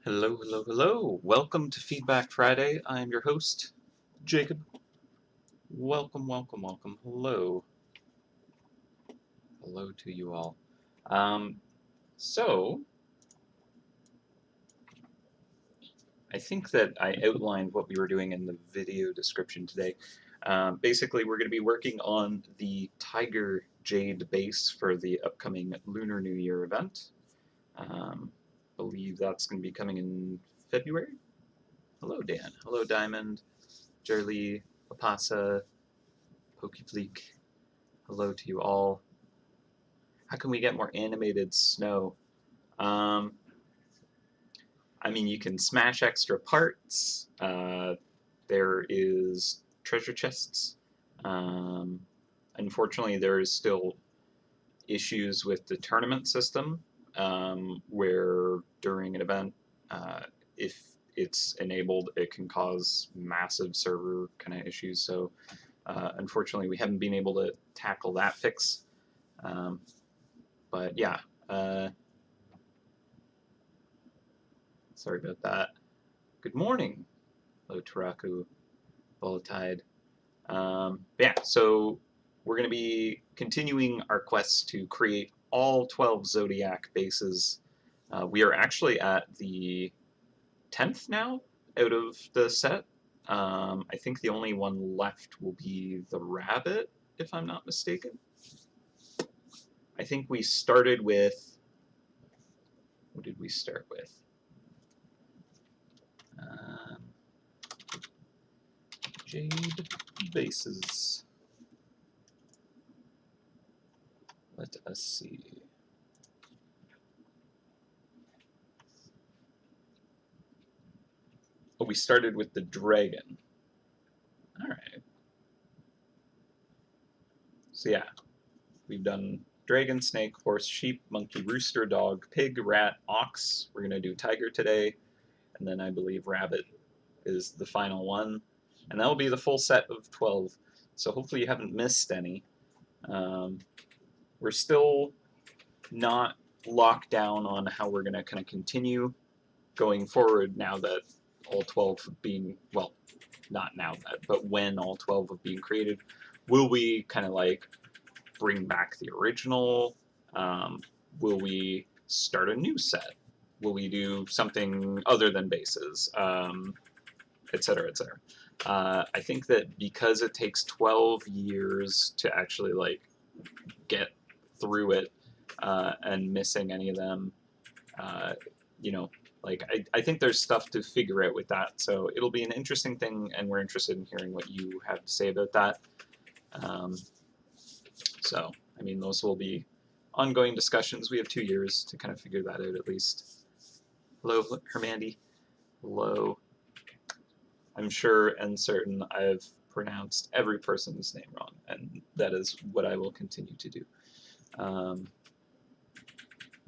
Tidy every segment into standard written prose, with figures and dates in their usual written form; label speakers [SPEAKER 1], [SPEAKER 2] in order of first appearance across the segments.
[SPEAKER 1] Hello, hello, hello. Welcome to Feedback Friday. I am your host, Jacob. Welcome, welcome, welcome. Hello. Hello to you all. So, I think that I outlined what we were doing in the video description today. Basically, we're going to be working on the Tiger Jade base for the upcoming Lunar New Year event. Believe that's going to be coming in February. Hello, Dan. Hello, Diamond. Jerly, Lapasa, Pokefleek. Hello to you all. How can we get more animated snow? I mean, you can smash extra parts. There is treasure chests. Unfortunately, there is still issues with the tournament system, where during an event, if it's enabled, it can cause massive server kind of issues. So, unfortunately, we haven't been able to tackle that fix. But yeah, sorry about that. Good morning, hello Taraku, Volatide. Yeah, so we're going to be continuing our quest to create all 12 Zodiac bases. We are actually at the 10th now out of the set. I think the only one left will be the rabbit, if I'm not mistaken. I think we started with, what did we start with? Jade bases. Let us see. Oh, we started with the dragon. All right. So yeah, we've done dragon, snake, horse, sheep, monkey, rooster, dog, pig, rat, ox. We're gonna do tiger today, and then I believe rabbit is the final one, and that will be the full set of 12. So hopefully you haven't missed any. We're still not locked down on how we're gonna kind of continue going forward now that all 12 have been, well, not now that, but when all 12 have been created. Will we kind of like bring back the original? Will we start a new set? Will we do something other than bases? Et cetera, et cetera. I think that because it takes 12 years to actually like get through it, and missing any of them, you know, like I think there's stuff to figure out with that. So it'll be an interesting thing, and we're interested in hearing what you have to say about that. So, I mean, those will be ongoing discussions. We have 2 years to kind of figure that out at least. Hello, Hermandy. Hello. I'm sure and certain I've pronounced every person's name wrong, and that is what I will continue to do.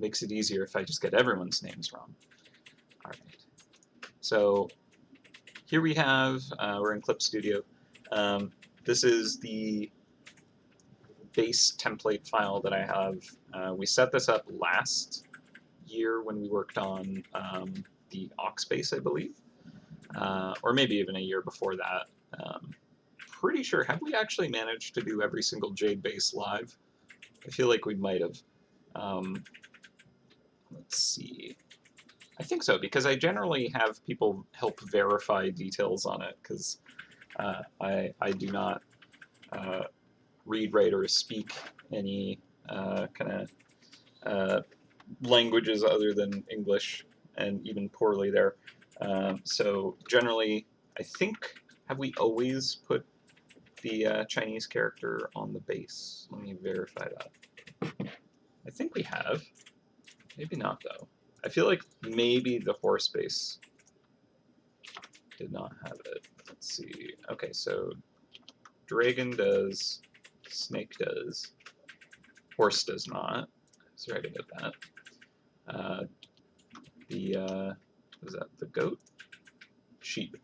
[SPEAKER 1] Makes it easier if I just get everyone's names wrong. All right. So here we have, we're in Clip Studio. This is the base template file that I have. We set this up last year when we worked on the Ox base, I believe, or maybe even a year before that. Pretty sure, have we actually managed to do every single Jade base live? I feel like we might have. Let's see. I think so, because I generally have people help verify details on it, because I do not read, write, or speak any kind of languages other than English, and even poorly there. So generally, I think, have we always put the Chinese character on the base? Let me verify that. I think we have. Maybe not, though. I feel like maybe the horse base did not have it. Let's see. Okay, so dragon does, snake does, horse does not. I was right about that. Was that the goat? Sheep.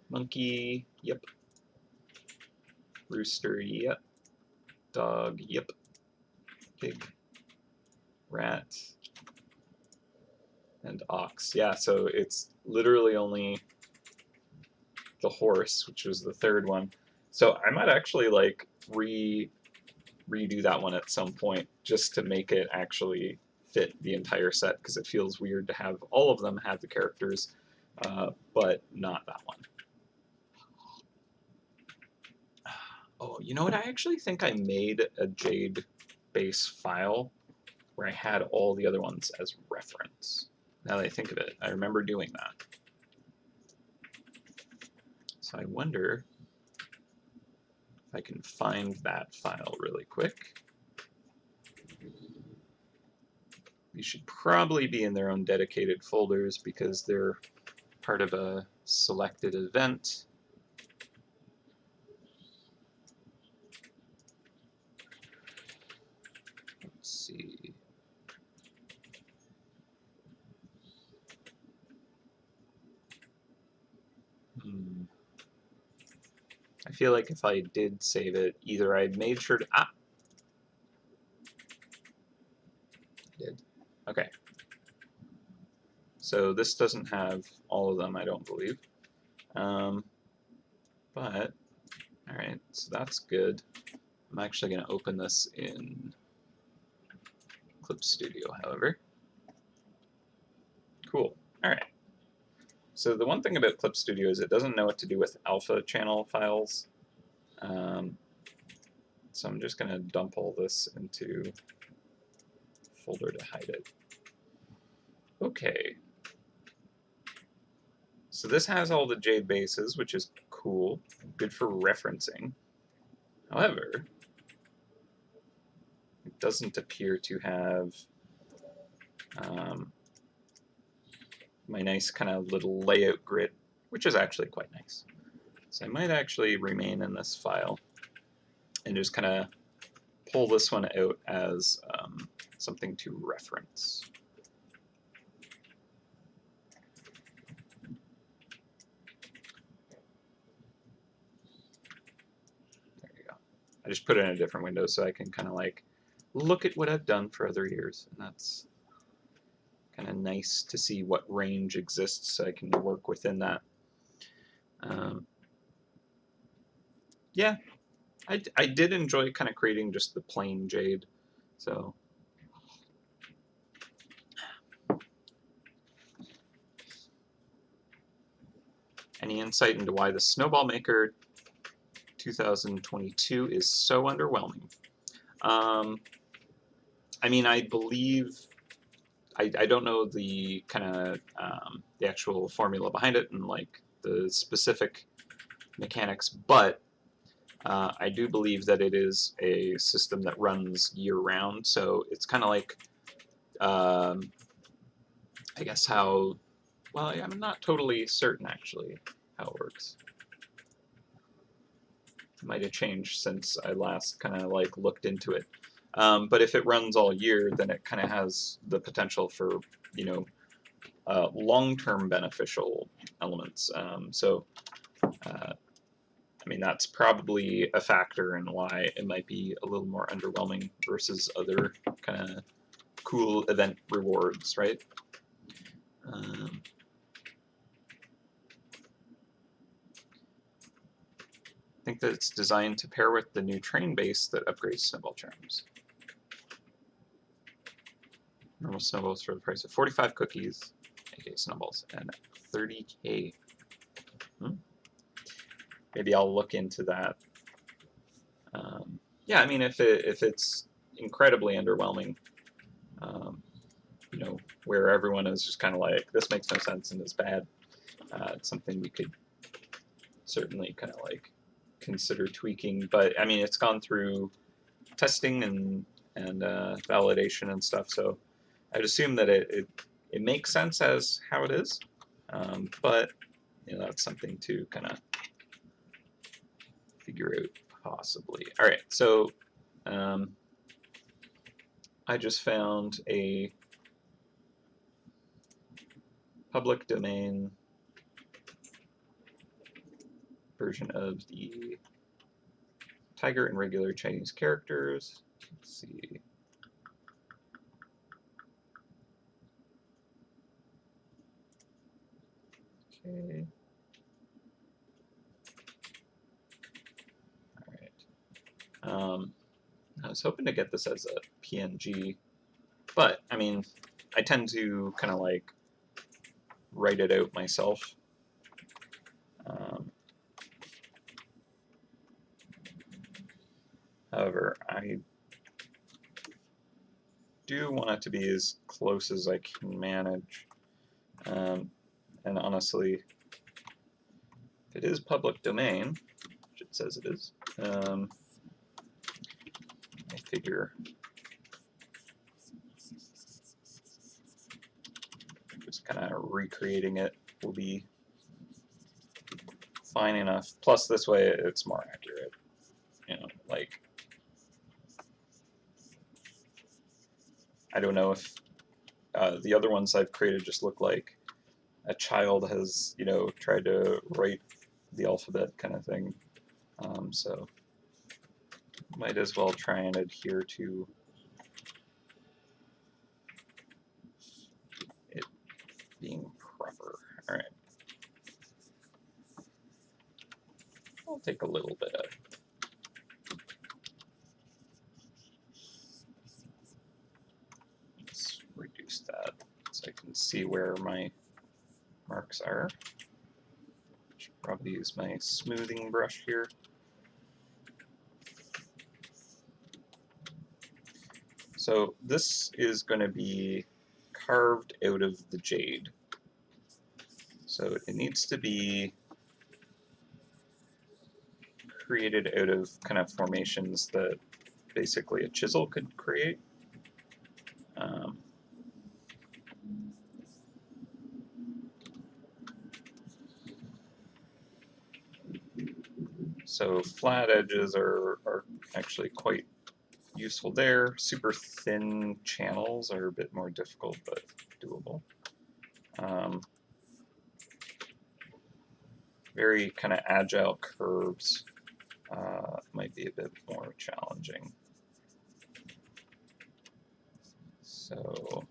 [SPEAKER 1] Monkey, yep. Rooster, yep. Dog, yep. Pig. Rat. and ox. Yeah, so it's literally only the horse, which was the third one. So I might actually like redo that one at some point just to make it actually fit the entire set, because it feels weird to have all of them have the characters, but not that one. Oh, you know what? I actually think I made a Jade base file where I had all the other ones as reference. Now that I think of it, I remember doing that. So I wonder if I can find that file really quick. These should probably be in their own dedicated folders because they're part of a selected event. Let's see. I feel like if I did save it, either I made sure to... Ah! Did. Okay. So this doesn't have all of them, I don't believe. But, alright, so that's good. I'm actually going to open this in Clip Studio, however. Cool. Alright. So the one thing about Clip Studio is it doesn't know what to do with alpha channel files. So I'm just going to dump all this into a folder to hide it. Okay. So this has all the Jade bases, which is cool, good for referencing. However, it doesn't appear to have my nice kind of little layout grid, which is actually quite nice. So I might actually remain in this file and just kind of pull this one out as something to reference. There you go. I just put it in a different window so I can kind of like look at what I've done for other years, and that's kind of nice to see what range exists so I can work within that. Yeah, I did enjoy kind of creating just the plain Jade. So any insight into why the Snowball Maker 2022 is so underwhelming? I mean, I believe I don't know the kind of the actual formula behind it and like the specific mechanics, but I do believe that it is a system that runs year-round, so it's kind of like, I guess how, well, I'm not totally certain actually how it works. It might have changed since I last kind of like looked into it. But if it runs all year, then it kind of has the potential for, you know, long-term beneficial elements. I mean, that's probably a factor in why it might be a little more underwhelming versus other kind of cool event rewards, right? I think that it's designed to pair with the new train base that upgrades snowball charms. Normal snowballs for the price of 45 cookies, aka snowballs, and 30K. Maybe I'll look into that. Yeah, I mean, if it's incredibly underwhelming, you know, where everyone is just kind of like, this makes no sense and is bad, it's something we could certainly kind of like consider tweaking. But I mean, it's gone through testing and validation and stuff, so I'd assume that it makes sense as how it is, but you know, that's something to kind of figure out possibly. All right, so I just found a public domain version of the Tiger and regular Chinese characters. Let's see. Okay. All right. I was hoping to get this as a PNG, but I mean, I tend to kind of like write it out myself. However, I do want it to be as close as I can manage. And honestly, if it is public domain, which it says it is, I figure just kind of recreating it will be fine enough. Plus, this way it's more accurate. You know, like, I don't know if the other ones I've created just look like a child has, you know, tried to write the alphabet kind of thing. So might as well try and adhere to it being proper. All right. I'll take a little bit of. Let's reduce that so I can see where my marks are. Should probably use my smoothing brush here. So this is going to be carved out of the jade. So it needs to be created out of kind of formations that basically a chisel could create. So flat edges are actually quite useful there. Super thin channels are a bit more difficult, but doable. Very kind of agile curves might be a bit more challenging. So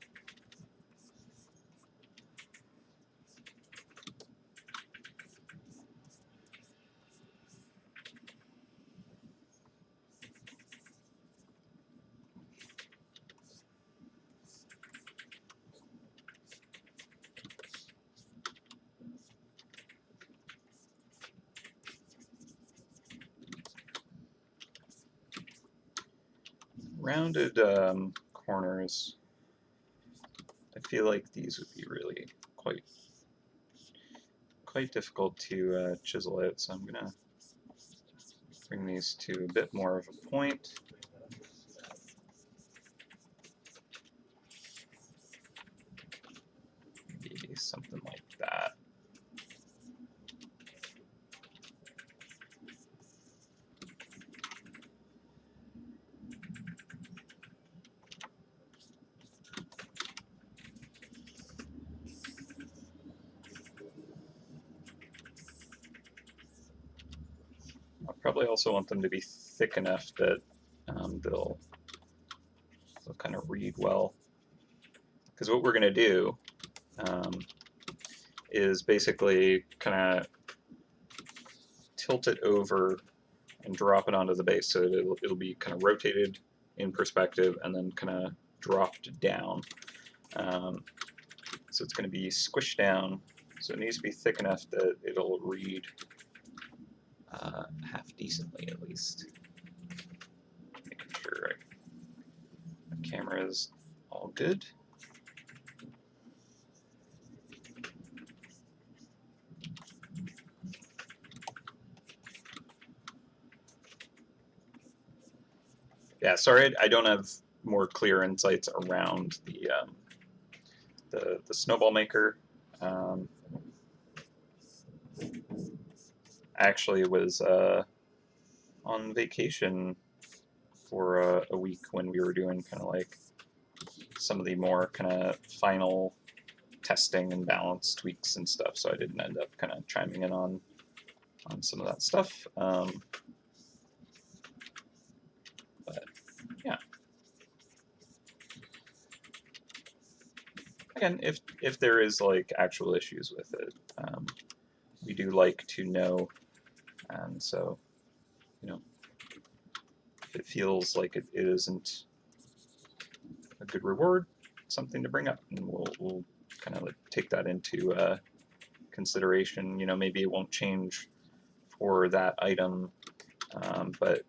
[SPEAKER 1] rounded corners, I feel like these would be really quite difficult to chisel out, so I'm gonna bring these to a bit more of a point. Maybe something like that. I'll probably also want them to be thick enough that they'll kind of read well. Because what we're going to do is basically kind of tilt it over and drop it onto the base, so it'll be kind of rotated in perspective and then kind of dropped down. So it's going to be squished down, so it needs to be thick enough that it'll read half decently at least. Making sure the camera is all good. Yeah, sorry, I don't have more clear insights around the snowball maker. Actually was on vacation for a week when we were doing kind of like some of the more kind of final testing and balance tweaks and stuff, so I didn't end up kind of chiming in on some of that stuff. But yeah. Again, if there is like actual issues with it, we do like to know, and so, you know, if it feels like it isn't a good reward, something to bring up, and we'll kind of like take that into consideration. You know, maybe it won't change for that item, but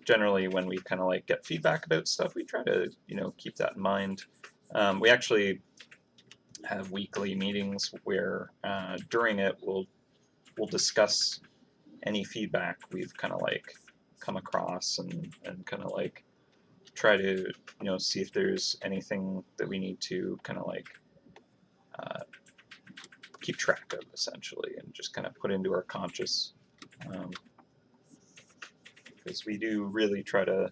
[SPEAKER 1] generally when we kind of like get feedback about stuff, we try to, you know, keep that in mind. We actually have weekly meetings where during it we'll discuss any feedback we've kind of like come across, and kind of like try to, you know, see if there's anything that we need to kind of like keep track of, essentially, and just kind of put into our conscious, because we do really try to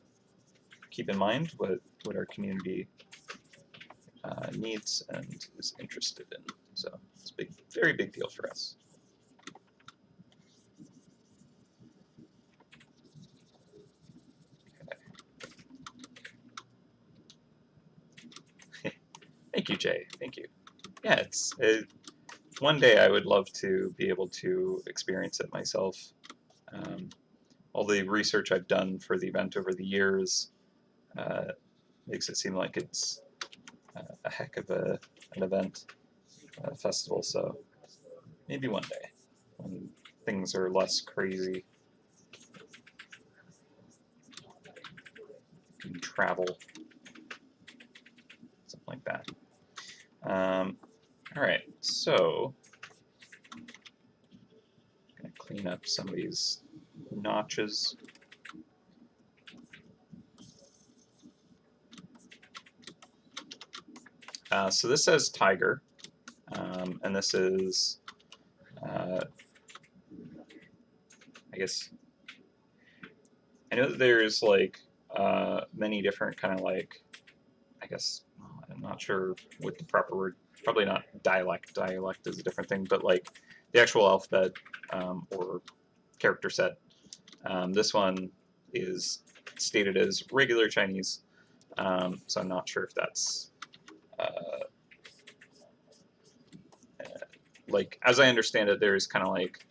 [SPEAKER 1] keep in mind what our community needs and is interested in. So it's a very big deal for us. Okay. Thank you, Jay. Thank you. Yeah, one day I would love to be able to experience it myself. All the research I've done for the event over the years makes it seem like it's a heck of an event, festival. So maybe one day when things are less crazy, you can travel, something like that. All right, so I'm going to clean up some of these notches. So this says Tiger, and this is, I guess, I know that there's like many different kind of like, I guess, I'm not sure what the proper word, probably not dialect. Dialect is a different thing, but like the actual alphabet or character set. This one is stated as regular Chinese, so I'm not sure if that's like, as I understand it, there's kind of like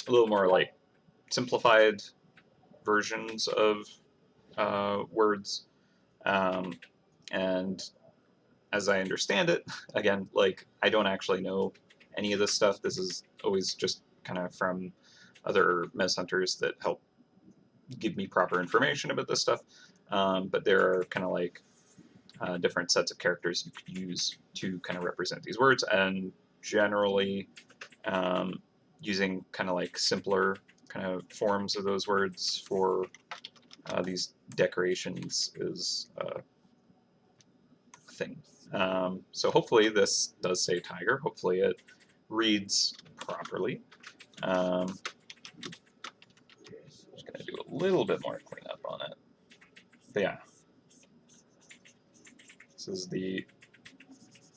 [SPEAKER 1] a little more like simplified versions of words, and as I understand it, again, like I don't actually know any of this stuff. This is always just kind of from other mouse hunters that help give me proper information about this stuff. But there are kind of like different sets of characters you could use to kind of represent these words, and generally using kind of like simpler kind of forms of those words for these decorations is a thing. So hopefully this does say Tiger. Hopefully it reads properly. Just gonna do a little bit more cleanup on it. But yeah, this is the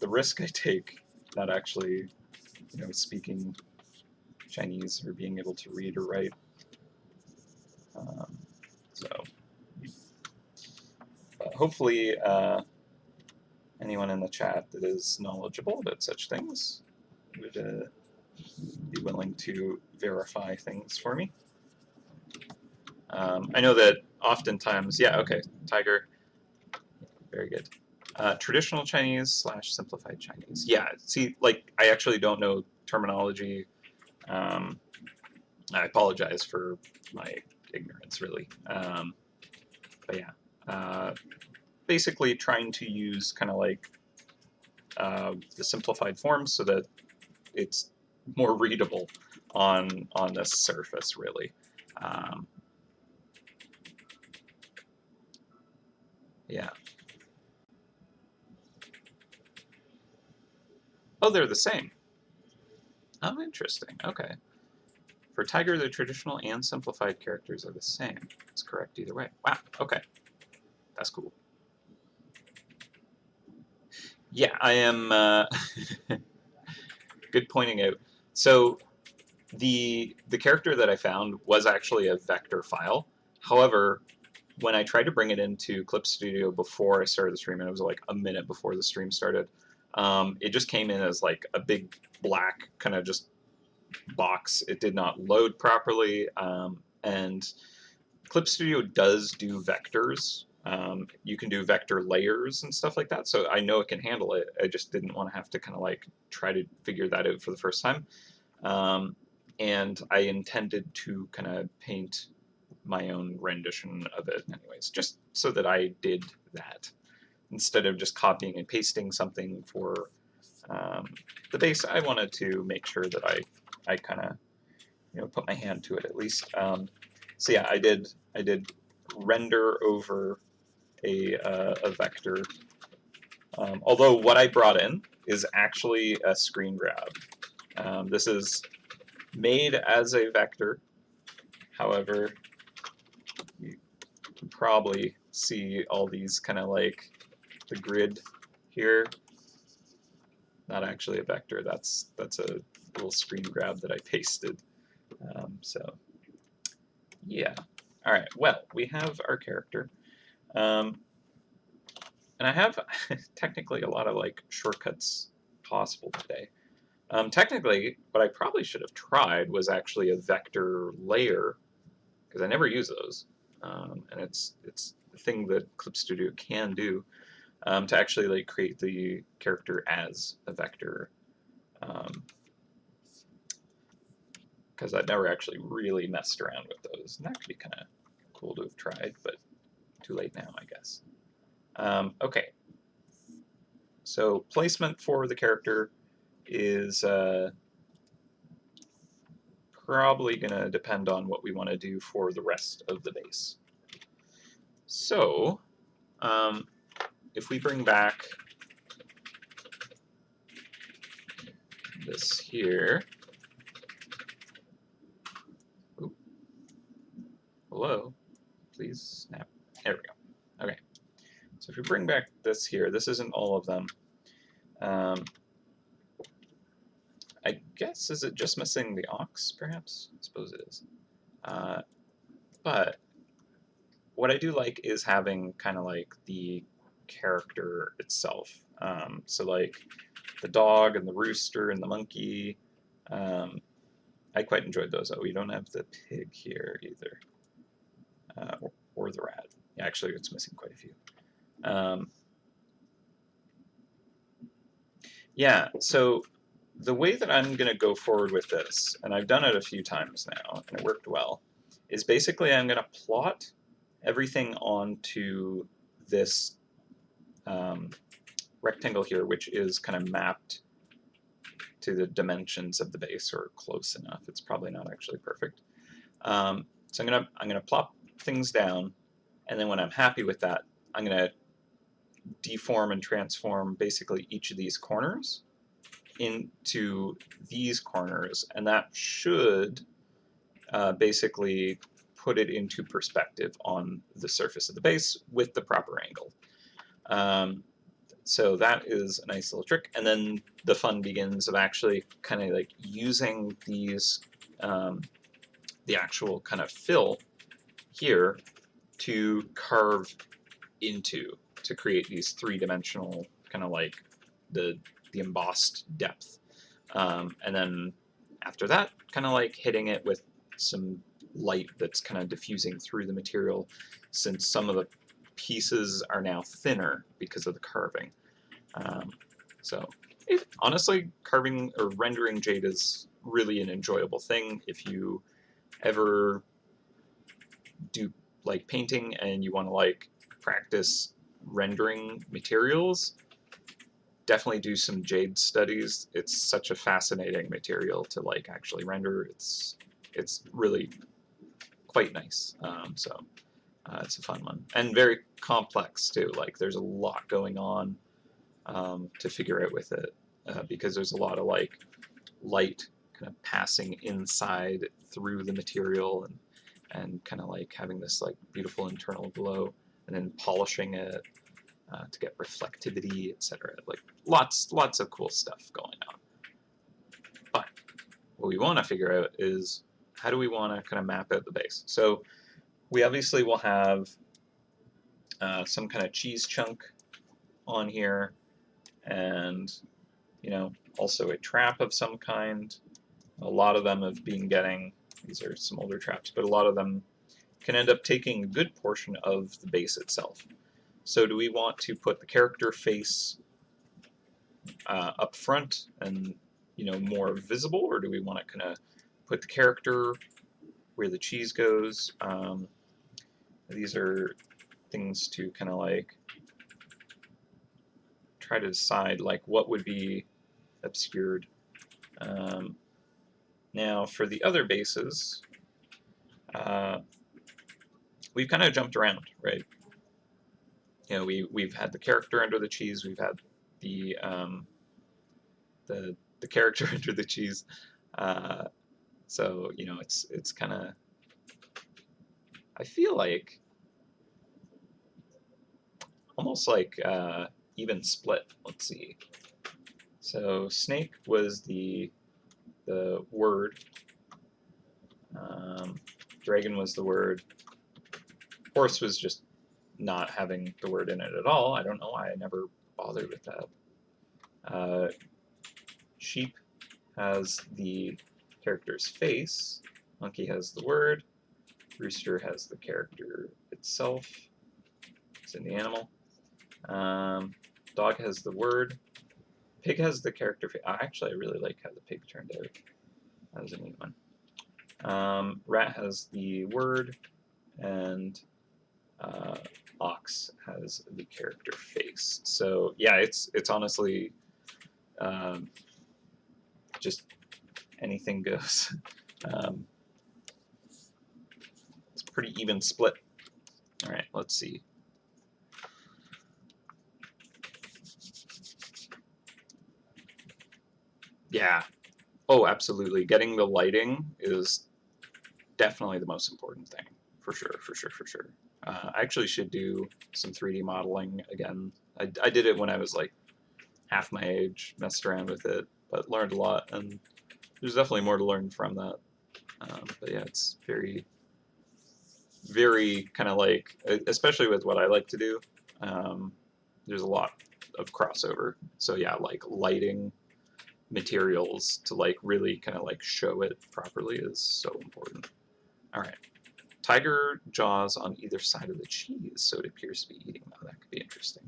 [SPEAKER 1] risk I take, not actually, you know, speaking Chinese or being able to read or write. So hopefully anyone in the chat that is knowledgeable about such things would be willing to verify things for me. I know that oftentimes, yeah, okay, Tiger, very good. Traditional Chinese / simplified Chinese. Yeah, see, like, I actually don't know terminology. I apologize for my ignorance, really. But yeah, basically trying to use kind of like the simplified forms so that it's more readable on this surface, really. Yeah. Oh, they're the same. Oh, interesting. Okay. For Tiger, the traditional and simplified characters are the same. It's correct either way. Wow. Okay. That's cool. Yeah, I am. Good pointing out. So the character that I found was actually a vector file. However, when I tried to bring it into Clip Studio before I started the stream, and it was like a minute before the stream started, It just came in as like a big black kind of just box. It did not load properly, and Clip Studio does do vectors. You can do vector layers and stuff like that, so I know it can handle it. I just didn't want to have to kind of like try to figure that out for the first time. And I intended to kind of paint my own rendition of it anyways, just so that I did that instead of just copying and pasting something for the base. I wanted to make sure that I kind of put my hand to it at least. So yeah, I did render over a vector. Although what I brought in is actually a screen grab. This is made as a vector. However, you can probably see all these kind of like the grid here. Not actually a vector. That's a little screen grab that I pasted. So yeah. All right. Well, we have our character, and I have technically a lot of like shortcuts possible today. Technically, what I probably should have tried was actually a vector layer, because I never use those, and it's the thing that Clip Studio can do, to actually like create the character as a vector. Because I'd never actually really messed around with those, and that could be kind of cool to have tried, but too late now, I guess. Okay, so placement for the character is probably going to depend on what we want to do for the rest of the base. So, if we bring back this here, oop, hello, please snap, there we go. Okay, so if we bring back this here, this isn't all of them. I guess, is it just missing the aux, perhaps? I suppose it is. But what I do like is having kind of like the character itself. So like the dog and the rooster and the monkey. I quite enjoyed those. Oh, we don't have the pig here either. Or the rat. Yeah, actually, it's missing quite a few. Yeah, so the way that I'm going to go forward with this, and I've done it a few times now, and it worked well, is basically I'm going to plot everything onto this rectangle here, which is kind of mapped to the dimensions of the base, or close enough. It's probably not actually perfect. So I'm gonna plop things down, and then when I'm happy with that, I'm gonna deform and transform basically each of these corners into these corners, and that should basically put it into perspective on the surface of the base with the proper angle. So that is a nice little trick, and then the fun begins of actually kind of like using these, the actual kind of fill here to carve into, to create these three-dimensional kind of like the embossed depth. And then after that, kind of like hitting it with some light that's kind of diffusing through the material, since some of the pieces are now thinner because of the carving. Honestly, carving or rendering Jade is really an enjoyable thing. If you ever do like painting and you want to like practice rendering materials, definitely do some Jade studies. It's such a fascinating material to like actually render. It's really quite nice. It's a fun one, and very complex too. Like there's a lot going on to figure out with it, because there's a lot of like light kind of passing inside through the material, and kind of like having this like beautiful internal glow, and then polishing it to get reflectivity, etc. Like lots of cool stuff going on. But what we want to figure out is, how do we want to kind of map out the base? So we obviously will have some kind of cheese chunk on here. and also a trap of some kind. A lot of them have been getting, these are some older traps, but a lot of them can end up taking a good portion of the base itself. So do we want to put the character face up front and more visible, or do we want to kind of put the character where the cheese goes? These are things to kind of like try to decide like what would be obscured. Now for the other bases, we've kind of jumped around, right? We've had the character under the cheese, we've had the character under the cheese. So it's kind of, I feel like almost like even split. Let's see. So snake was the word. Dragon was the word. Horse was just not having the word in it at all. I don't know why I never bothered with that. Sheep has the character's face. Monkey has the word. Rooster has the character itself. It's in the animal. Dog has the word. Pig has the character face. Actually, I really like how the pig turned out. That was a neat one. Rat has the word, and ox has the character face. So yeah, it's honestly just anything goes. It's pretty even split. All right, let's see. Yeah. Oh, absolutely. Getting the lighting is definitely the most important thing. For sure, for sure, for sure. I actually should do some 3D modeling again. I did it when I was like half my age, messed around with it, but learned a lot, and there's definitely more to learn from that. But yeah, it's very, very kind of like, especially with what I like to do, there's a lot of crossover. So yeah, like lighting, materials to like really kind of like show it properly is so important. All right. Tiger jaws on either side of the cheese, so it appears to be eating them. That could be interesting.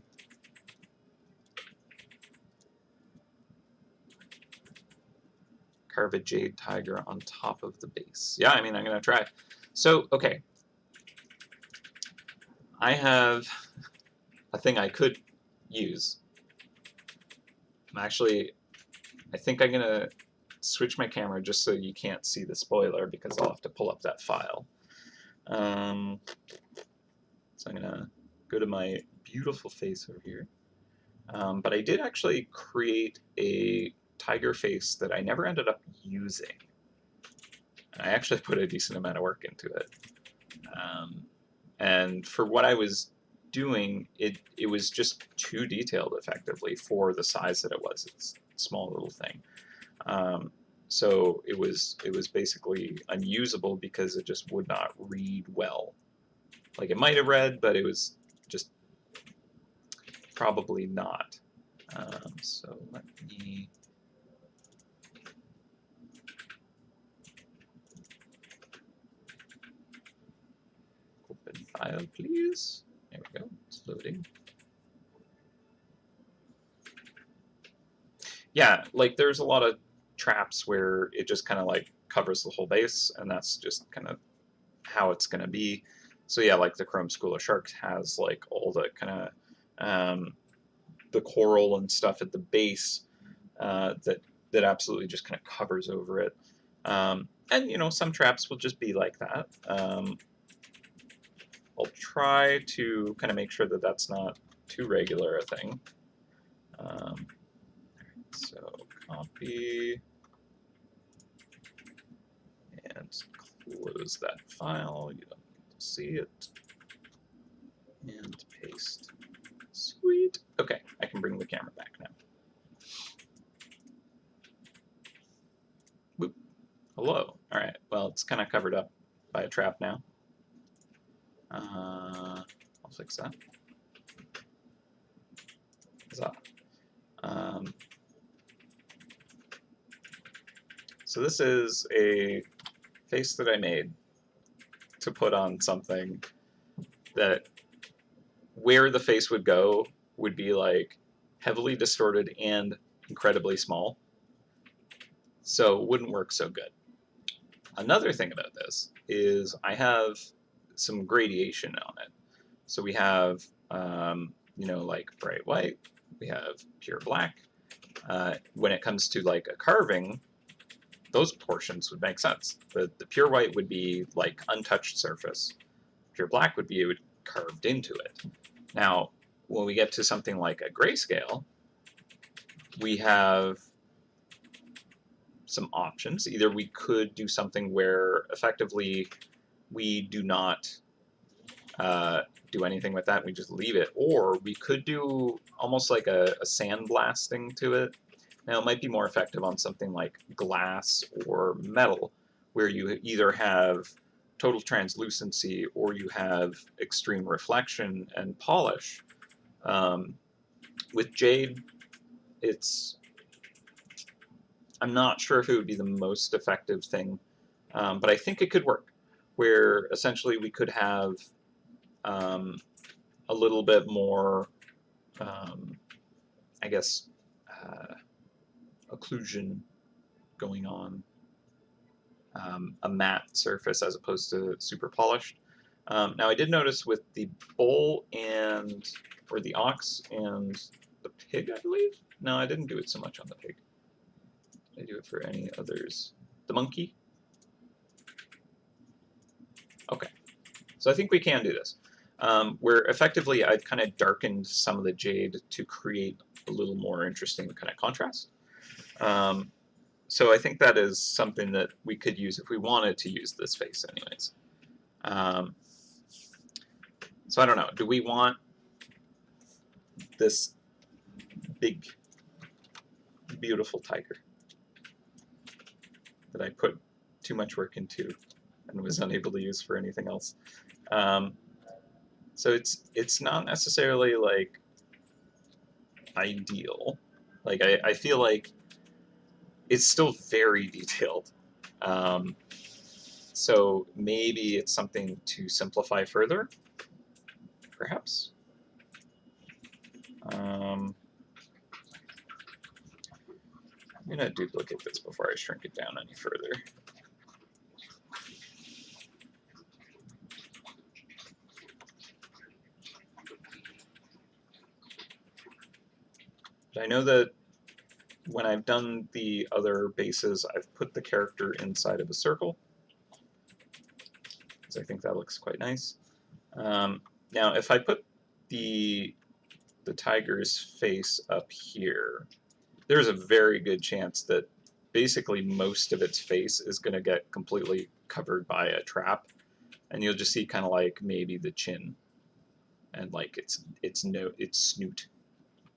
[SPEAKER 1] Carve a Jade Tiger on top of the base. Yeah, I mean, I'm going to try. So, okay. I have a thing I could use. Actually, I think I'm going to switch my camera just so you can't see the spoiler because I'll have to pull up that file. So I'm going to go to my beautiful face over here. But I did actually create a tiger face that I never ended up using. I actually put a decent amount of work into it. And for what I was doing, it was just too detailed effectively for the size that it was. It's a small little thing. So it was basically unusable because it just would not read well. Like it might have read, but it was just probably not. So let me open file, please. There we go. It's loading. Yeah, like there's a lot of traps where it just kind of like covers the whole base, and that's just kind of how it's going to be. So yeah, like the Chrome School of Sharks has like all the kind of the coral and stuff at the base that absolutely just kind of covers over it. And some traps will just be like that. I'll try to kind of make sure that that's not too regular a thing. So copy and close that file. You don't need to see it. And paste. Sweet. Okay, I can bring the camera back now. Whoop. Hello. All right. Well, it's kind of covered up by a trap now. I'll fix that. Huzzah. So this is a face that I made to put on something that where the face would go would be like heavily distorted and incredibly small. So it wouldn't work so good. Another thing about this is I have some gradation on it. So we have, you know, like bright white, we have pure black. When it comes to like a carving, those portions would make sense. The pure white would be like untouched surface. Pure black would be carved into it. Now, when we get to something like a grayscale, we have some options. Either we could do something where effectively we do not do anything with that, we just leave it, or we could do almost like a sandblasting to it. Now, it might be more effective on something like glass or metal, where you either have total translucency or you have extreme reflection and polish. With Jade, I'm not sure if it would be the most effective thing, but I think it could work, where essentially we could have a little bit more, I guess, occlusion going on, a matte surface as opposed to super polished. Now I did notice with the bull or the ox and the pig, I believe? No, I didn't do it so much on the pig. Did I do it for any others? The monkey? Okay, so I think we can do this. Where effectively I've kind of darkened some of the jade to create a little more interesting kind of contrast. So I think that is something that we could use if we wanted to use this face anyways. So I don't know, do we want this big, beautiful tiger that I put too much work into and was unable to use for anything else? So it's not necessarily like ideal. Like I feel like it's still very detailed. So maybe it's something to simplify further, perhaps. I'm gonna duplicate this before I shrink it down any further. I know that when I've done the other bases, I've put the character inside of a circle, because I think that looks quite nice. Now, if I put the tiger's face up here, there's a very good chance that basically most of its face is going to get completely covered by a trap, and you'll just see kind of like maybe the chin and like its snoot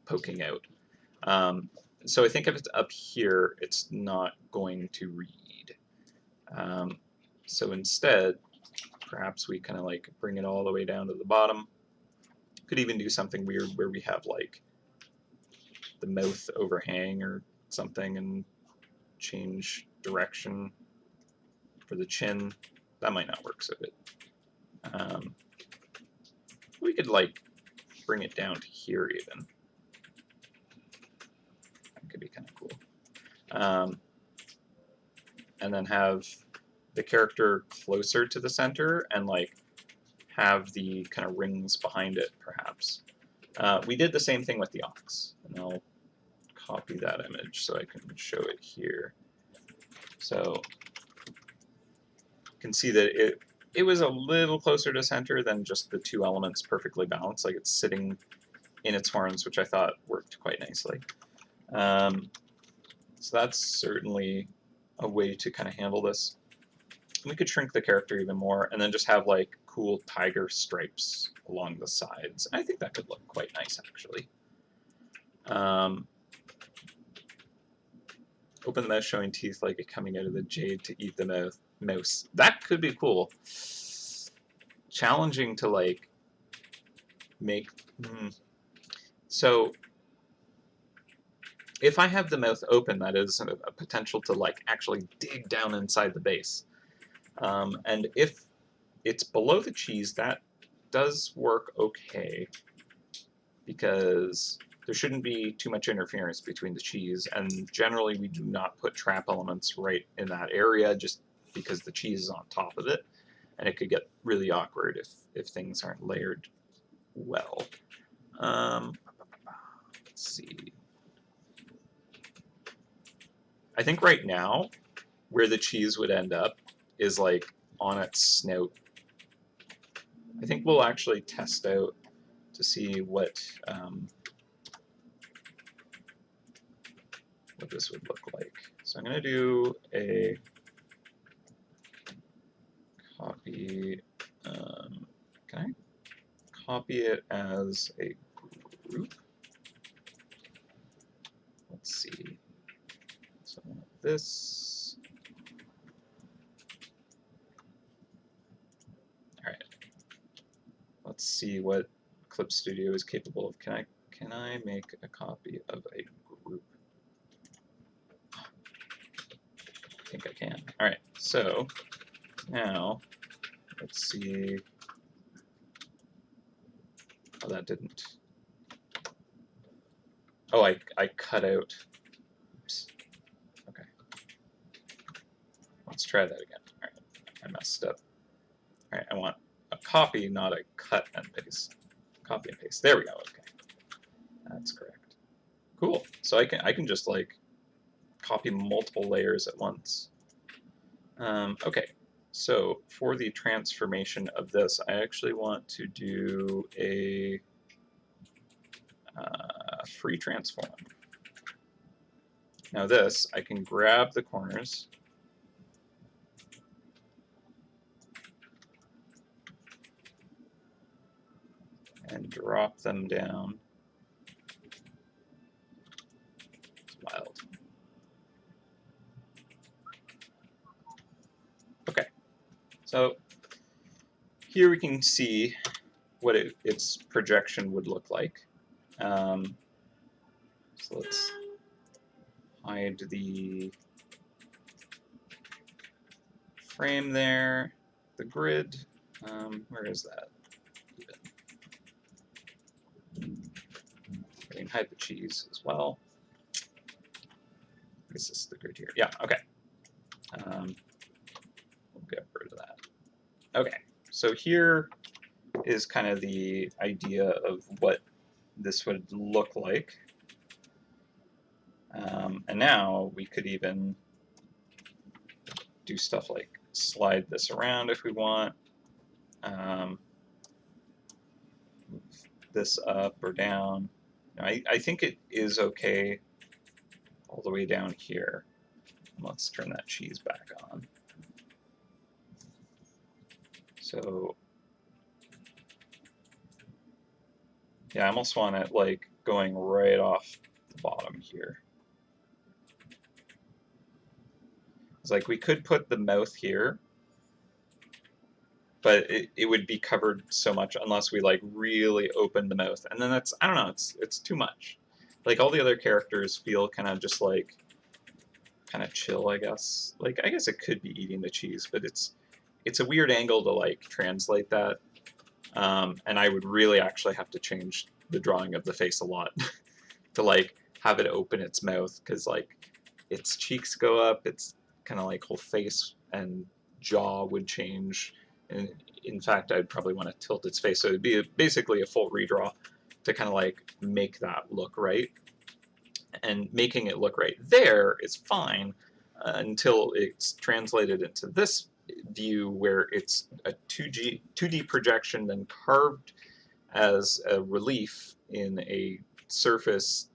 [SPEAKER 1] poking out. So I think if it's up here, it's not going to read. So instead, perhaps we kind of like bring it all the way down to the bottom. Could even do something weird where we have like the mouth overhang or something and change direction for the chin. That might not work so good. We could like bring it down to here even. That could be kind of cool. And then have the character closer to the center and like have the kind of rings behind it, perhaps. We did the same thing with the ox, and I'll copy that image so I can show it here. So you can see that it was a little closer to center than just the two elements perfectly balanced, like it's sitting in its horns, which I thought worked quite nicely. So that's certainly a way to kind of handle this. We could shrink the character even more and then just have like cool tiger stripes along the sides. I think that could look quite nice, actually. Open the mouth showing teeth like it coming out of the jade to eat the mouse. That could be cool. Challenging to like make. So if I have the mouth open, that is a potential to like actually dig down inside the base. And if it's below the cheese, that does work okay because there shouldn't be too much interference between the cheese, and generally we do not put trap elements right in that area just because the cheese is on top of it, and it could get really awkward if things aren't layered well. Let's see. I think right now where the cheese would end up is like on its snout. I think we'll actually test out to see what this would look like. So I'm going to do a copy. Can I copy it as a group? Let's see. So this. All right. Let's see what Clip Studio is capable of. Can I make a copy of a group? I think I can. All right. So now let's see. Oh, that didn't. Oh, I cut out. Oops. Okay. Let's try that again. All right. I messed up. All right. I want a copy, not a cut and paste. Copy and paste. There we go. Okay. That's correct. Cool. So I can just like copy multiple layers at once. Okay. So for the transformation of this, I actually want to do a free transform. Now this, I can grab the corners and drop them down. It's wild. Okay, so here we can see what its projection would look like. So let's hide the frame there, the grid. Where is that? I can hide the cheese as well. Is this the grid here? Yeah, okay. We'll get rid of that. Okay, so here is kind of the idea of what this would look like. And now we could even do stuff like slide this around if we want. Move this up or down. I think it is okay all the way down here. Let's turn that cheese back on. So yeah, I almost want it like going right off the bottom here. It's like we could put the mouth here, but it would be covered so much unless we like really open the mouth, and then that's, I don't know, it's too much. Like all the other characters feel kind of just like kind of chill, I guess. Like I guess it could be eating the cheese, but it's a weird angle to like translate that, and I would really actually have to change the drawing of the face a lot to like have it open its mouth, because like its cheeks go up, its kind of like whole face and jaw would change. And in fact, I'd probably want to tilt its face, so it'd be basically a full redraw to kind of like make that look right. And making it look right there is fine until it's translated into this view where it's a 2D projection then carved as a relief in a surface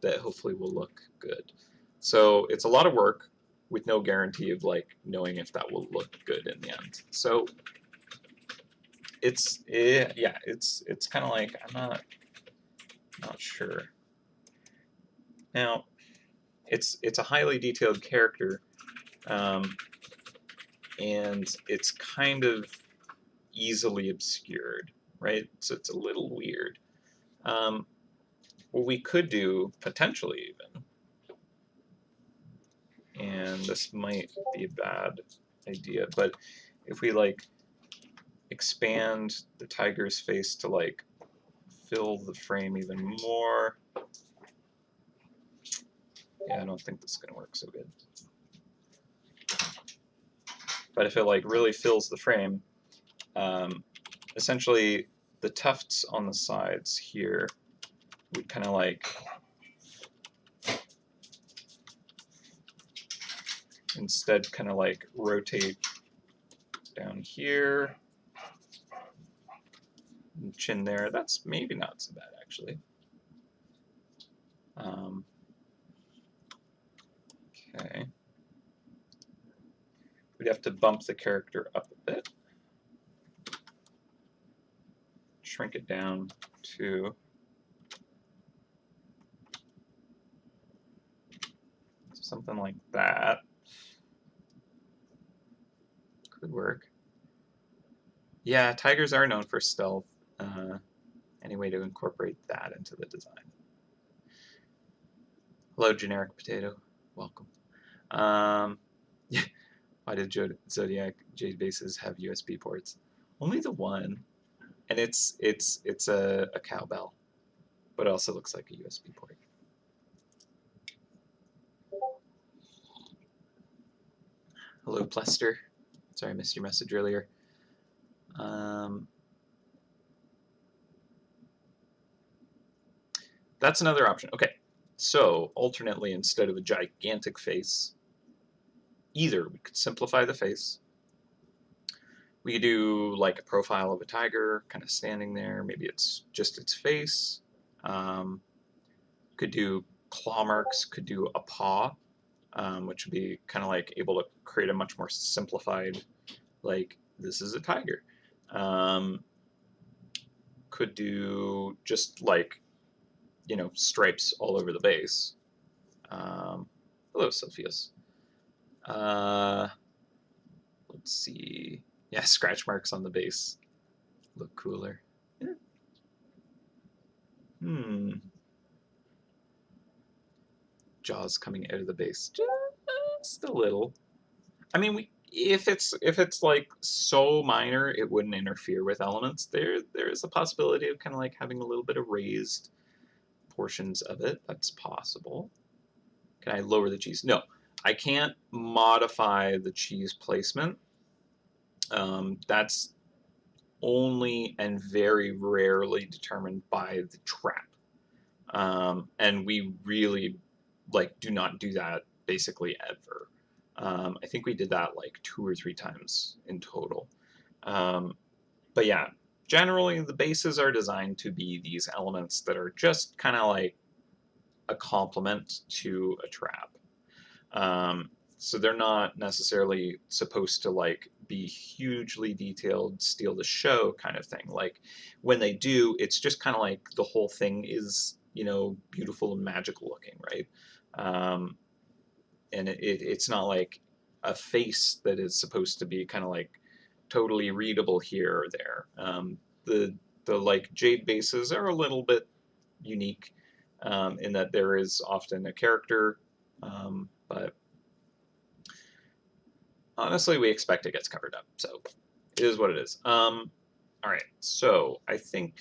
[SPEAKER 1] that hopefully will look good. So it's a lot of work with no guarantee of like knowing if that will look good in the end. So it's kind of like I'm not sure. Now it's a highly detailed character, and it's kind of easily obscured, right? So it's a little weird. What we could do potentially even and this might be a bad idea, but if we like expand the tiger's face to like fill the frame even more, yeah, I don't think this is gonna work so good. But if it like really fills the frame, essentially the tufts on the sides here would kind of like instead kind of like rotate down here, and chin there. That's maybe not so bad actually. Okay. We'd have to bump the character up a bit. Shrink it down to something like that. Could work. Yeah, tigers are known for stealth. Any way to incorporate that into the design? Hello, generic potato. Welcome. Yeah. Why did Zodiac Jade bases have USB ports? Only the one, and it's a cowbell, but it also looks like a USB port. Hello, Plester. Sorry, I missed your message earlier. That's another option. Okay, so alternately, instead of a gigantic face, either we could simplify the face. We could do like a profile of a tiger, kind of standing there. Maybe it's just its face. Could do claw marks. Could do a paw, which would be kind of like able to create a much more simplified, like this is a tiger. Could do just like, you know, stripes all over the base. Hello, Sophius. Let's see. Yeah, scratch marks on the base look cooler. Yeah. Jaws coming out of the base just a little. I mean, if it's like so minor it wouldn't interfere with elements, there is a possibility of kind of like having a little bit of raised portions of it. That's possible. Can I lower the cheese? No, I can't modify the cheese placement. That's only and very rarely determined by the trap. And we really like do not do that basically ever. I think we did that like 2 or 3 times in total. But yeah, generally the bases are designed to be these elements that are just kind of like a complement to a trap. So they're not necessarily supposed to like be hugely detailed, steal the show kind of thing. Like when they do, it's just kind of like the whole thing is, you know, beautiful and magical looking, right? And it's not like a face that is supposed to be kind of like totally readable here or there. The like Jade bases are a little bit unique in that there is often a character, but honestly, we expect it gets covered up, so it is what it is. All right, so I think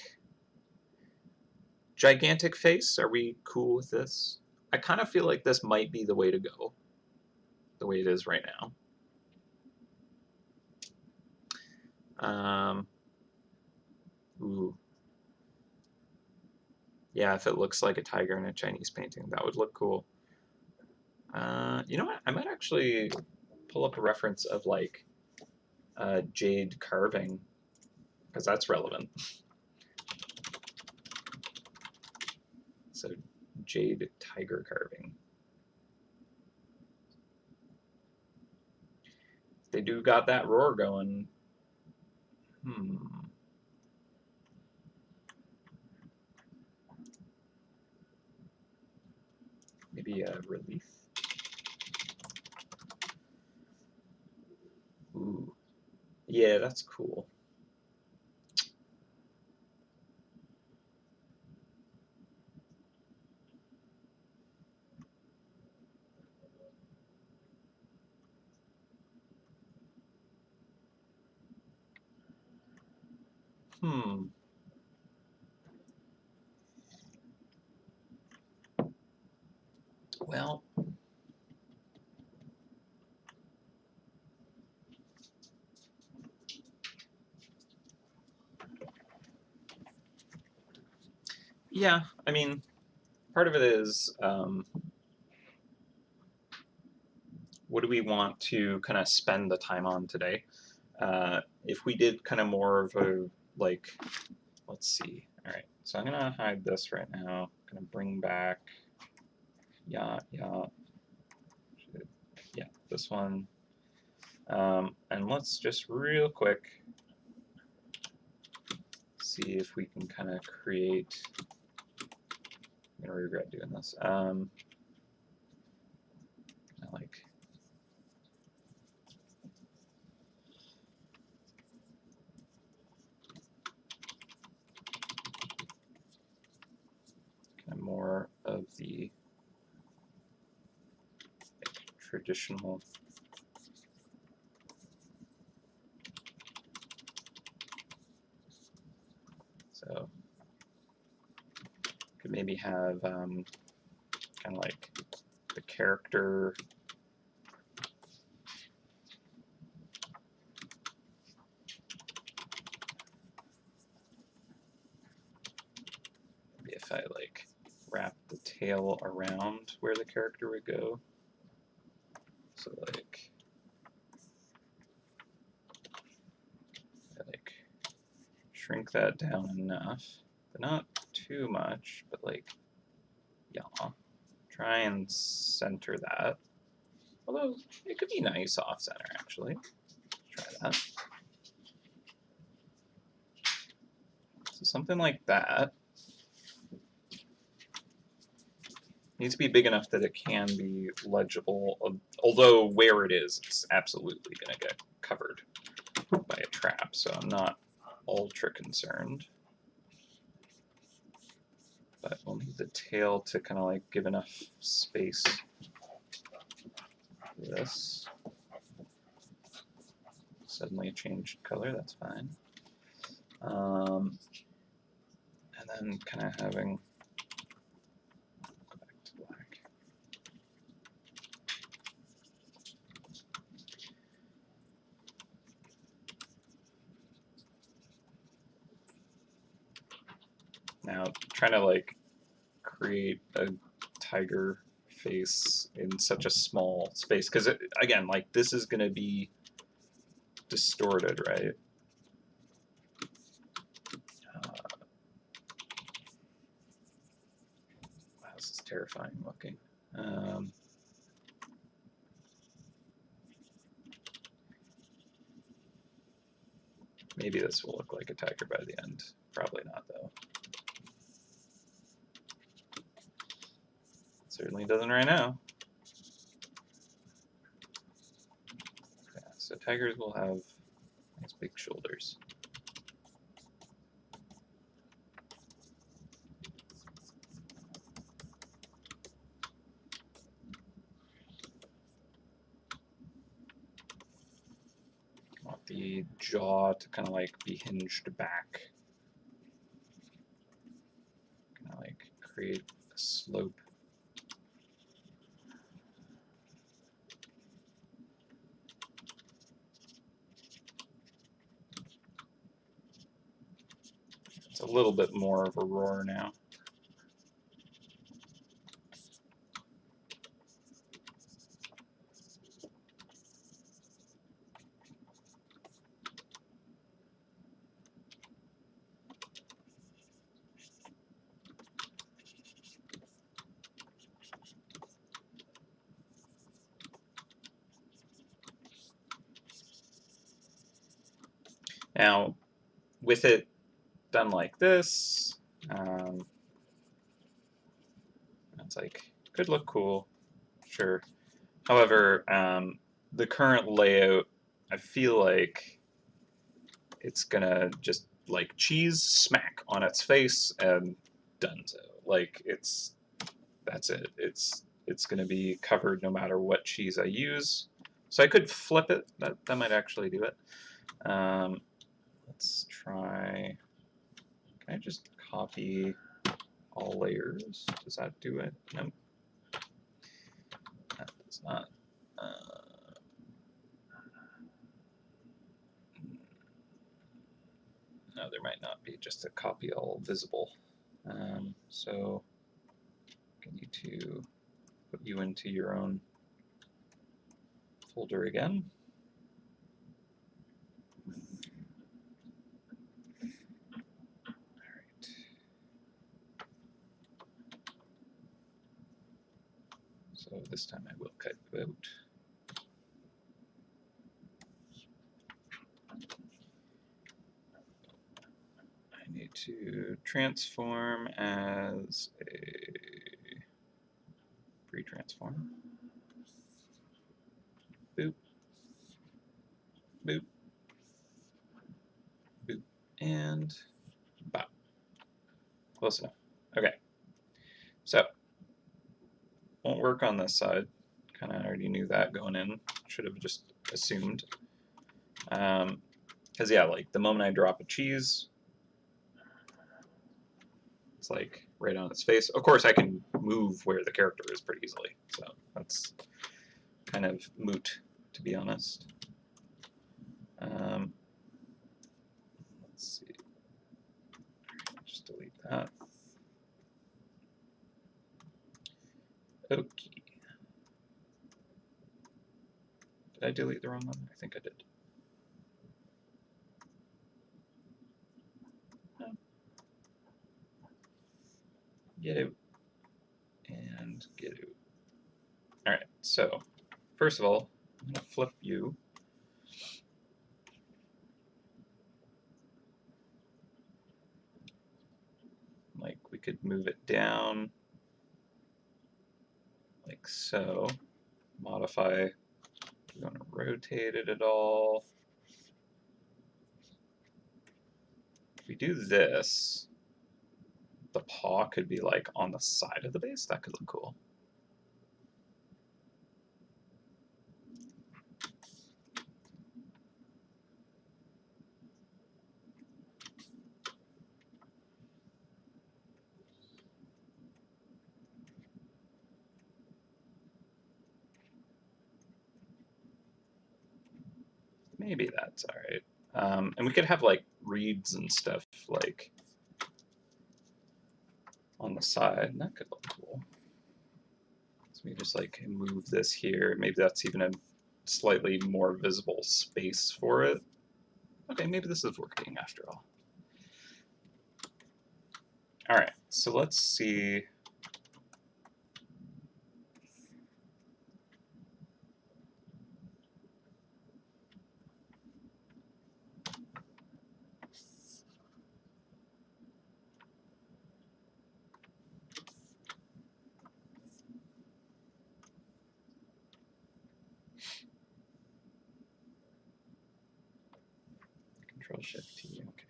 [SPEAKER 1] gigantic face. Are we cool with this? I kind of feel like this might be the way to go, the way it is right now. Ooh. Yeah, if it looks like a tiger in a Chinese painting, that would look cool. You know what? I might actually pull up a reference of like jade carving, because that's relevant. So jade tiger carving. They do got that roar going. Maybe a relief. Ooh. Yeah, that's cool. Well, yeah, I mean, part of it is what do we want to kind of spend the time on today? If we did kind of more of a, like, let's see. All right, so I'm gonna hide this right now. I'm gonna bring back, yeah, this one. And let's just real quick see if we can kind of create, I'm gonna regret doing this. Like, kind of more of the traditional. So could maybe have kind of like the character. Maybe if I like wrap the tail around where the character would go. So like shrink that down enough, but not too much, but like, yeah, try and center that. Although it could be nice off center actually. Try that. So something like that. Needs to be big enough that it can be legible, although where it is, it's absolutely going to get covered by a trap, so I'm not ultra concerned. But we'll need the tail to kind of like give enough space for this. Suddenly changed color, that's fine. And then kind of having, go back to black. Now trying to like create a tiger face in such a small space, because again, like this is going to be distorted, right? Wow, this is terrifying looking. Maybe this will look like a tiger by the end. Probably not, though. Certainly doesn't right now. Yeah, so tigers will have nice big shoulders. Want the jaw to kind of like be hinged back. Kind of like create a slope. It's a little bit more of a roar now. Now, with it done like this, it's like, could look cool, sure. However, the current layout, I feel like it's gonna just like cheese smack on its face and donezo. Like that's it. It's gonna be covered no matter what cheese I use. So I could flip it. That might actually do it. Let's try. Can I just copy all layers? Does that do it? Nope. That does not. No, there might not be just a copy all visible. So I need to put you into your own folder again. All right. So this time I will cut you out. I need to transform as a pre-transform. Boop. Boop. Boop. And bop. Close enough. Okay. So, won't work on this side. Kind of already knew that going in. Should have just assumed. Because, yeah, like the moment I drop a cheese, it's like right on its face. Of course, I can move where the character is pretty easily. So, that's kind of moot, to be honest. Let's see. Just delete that. Okay. Did I delete the wrong one? I think I did. No. Get out. And get out. Alright, so first of all, I'm going to flip you. Like we could move it down like so. Modify. We want to rotate it at all. If we do this, the paw could be like on the side of the base. That could look cool. Maybe that's all right. And we could have like reeds and stuff like on the side. That could look cool. So we just like move this here. Maybe that's even a slightly more visible space for it. Okay, maybe this is working after all. All right, so let's see. Control Shift T, okay.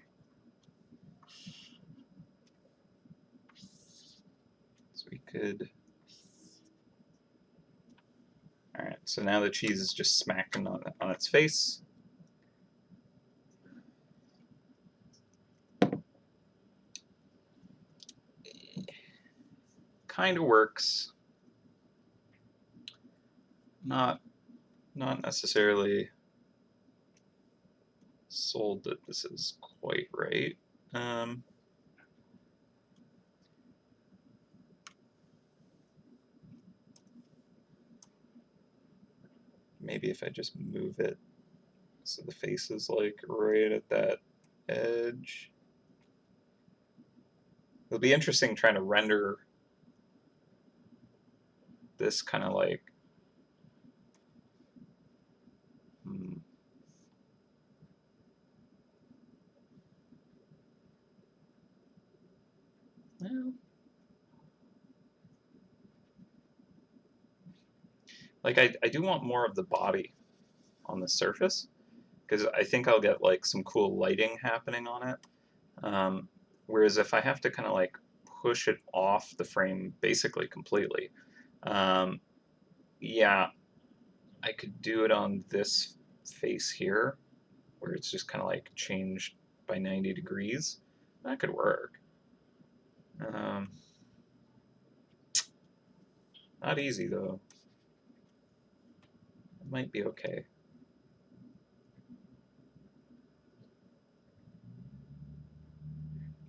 [SPEAKER 1] So we could. All right, so now the cheese is just smacking on its face. Kind of works. Not necessarily sold that this is quite right. Maybe if I just move it so the face is like right at that edge. It'll be interesting trying to render this kind of like well, like I do want more of the body on the surface because I think I'll get like some cool lighting happening on it. Whereas if I have to kind of like push it off the frame basically completely, yeah, I could do it on this face here where it's just kind of like changed by 90 degrees. That could work. Not easy though. It might be okay.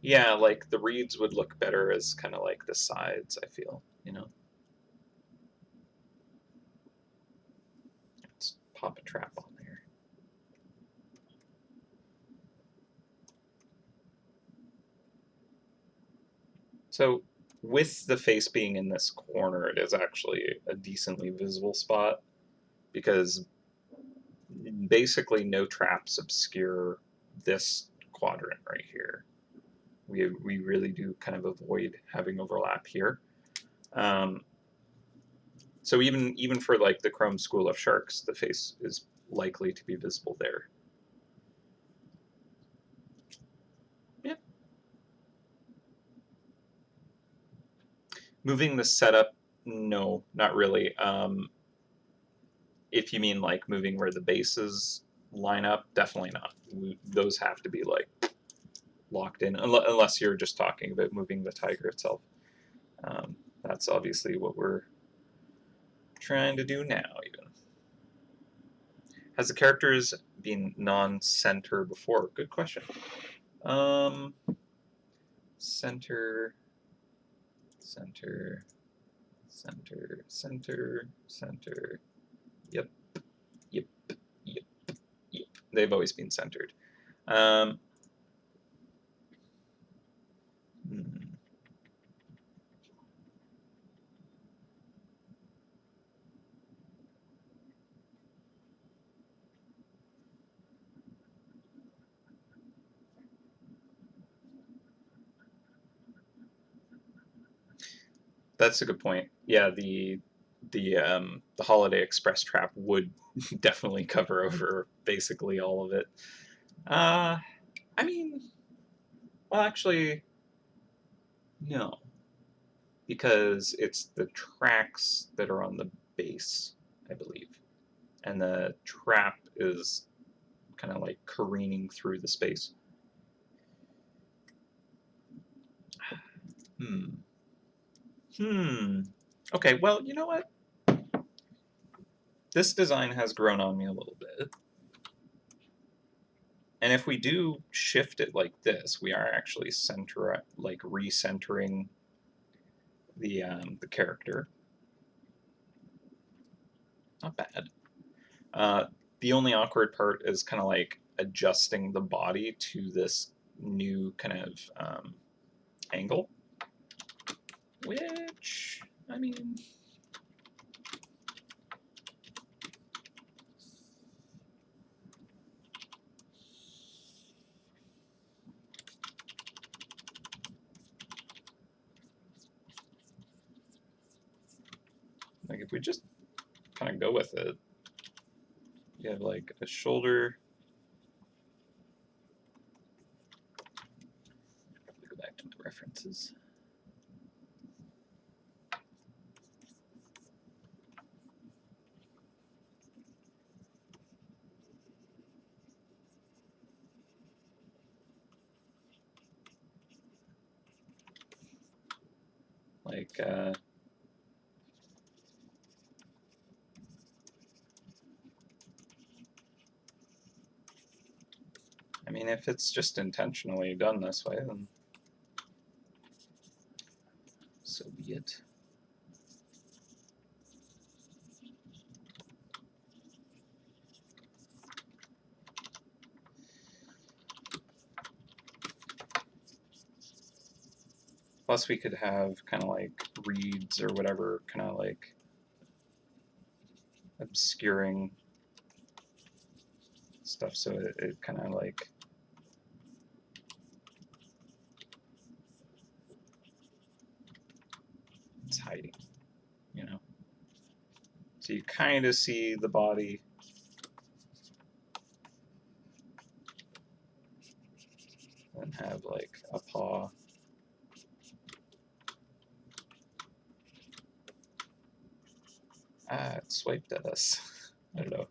[SPEAKER 1] Yeah, like the reeds would look better as kind of like the sides, I feel, you know? Let's pop a trap on there. So with the face being in this corner, it is actually a decently visible spot because basically no traps obscure this quadrant right here. We really do kind of avoid having overlap here. So even for like the Chrome School of Sharks, the face is likely to be visible there. Yeah. Moving the setup, no, not really. If you mean like moving where the bases line up, definitely not. Those have to be like locked in, unless you're just talking about moving the tiger itself. That's obviously what we're trying to do now, even. Has the characters been non-center before? Good question. Center, center, center, center, center. Yep, yep, yep, yep. They've always been centered. That's a good point. Yeah, the Holiday Express trap would definitely cover over basically all of it. I mean, well, actually, no, because it's the tracks that are on the base, I believe, and the trap is kind of like careening through the space. Okay, well, you know what? This design has grown on me a little bit. And if we do shift it like this, we are actually recentering the character. Not bad. The only awkward part is kind of like adjusting the body to this new kind of angle, which, I mean, like if we just kind of go with it, you have like a shoulder. Go back to my references. Like, I mean, if it's just intentionally done this way, then so be it. Plus, we could have kind of like reeds or whatever, kind of like obscuring stuff, so it kind of like it's hiding, you know? So you kind of see the body. And have like a paw. It swiped at us. I don't know.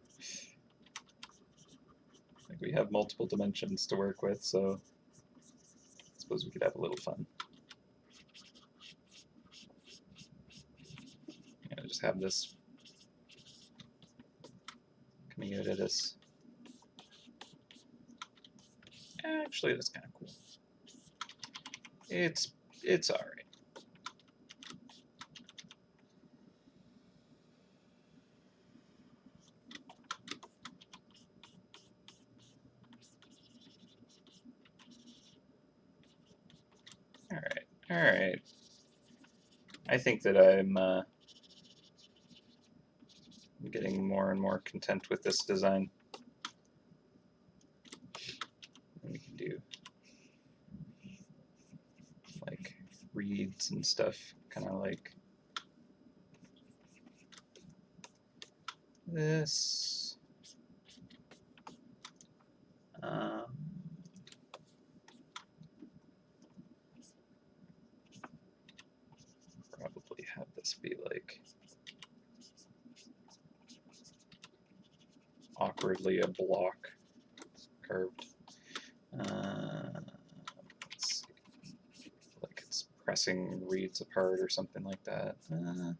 [SPEAKER 1] Like we have multiple dimensions to work with, so it's suppose we could have a little fun. Just have this coming out at us. Actually, that's kind of cool. It's all right. All right. I think that I'm getting more and more content with this design. And we can do like reeds and stuff, kind of like this. Probably have this be like awkwardly a block curved. Let's see, like it's pressing reeds apart or something like that. No.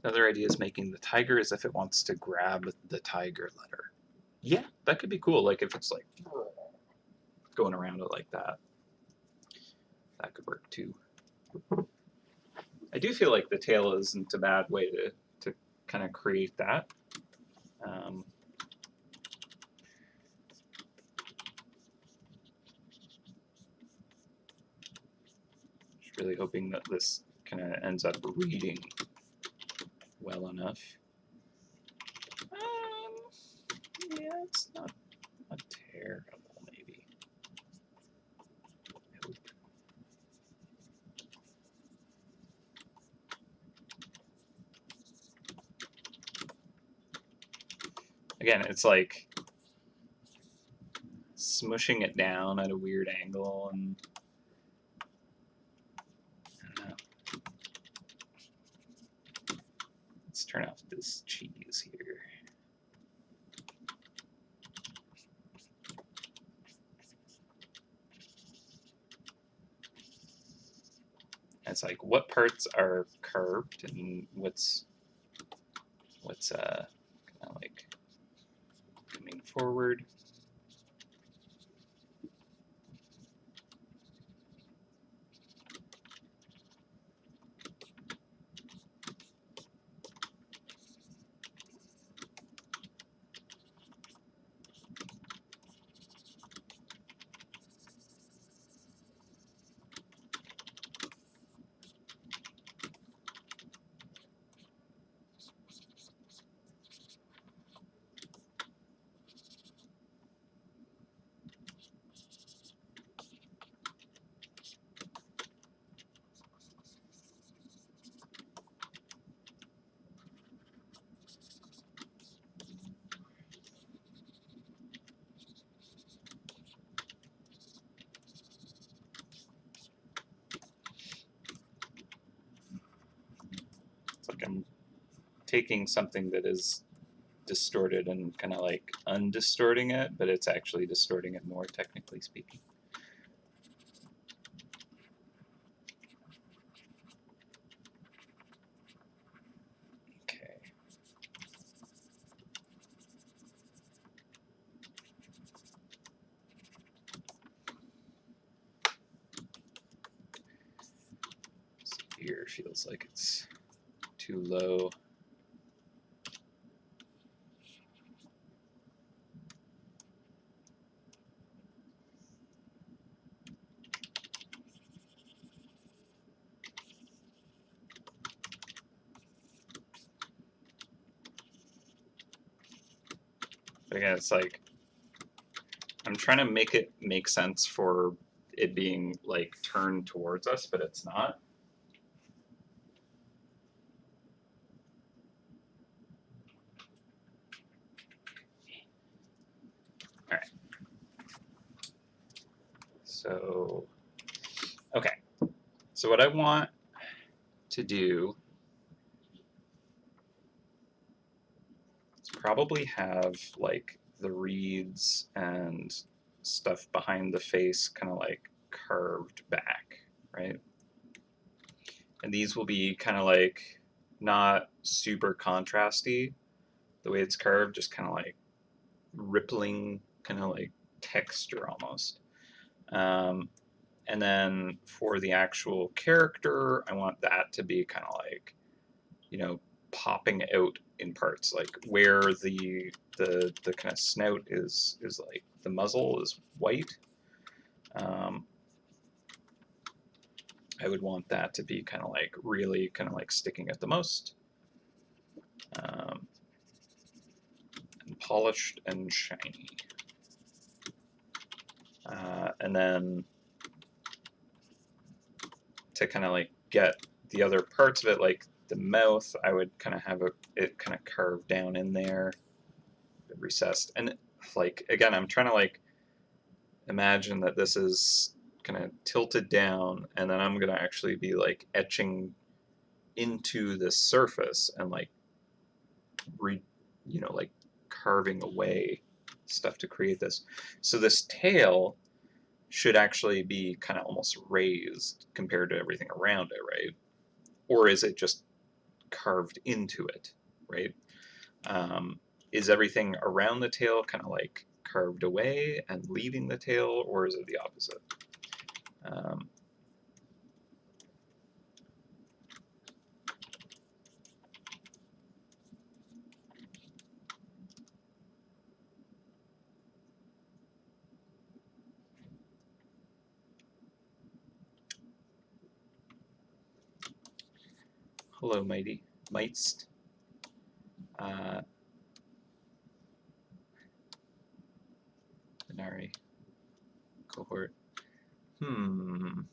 [SPEAKER 1] Another idea is making the tiger as if it wants to grab the tiger letter. Yeah, that could be cool. Like if it's like going around it like that. That could work too. I do feel like the tail isn't a bad way to kind of create that. Just really hoping that this kind of ends up reading well enough. Yeah, it's not terrible, maybe. I hope. Again, it's like smushing it down at a weird angle, and I don't know. Let's turn off this cheese here. It's like what parts are curved and what's kind of like coming forward. It's like I'm taking something that is distorted and kind of like undistorting it, but it's actually distorting it more, technically speaking. Okay. This ear feels like it's too low. But again, it's like I'm trying to make it make sense for it being like turned towards us, but it's not. All right. So, okay. So what I want to do is probably have like the reeds and stuff behind the face kind of like curved back, right? And these will be kind of like not super contrasty the way it's curved, just kind of like rippling, kind of like texture almost. And then for the actual character, I want that to be kind of like, you know, popping out in parts, like where the kind of snout is like the muzzle is white. I would want that to be kind of like really kind of like sticking out the most, and polished and shiny. And then to kind of like get the other parts of it, like the mouth, I would kind of have it kind of carved down in there, recessed. And like, again, I'm trying to like imagine that this is kind of tilted down, and then I'm going to actually be like etching into the surface and like like carving away stuff to create this. So this tail should actually be kind of almost raised compared to everything around it, right? Or is it just carved into it, right? Is everything around the tail kind of like carved away and leaving the tail, or is it the opposite? Hello, Mighty. Mightst. Inari cohort. Can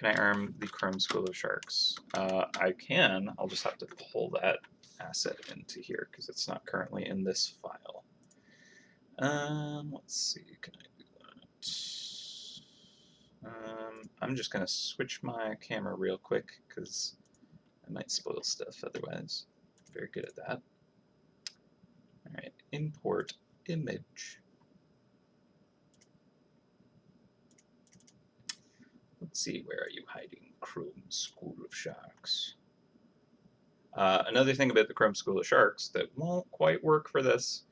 [SPEAKER 1] I arm the Chrome School of Sharks? I can. I'll just have to pull that asset into here because it's not currently in this file. Let's see. Can I do that? I'm just going to switch my camera real quick because I might spoil stuff otherwise. Very good at that. All right. Import image. Let's see, where are you hiding, Chrome School of Sharks? Another thing about the Chrome School of Sharks that won't quite work for this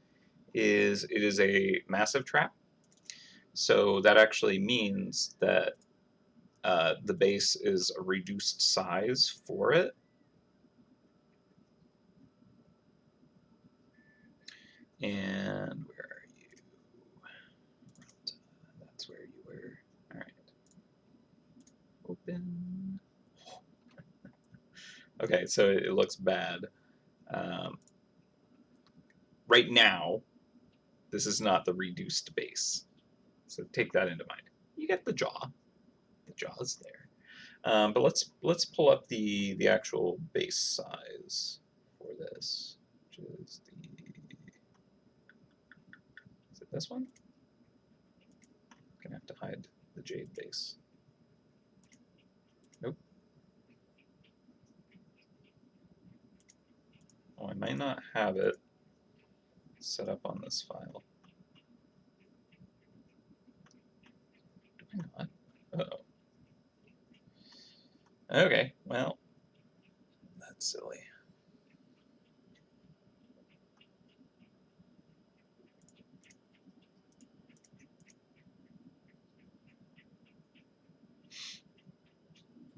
[SPEAKER 1] is it is a massive trap. So that actually means that the base is a reduced size for it. And where are you? That's where you were. All right. Open. Okay, so it looks bad. Right now, this is not the reduced base. So take that into mind. You get the jaw. The jaw's there. But let's pull up the actual base size for this, which is it this one? I'm gonna have to hide the Jade base. Nope. Oh, I might not have it set up on this file. Do I not? Uh-oh. Okay, well, that's silly.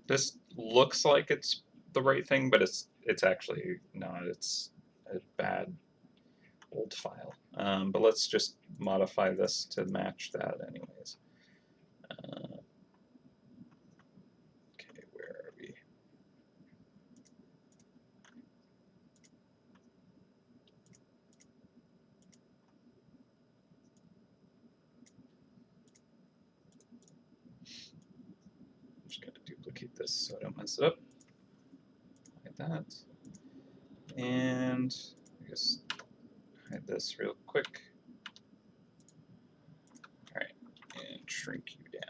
[SPEAKER 1] This looks like it's the right thing, but it's actually not. It's a bad old file. But let's just modify this to match that anyways. Okay, where are we? this so I don't mess it up. Like that. And I guess hide this real quick. Alright, and shrink you down.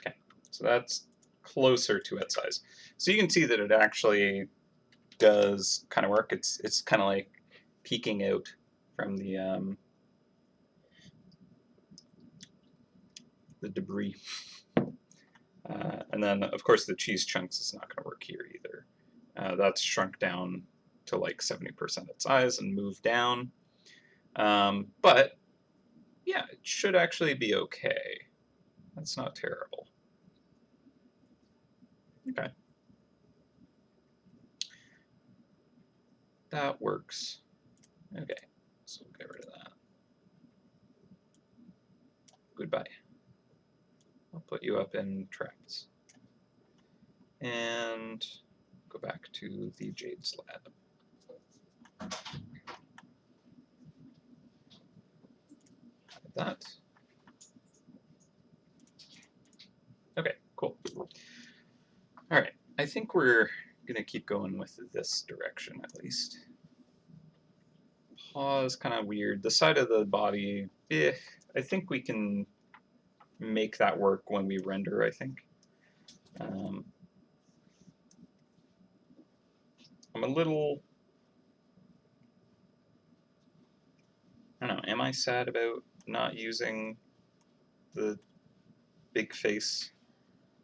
[SPEAKER 1] Okay, so that's closer to its size. So you can see that it actually does kind of work. It's kind of like peeking out from the debris. And then, of course, the cheese chunks is not going to work here either. That's shrunk down to like 70% its size and moved down. But, yeah, it should actually be okay. That's not terrible. Okay. That works. Okay, so we'll get rid of that. Goodbye. I'll put you up in traps. And go back to the jade slab. Like that. Okay, cool. All right, I think we're going to keep going with this direction at least. Paw is kind of weird. The side of the body, I think we can make that work when we render, I think. I'm a little... I don't know, am I sad about not using the big face?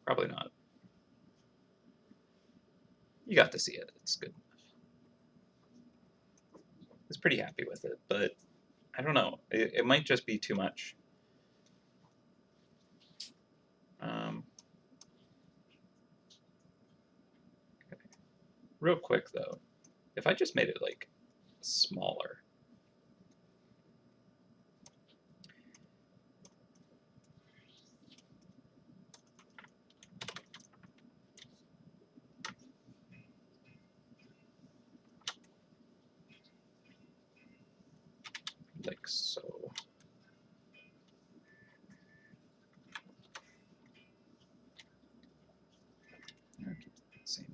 [SPEAKER 1] Probably not. You got to see it, it's good. I was pretty happy with it, but I don't know, it might just be too much. Okay. Real quick though, if I just made it like smaller, like so. Same.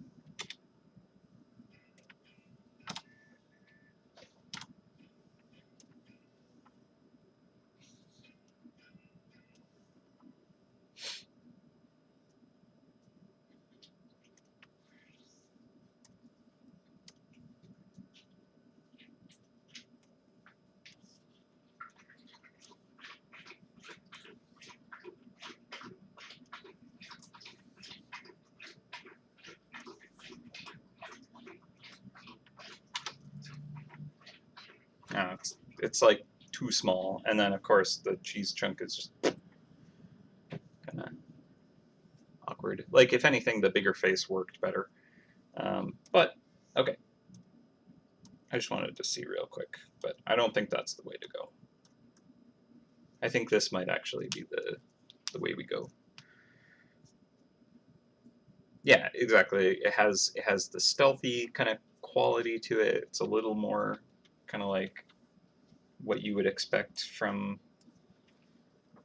[SPEAKER 1] No, it's like too small, and then of course the cheese chunk is just kind of awkward. Like if anything, the bigger face worked better. But okay, I just wanted to see real quick, but I don't think that's the way to go. I think this might actually be the way we go. Yeah, exactly. It has the stealthy kind of quality to it. It's a little more kind of like what you would expect from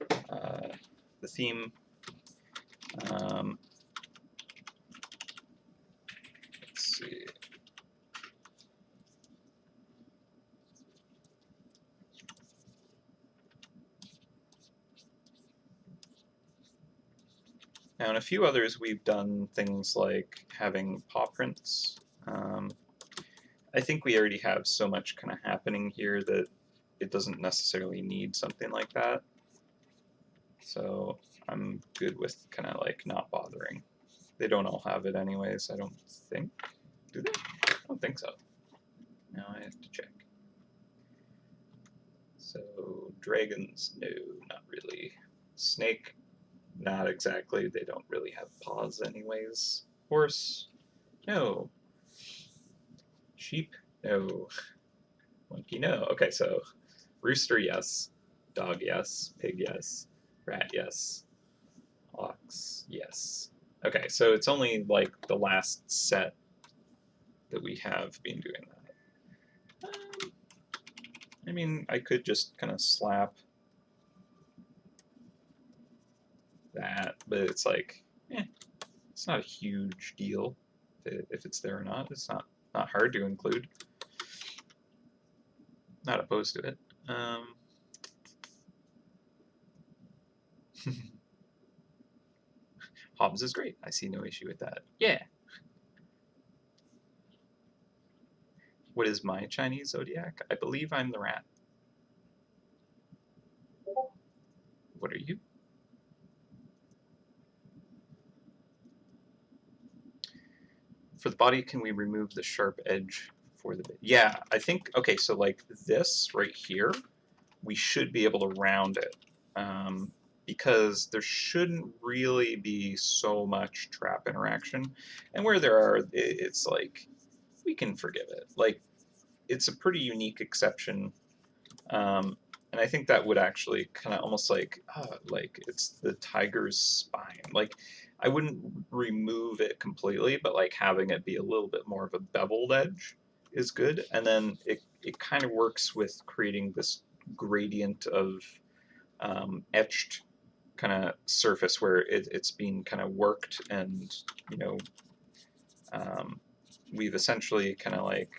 [SPEAKER 1] the theme. Let's see. Now, in a few others, we've done things like having paw prints. I think we already have so much kind of happening here that it doesn't necessarily need something like that. So I'm good with kind of like not bothering. They don't all have it anyways, I don't think. Do they? I don't think so. Now I have to check. So dragons, no, not really. Snake, not exactly. They don't really have paws anyways. Horse, no. Sheep, no. Monkey, no. Okay, so rooster, yes. Dog, yes. Pig, yes. Rat, yes. blocks. Yes. Okay, so it's only like the last set that we have been doing that. I mean, I could just kind of slap that, but it's like, it's not a huge deal if it's there or not. It's not hard to include. Not opposed to it. Hobbs is great. I see no issue with that. Yeah. What is my Chinese zodiac? I believe I'm the rat. What are you? For the body, can we remove the sharp edge for the bit? Yeah, I think, okay, so like this right here, we should be able to round it. Because there shouldn't really be so much trap interaction. And where there are, it's like, we can forgive it. Like, it's a pretty unique exception. And I think that would actually kind of almost like it's the tiger's spine. Like, I wouldn't remove it completely, but like having it be a little bit more of a beveled edge is good. And then it kind of works with creating this gradient of etched kind of surface where it's being kind of worked, and you know, we've essentially kind of like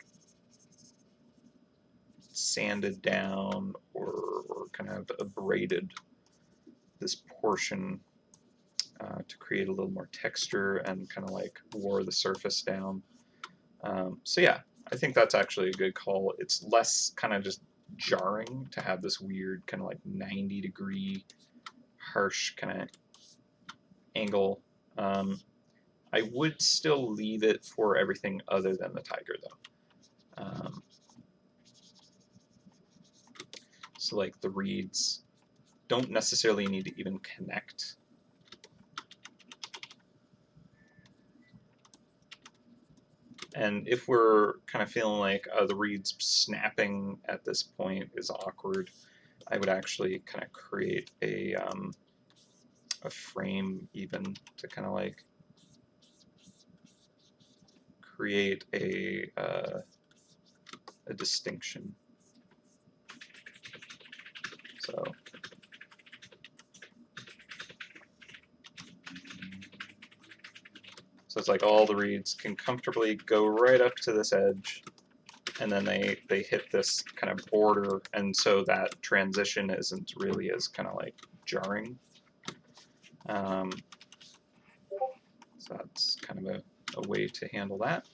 [SPEAKER 1] sanded down or kind of abraded this portion to create a little more texture and kind of like wore the surface down. So yeah, I think that's actually a good call. It's less kind of just jarring to have this weird kind of like 90-degree harsh kind of angle. I would still leave it for everything other than the tiger though. So like the reeds don't necessarily need to even connect. And if we're kind of feeling like the reeds snapping at this point is awkward, I would actually kind of create a frame even to kind of like create a distinction. So it's like all the reeds can comfortably go right up to this edge, and then they hit this kind of border, and so that transition isn't really as kind of like jarring. So that's kind of a way to handle that.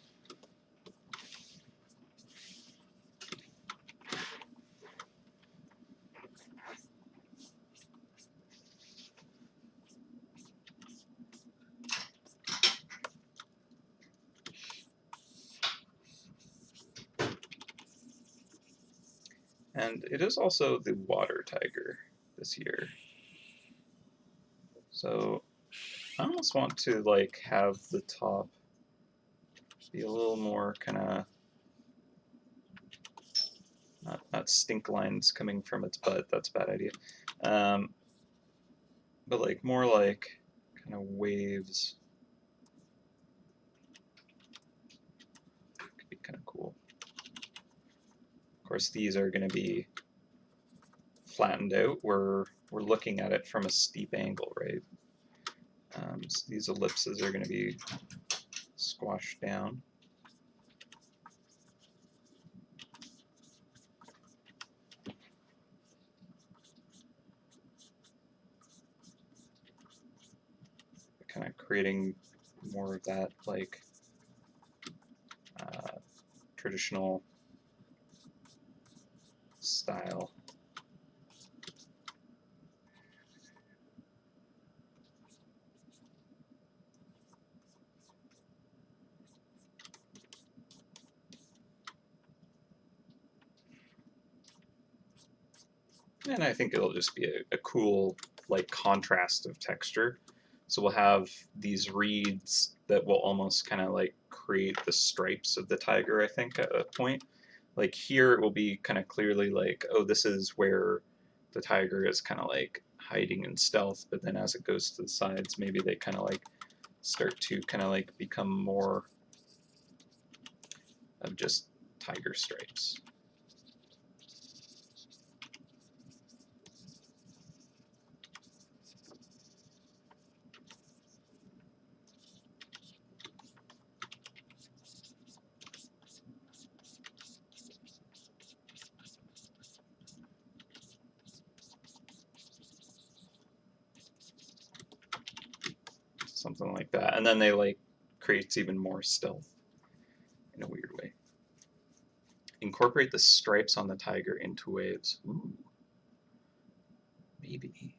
[SPEAKER 1] And it is also the water tiger this year. So I almost want to like have the top be a little more kind of not stink lines coming from its butt. That's a bad idea. But like more like kind of waves. Could be kind of cool. Of course, these are going to be flattened out. We're looking at it from a steep angle, right? So these ellipses are going to be squashed down. Kind of creating more of that like traditional style. And I think it'll just be a cool like contrast of texture. So we'll have these reeds that will almost kind of like create the stripes of the tiger, I think, at a point. Like here it will be kind of clearly like, oh, this is where the tiger is kind of like hiding in stealth, but then as it goes to the sides, maybe they kind of like start to kind of like become more of just tiger stripes. Something like that. And then they like creates even more stealth in a weird way. Incorporate the stripes on the tiger into waves. Ooh. Maybe.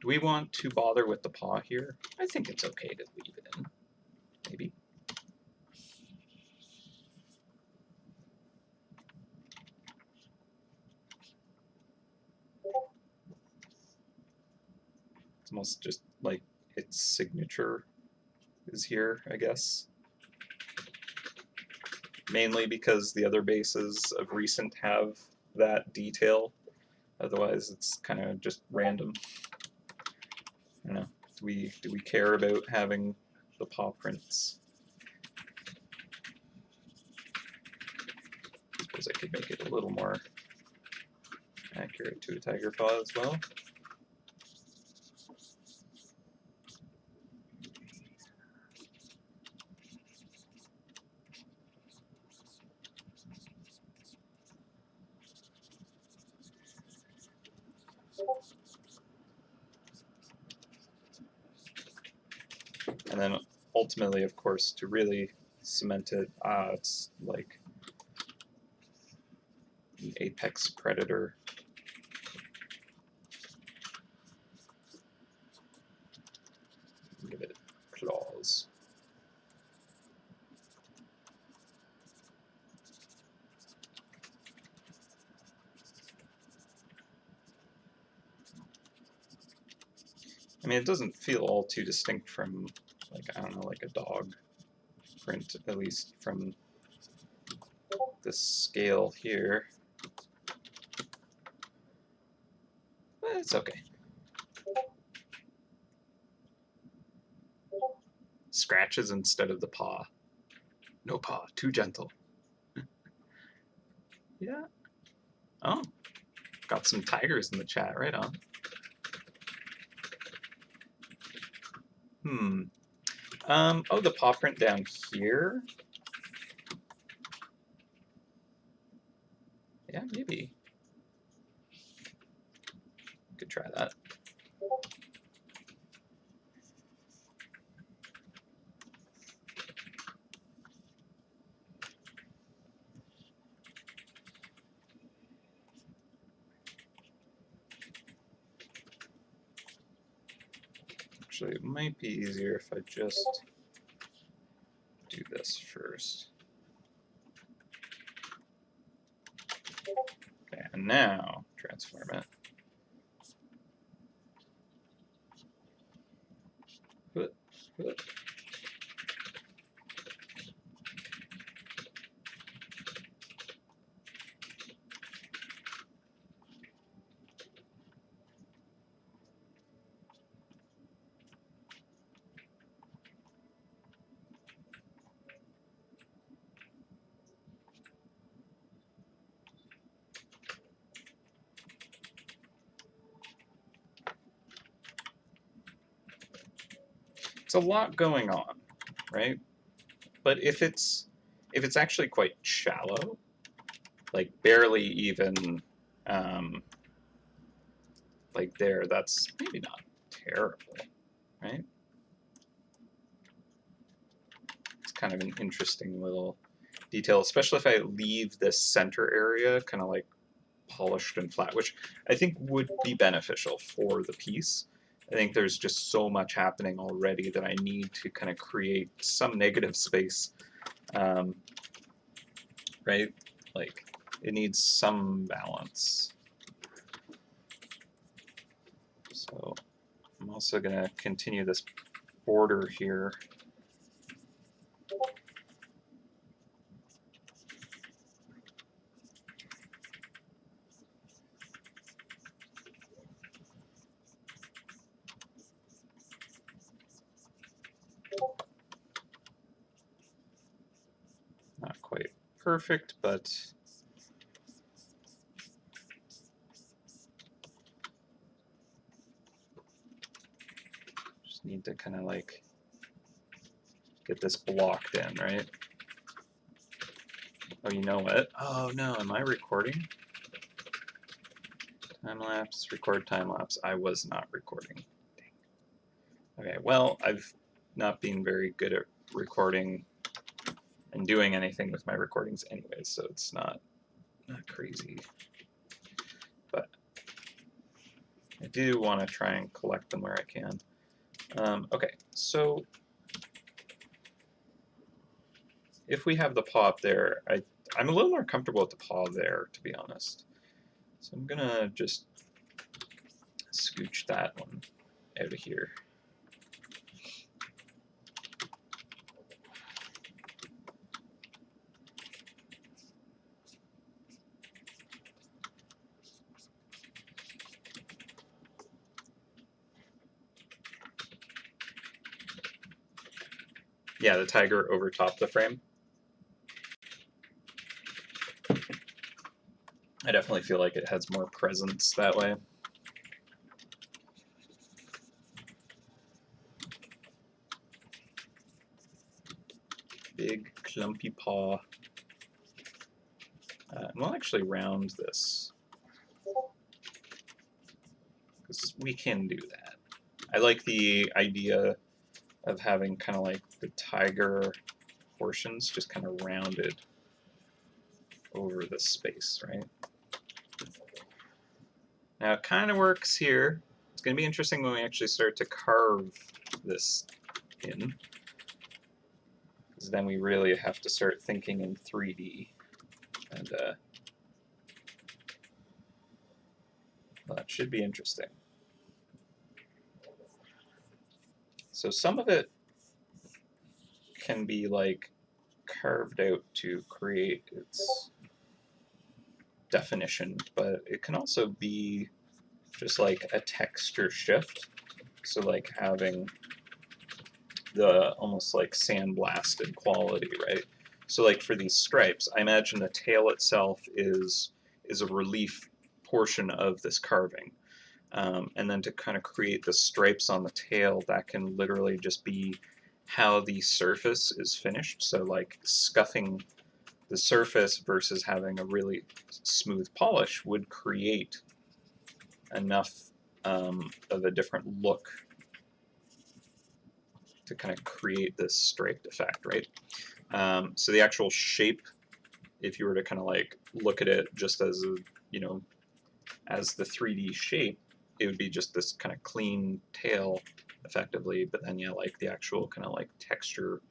[SPEAKER 1] Do we want to bother with the paw here? I think it's okay to leave it in. Maybe. It's almost just like its signature is here, I guess. Mainly because the other bases of recent have that detail. Otherwise, it's kind of just random. I don't know. Do we care about having the paw prints? I suppose I could make it a little more accurate to a tiger paw as well. And then ultimately, of course, to really cement it, it's like an apex predator. Give it claws. I mean, it doesn't feel all too distinct from, like, I don't know, like a dog print, at least from the scale here. But it's okay. Scratches instead of the paw. No paw, too gentle. Yeah. Oh, got some tigers in the chat, right on. Oh, the paw print down here? Yeah, maybe. Could try that. Actually, it might be easier if I just do this first. Okay, and now transform it. It's a lot going on, right? But if it's actually quite shallow, like barely even like there, that's maybe not terrible, right? It's kind of an interesting little detail, especially if I leave this center area kind of like polished and flat, which I think would be beneficial for the piece. I think there's just so much happening already that I need to kind of create some negative space, right? Like, it needs some balance. So I'm also going to continue this border here. perfect, but just need to kind of like get this blocked in, right? Oh, you know what? Oh no, am I recording? Time lapse, record time lapse. I was not recording. Okay, well, I've not been very good at recording and doing anything with my recordings anyways, so it's not crazy. But I do want to try and collect them where I can. Okay, so if we have the paw up there, I'm a little more comfortable with the paw there, to be honest. So I'm gonna just scooch that one out of here. Yeah, the tiger over top the frame. I definitely feel like it has more presence that way. Big clumpy paw. And we'll actually round this, because we can do that. I like the idea of having kind of like the tiger portions just kind of rounded over the space, right? Now it kind of works here. It's going to be interesting when we actually start to carve this in, because then we really have to start thinking in 3D. And well, that should be interesting. So some of it can be like carved out to create its definition, but it can also be just like a texture shift. So like having the almost like sandblasted quality, right? So like for these stripes, I imagine the tail itself is a relief portion of this carving. And then to kind of create the stripes on the tail, that can literally just be how the surface is finished. So like scuffing the surface versus having a really smooth polish would create enough of a different look to kind of create this striped effect, right? So the actual shape, if you were to kind of like look at it just as a, you know, as the 3D shape, it would be just this kind of clean tail effectively, but then yeah, like the actual kind of like texture,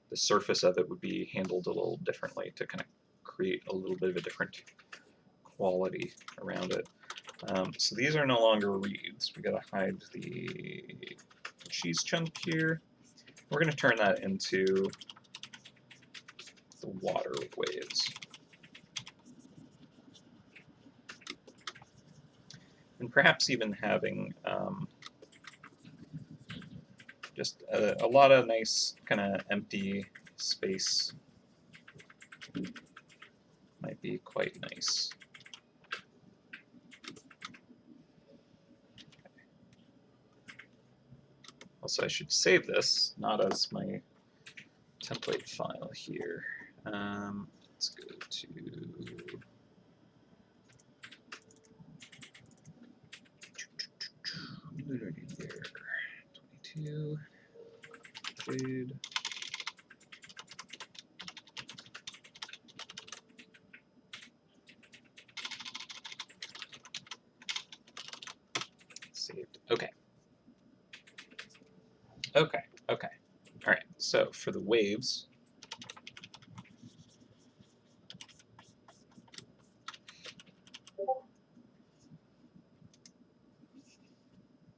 [SPEAKER 1] the surface of it would be handled a little differently to kind of create a little bit of a different quality around it. So these are no longer reeds. We gotta hide the cheese chunk here. We're gonna turn that into the water waves. And perhaps even having just a lot of nice kind of empty space might be quite nice. Also, I should save this, not as my template file here. Let's go to Lunar New Year 22, Jade. Saved. Okay. Okay. Okay. All right. So for the waves,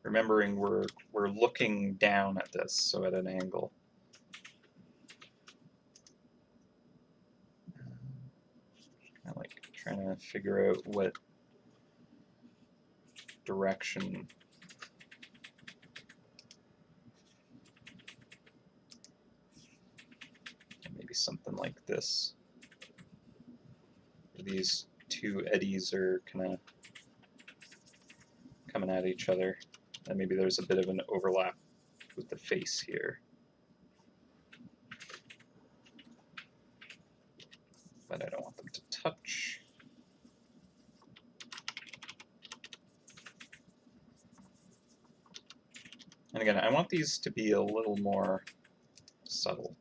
[SPEAKER 1] remembering we're looking down at this, so at an angle. Kind of like trying to figure out what direction. Maybe something like this. These two eddies are kind of coming at each other, and maybe there's a bit of an overlap with the face here. But I don't want them to touch. And again, I want these to be a little more subtle.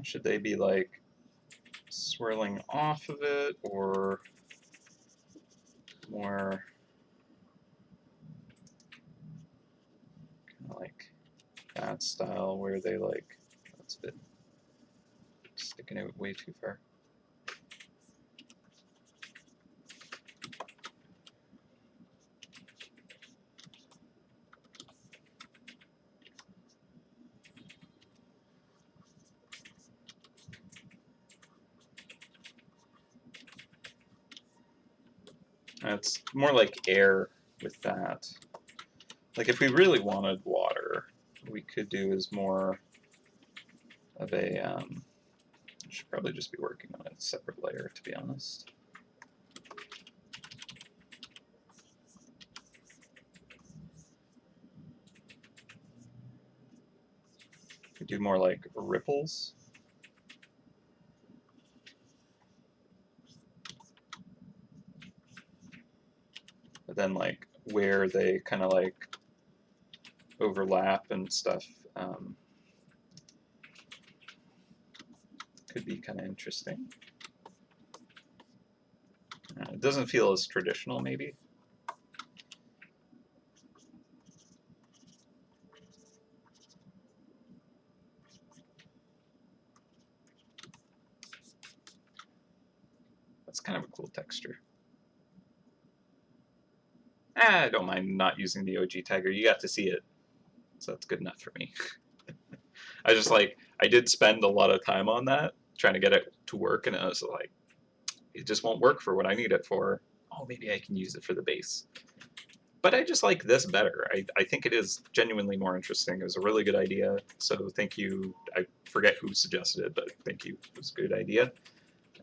[SPEAKER 1] Should they be like swirling off of it, or more kind of like that style where they like, that's a bit sticking out way too far. It's more like air with that. Like if we really wanted water, what we could do is more of a, I should probably just be working on a separate layer, to be honest. We do more like ripples. But then like where they kind of like overlap and stuff could be kind of interesting. It doesn't feel as traditional, maybe. That's kind of a cool texture. I don't mind not using the OG Tiger. You got to see it, so that's good enough for me. I just like, I did spend a lot of time on that, trying to get it to work, and I was like, it just won't work for what I need it for. Oh, maybe I can use it for the base. But I just like this better. I think it is genuinely more interesting. It was a really good idea, so thank you. I forget who suggested it, but thank you. It was a good idea,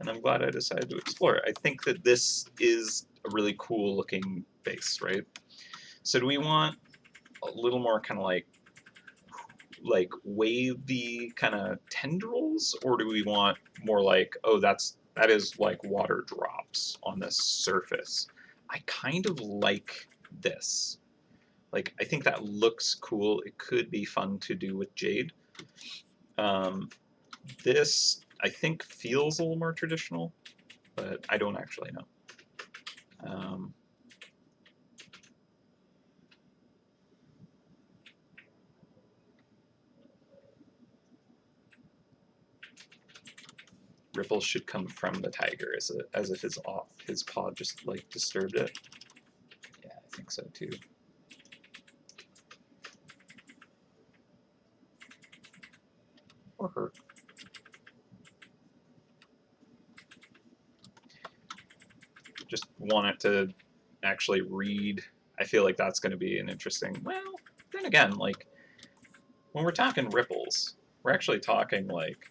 [SPEAKER 1] and I'm glad I decided to explore it. I think that this is a really cool looking base, right? So do we want a little more kind of like wavy kind of tendrils, or do we want more like, oh, that is like water drops on this surface? I kind of like this. Like, I think that looks cool. It could be fun to do with Jade. This, I think, feels a little more traditional, but I don't actually know. Ripples should come from the tiger, as if his paw just like disturbed it. Yeah, I think so too. Or her. Just want it to actually read. I feel like that's going to be an interesting. Well, then again, like when we're talking ripples, we're actually talking like,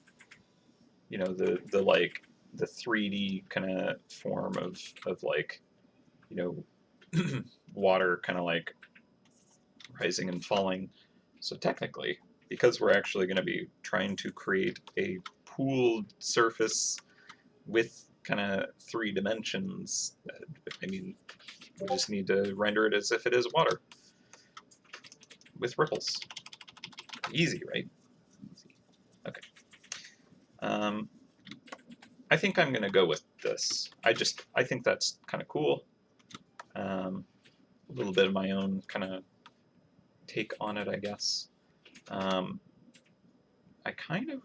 [SPEAKER 1] you know, the like the 3D kind of form of like, you know, water kind of like rising and falling. So technically, because we're actually going to be trying to create a pooled surface with kind of 3 dimensions, I mean, we just need to render it as if it is water with ripples. Easy, right? Easy. Okay. I think I'm going to go with this. I think that's kind of cool. A little bit of my own kind of take on it, I guess. I kind of...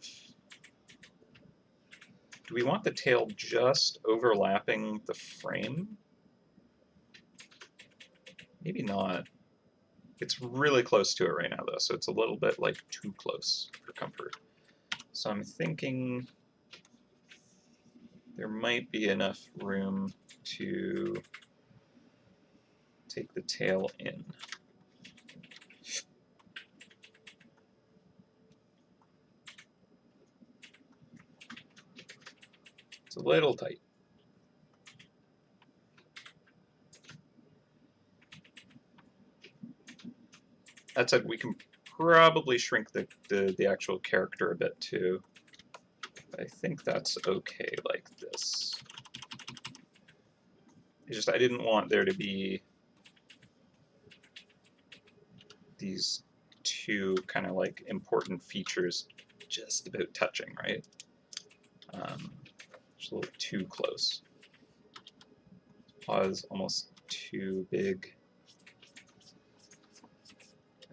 [SPEAKER 1] Do we want the tail just overlapping the frame? Maybe not. It's really close to it right now, though, so it's a little bit like too close for comfort. So I'm thinking there might be enough room to take the tail in. It's a little tight. That said, we can probably shrink the actual character a bit too. I think that's okay like this. It's just I didn't want there to be these two kind of like important features just about touching, right? Just a little too close. Paw is almost too big.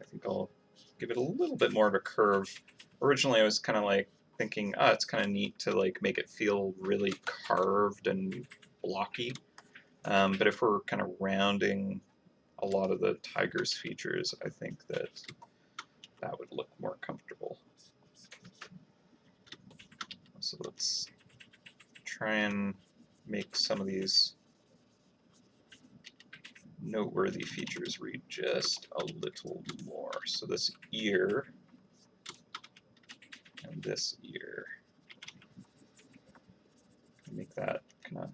[SPEAKER 1] I think I'll give it a little bit more of a curve. Originally I was kind of like thinking, it's kind of neat to like make it feel really carved and blocky. But if we're kind of rounding a lot of the tiger's features, I think that that would look more comfortable. So let's try and make some of these noteworthy features read just a little more. So this ear and this ear, make that kind of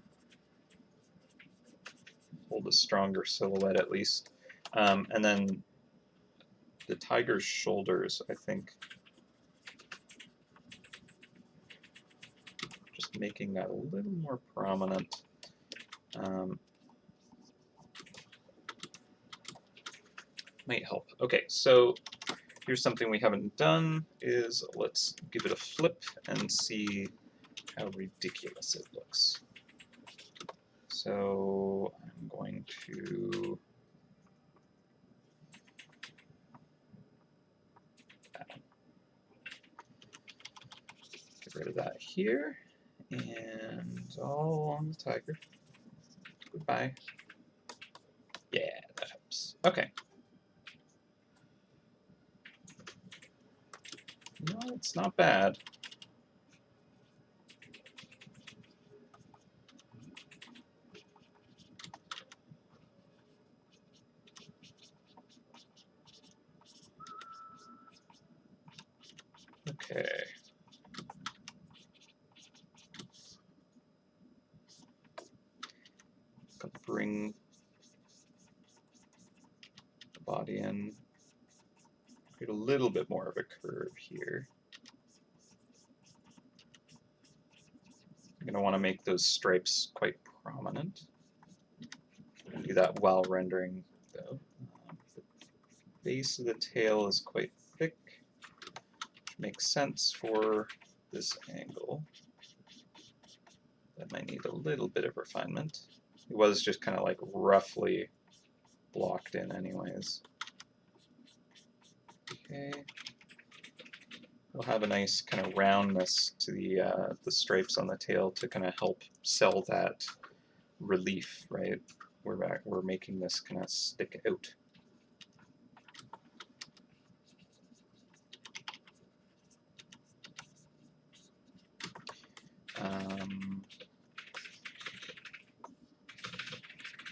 [SPEAKER 1] hold a stronger silhouette at least. And then the tiger's shoulders, I think, just making that a little more prominent. Might help. Okay, so here's something we haven't done, is let's give it a flip and see how ridiculous it looks. So I'm going to get rid of that here, and all on the tiger. Goodbye. Yeah, that helps. Okay. No, it's not bad. Okay. Gonna bring the body in. Create a little bit more of a curve here. I'm going to want to make those stripes quite prominent. Do that while rendering, though. The base of the tail is quite thick, which makes sense for this angle. That might need a little bit of refinement. It was just kind of like roughly blocked in anyways. Okay. We'll have a nice kind of roundness to the stripes on the tail to kind of help sell that relief, right? We're making this kind of stick out.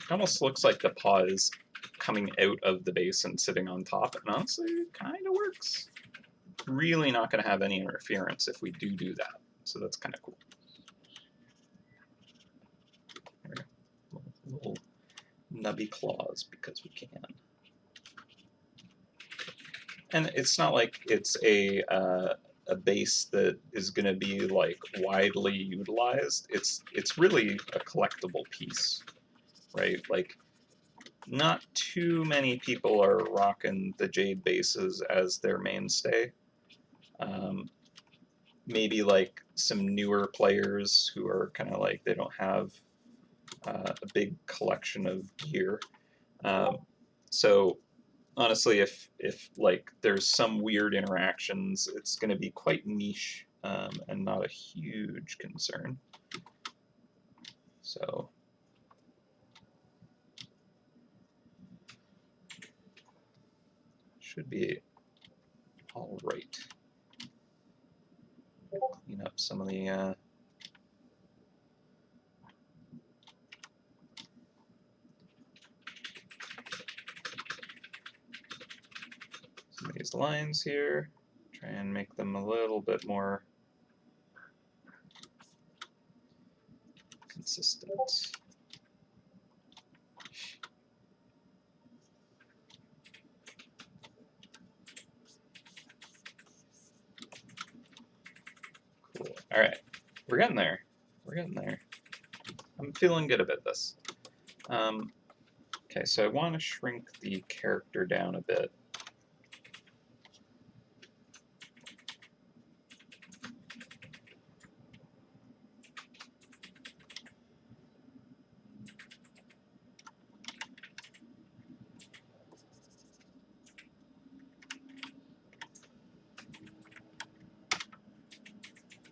[SPEAKER 1] It almost looks like the paw is coming out of the base and sitting on top, and honestly, it kind of works. Really not going to have any interference if we do that, so that's kind of cool. There we go. Little nubby claws because we can. And it's not like it's a base that is going to be like widely utilized. It's really a collectible piece, right? Like, not too many people are rocking the Jade bases as their mainstay. Maybe like some newer players who are kind of like they don't have a big collection of gear. So honestly, if like there's some weird interactions, it's going to be quite niche and not a huge concern. So should be all right. clean up some of the some of these lines here. Try and make them a little bit more consistent. Cool. All right, we're getting there. We're getting there. I'm feeling good about this. Okay, so I want to shrink the character down a bit.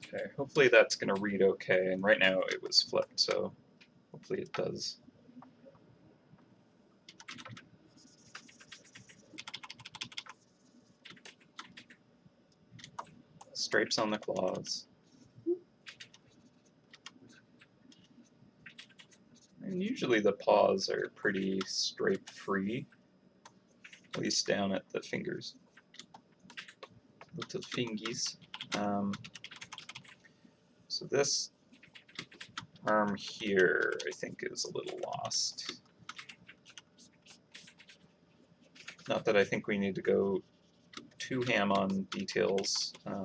[SPEAKER 1] Okay, hopefully that's going to read okay, and right now it was flipped, so hopefully it does. Stripes on the claws. And usually the paws are pretty stripe-free, at least down at the fingers. Little fingies. So this arm here, I think, is a little lost. Not that I think we need to go too ham on details. There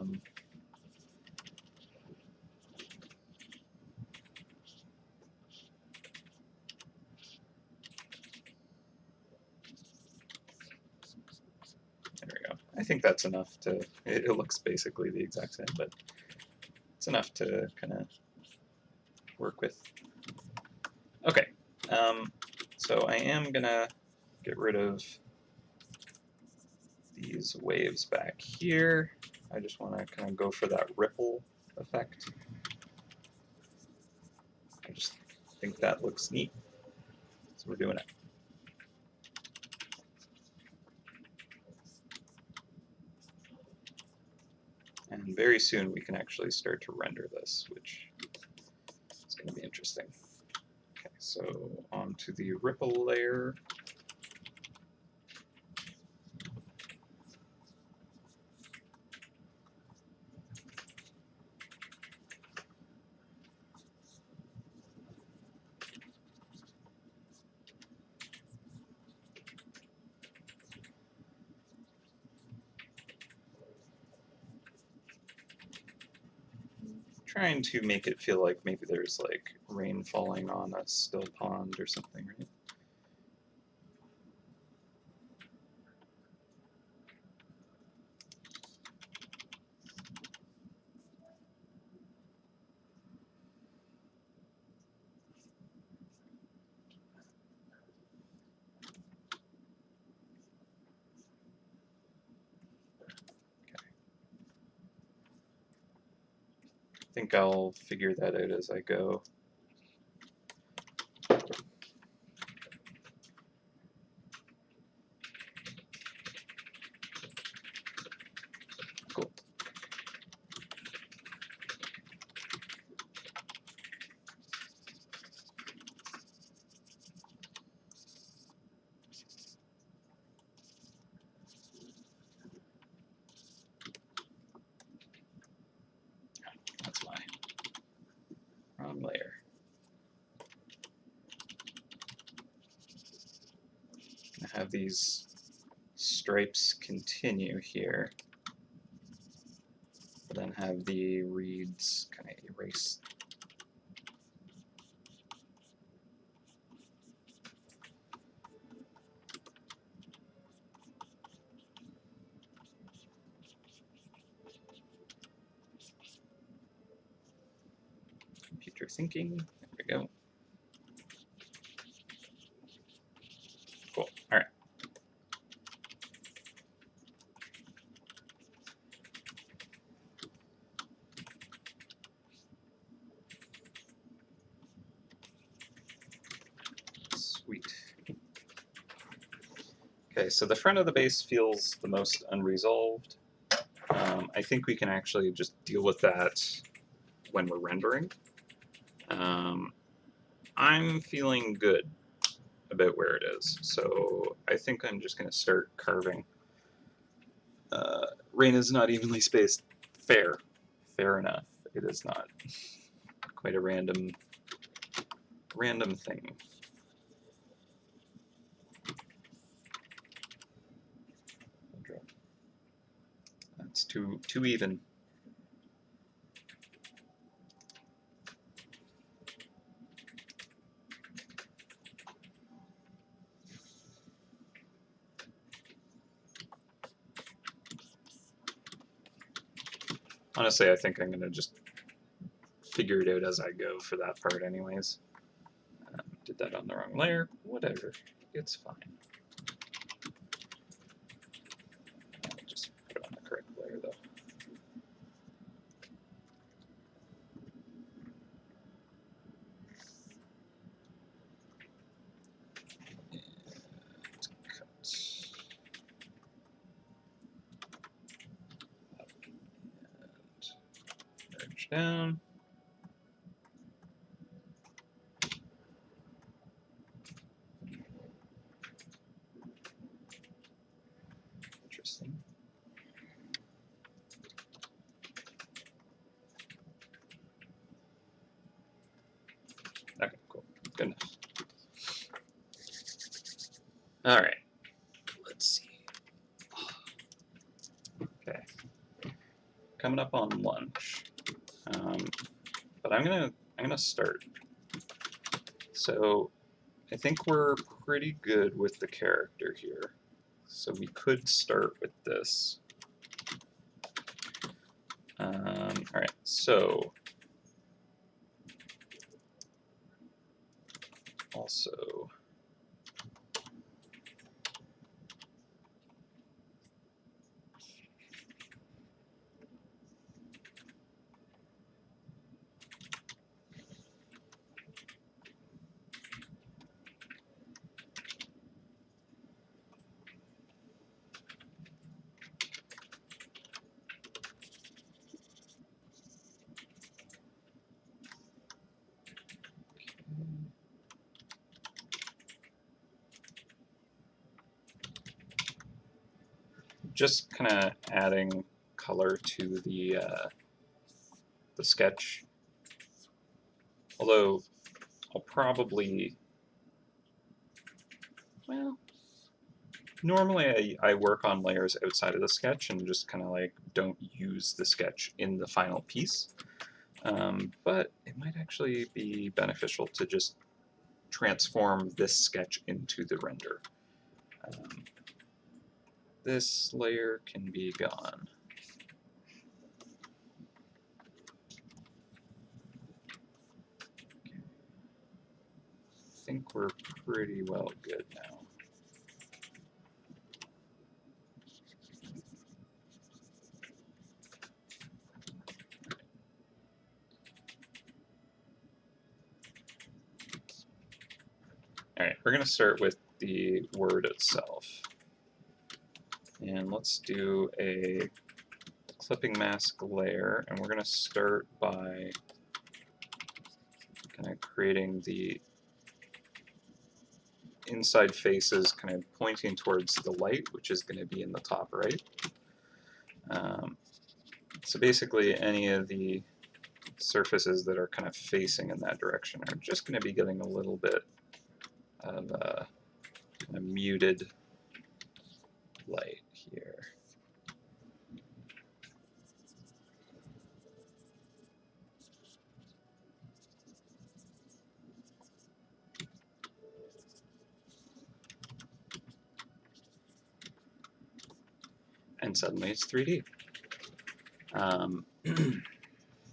[SPEAKER 1] we go. I think that's enough to, it looks basically the exact same, but it's enough to kind of work with. Okay, so I am gonna get rid of these waves back here. I just want to kind of go for that ripple effect. I just think that looks neat, so we're doing it. And very soon we can actually start to render this, which is going to be interesting. Okay, so onto the ripple layer. Trying to make it feel like maybe there's like rain falling on a still pond or something, right? I think I'll figure that out as I go. Cool. That's why. Wrong layer. I have these stripes continue here, but then have the reeds kind of erase. Computer thinking. There we go. Cool. All right. Sweet. Okay, so the front of the base feels the most unresolved. I think we can actually just deal with that when we're rendering. I'm feeling good about where it is, so I think I'm just going to start carving. Rain is not evenly spaced. Fair. Fair enough. It is not. Quite a random thing. That's too even. Honestly, I think I'm going to just figure it out as I go for that part anyways. Did that on the wrong layer. Whatever. It's fine. I'll just put it on the correct layer though. Merge down. Interesting. Okay, cool. Good enough. All right. Let's see. Okay. Coming up on lunch. But I'm gonna start. So I think we're pretty good with the character here. So we could start with this. All right, so also just kind of adding color to the sketch. Although I'll probably, well, normally I work on layers outside of the sketch and just kind of like don't use the sketch in the final piece. But it might actually be beneficial to just transform this sketch into the render. This layer can be gone. Okay. I think we're pretty well good now. All right, we're going to start with the word itself. And let's do a clipping mask layer, and we're going to start by kind of creating the inside faces kind of pointing towards the light, which is going to be in the top right. So basically any of the surfaces that are kind of facing in that direction are just going to be getting a little bit of kind of muted light here. And suddenly it's 3D.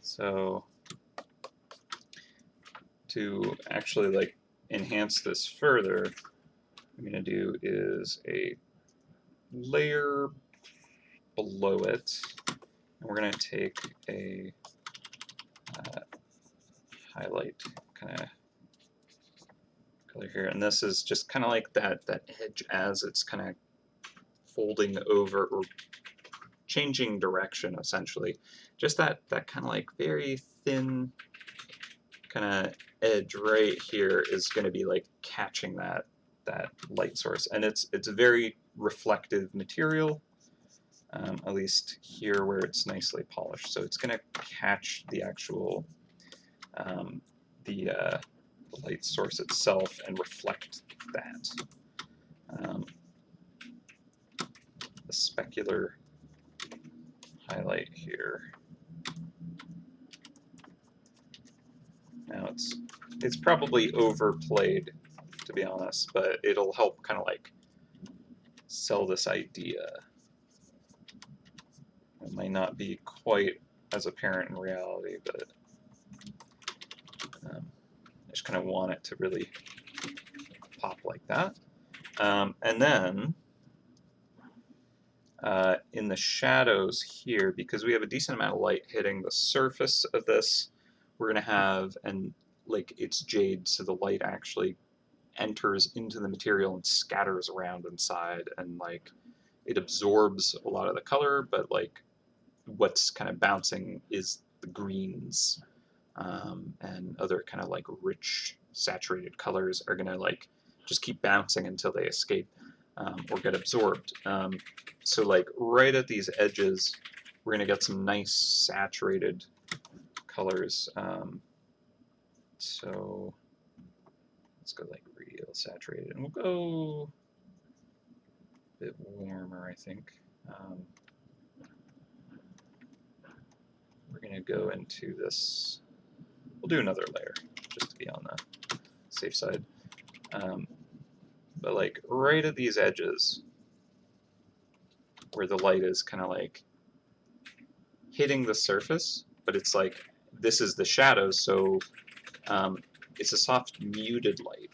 [SPEAKER 1] So to actually like enhance this further, what I'm going to do is a layer below it, and we're going to take a highlight kind of color here, and this is just kind of like that edge as it's kind of folding over or changing direction essentially. Just that kind of like very thin kind of edge right here is going to be like catching that light source, and it's a very reflective material, at least here where it's nicely polished. So it's going to catch the actual the light source itself and reflect that. The specular highlight here. Now it's probably overplayed, to be honest, but it'll help kind of like sell this idea. It might not be quite as apparent in reality, but I just kind of want it to really pop like that. And then in the shadows here, because we have a decent amount of light hitting the surface of this, we're going to have, and like it's jade, so the light actually enters into the material and scatters around inside, and like it absorbs a lot of the color, but like what's kind of bouncing is the greens and other kind of like rich saturated colors are going to like just keep bouncing until they escape or get absorbed. So like right at these edges, we're going to get some nice saturated colors. So let's go like real saturated, and we'll go a bit warmer, I think. We're going to go into this, we'll do another layer just to be on the safe side. But like right at these edges where the light is kind of like hitting the surface, but it's like this is the shadows, so it's a soft muted light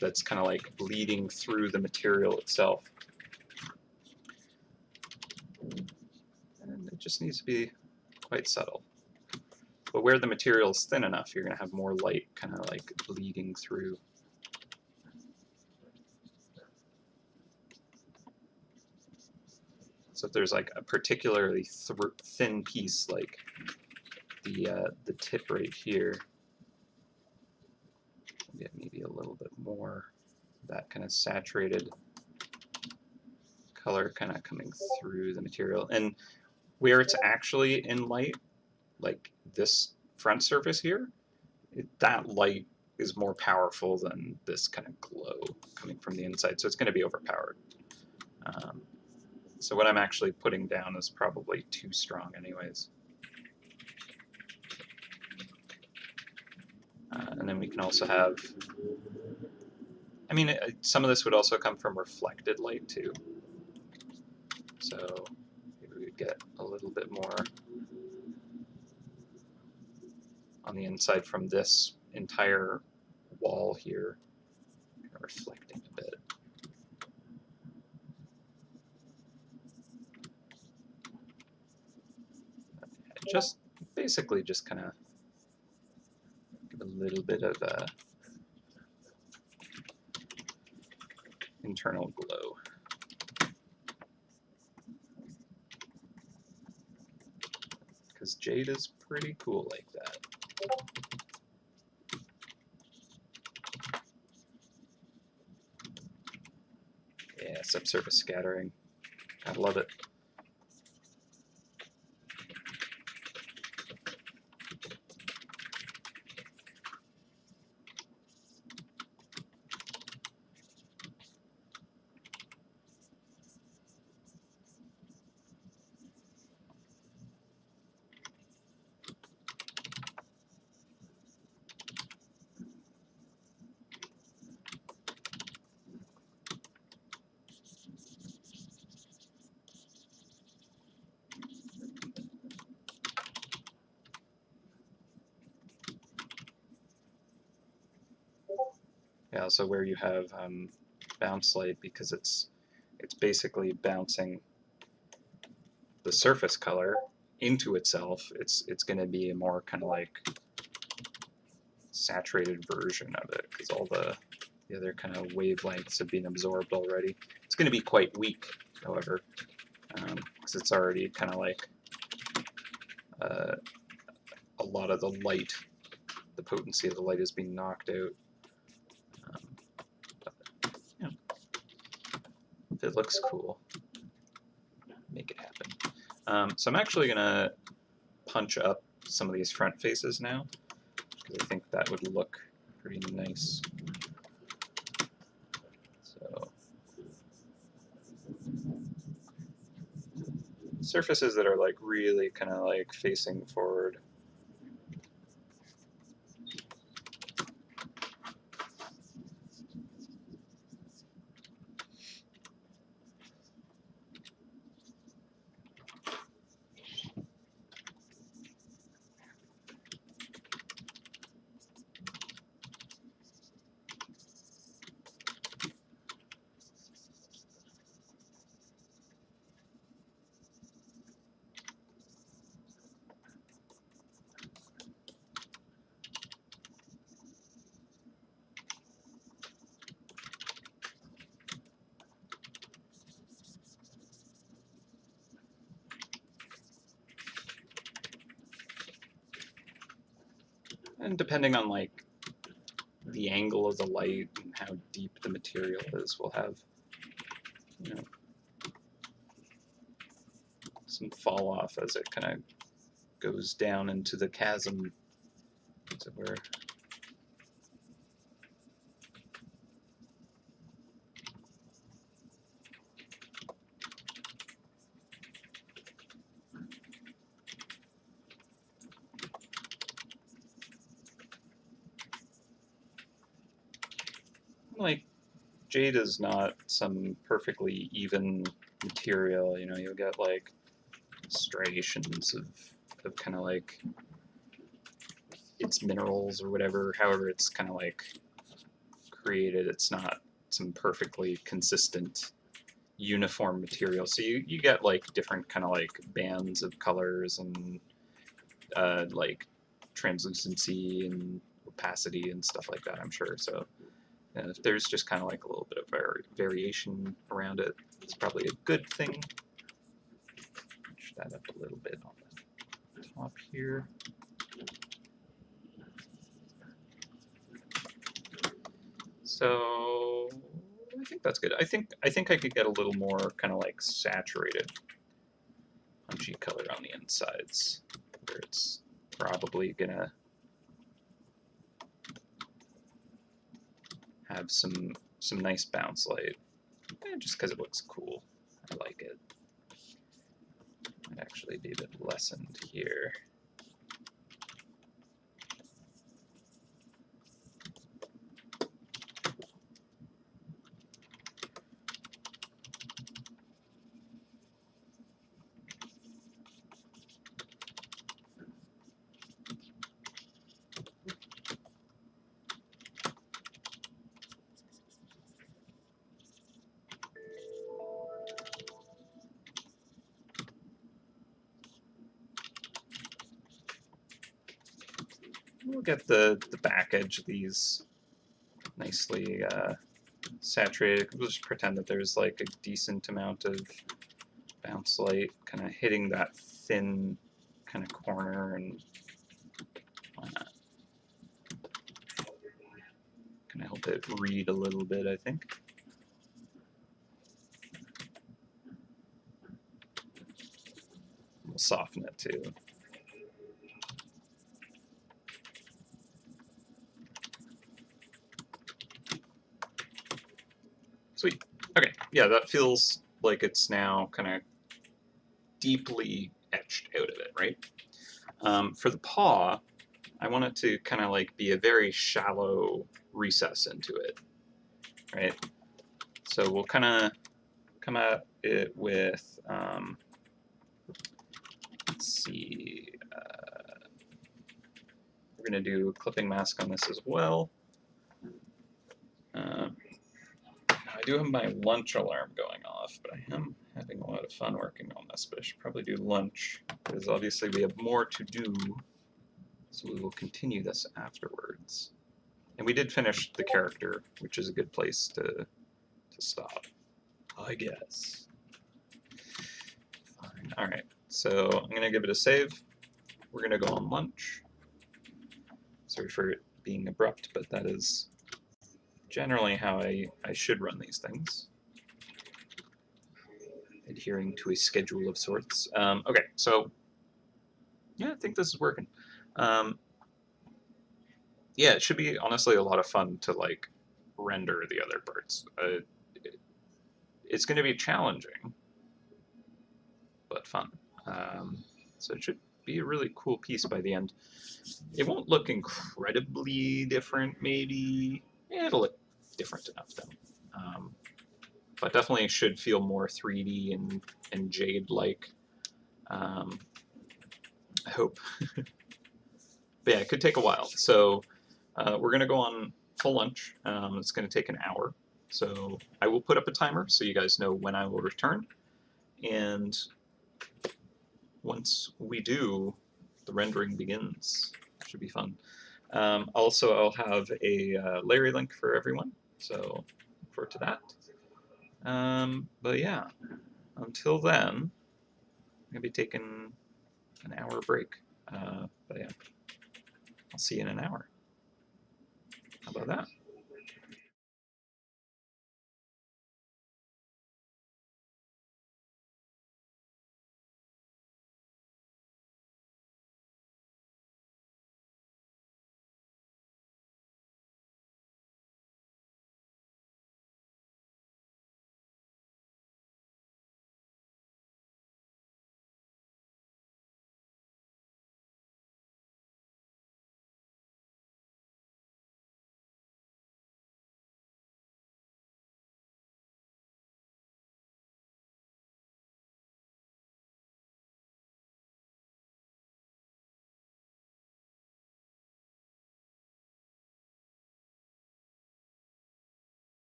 [SPEAKER 1] that's kind of like bleeding through the material itself. And it just needs to be quite subtle. But where the material is thin enough, you're going to have more light kind of like bleeding through. So if there's like a particularly thin piece, like the tip right here, get maybe a little bit more that kind of saturated color kind of coming through the material. And where it's actually in light, like this front surface here, that light is more powerful than this kind of glow coming from the inside, so it's going to be overpowered. So what I'm actually putting down is probably too strong anyways. And then we can also have, I mean, some of this would also come from reflected light too. So maybe we would get a little bit more on the inside from this entire wall here, kind of reflecting a bit. Just basically just kind of give a little bit of a internal glow. Because jade is pretty cool like that. Yeah, subsurface scattering. I love it. Yeah, also where you have bounce light, because it's basically bouncing the surface color into itself, it's going to be a more kind of like saturated version of it, because all the other kind of wavelengths have been absorbed already. It's going to be quite weak, however. because it's already kind of like a lot of the light, the potency of the light is being knocked out. But, yeah, if it looks cool, make it happen. So I'm actually going to punch up some of these front faces now, because I think that would look pretty nice. So surfaces that are like really kind of like facing forward. And depending on like the angle of the light and how deep the material is, we'll have, you know, some fall off as it kind of goes down into the chasm, as it were. Like, jade is not some perfectly even material, you know, you'll get like striations of kind of like its minerals or whatever, however it's kind of like created. It's not some perfectly consistent uniform material. So you get like different kind of like bands of colors and like translucency and opacity and stuff like that, I'm sure. So if there's just kind of like a little bit of variation around it, it's probably a good thing. Push that up a little bit on the top here. So I think that's good. I think I could get a little more kind of like saturated punchy color on the insides, where it's probably gonna have some nice bounce light, just because it looks cool. I like it. Might actually be a bit lessened here. We'll get the back edge of these nicely saturated. We'll just pretend that there's like a decent amount of bounce light kind of hitting that thin kind of corner, and why not? Kind of help it read a little bit, I think. We'll soften it too. Sweet. Okay, yeah, that feels like it's now kind of deeply etched out of it, right? For the paw, I want it to kind of like be a very shallow recess into it, right? So we'll kind of come at it with, let's see, we're going to do a clipping mask on this as well. I do have my lunch alarm going off, but I am having a lot of fun working on this, but I should probably do lunch, because obviously we have more to do, so we will continue this afterwards. And we did finish the character, which is a good place to stop, I guess. Alright, so I'm going to give it a save. We're going to go on lunch. Sorry for it being abrupt, but that is generally how I should run these things. Adhering to a schedule of sorts. Okay, so yeah, I think this is working. Yeah, it should be honestly a lot of fun to like render the other parts. It's going to be challenging, but fun. So it should be a really cool piece by the end. It won't look incredibly different, maybe. Yeah, it'll look different enough though. But definitely should feel more 3D and Jade-like. I hope. But yeah, it could take a while. So we're going to go on full lunch. It's going to take an hour. So I will put up a timer so you guys know when I will return. And once we do, the rendering begins. Should be fun. Also, I'll have a Larry link for everyone, so look forward to that. But yeah, until then, I'm gonna be taking an hour break. But yeah, I'll see you in an hour. How about that?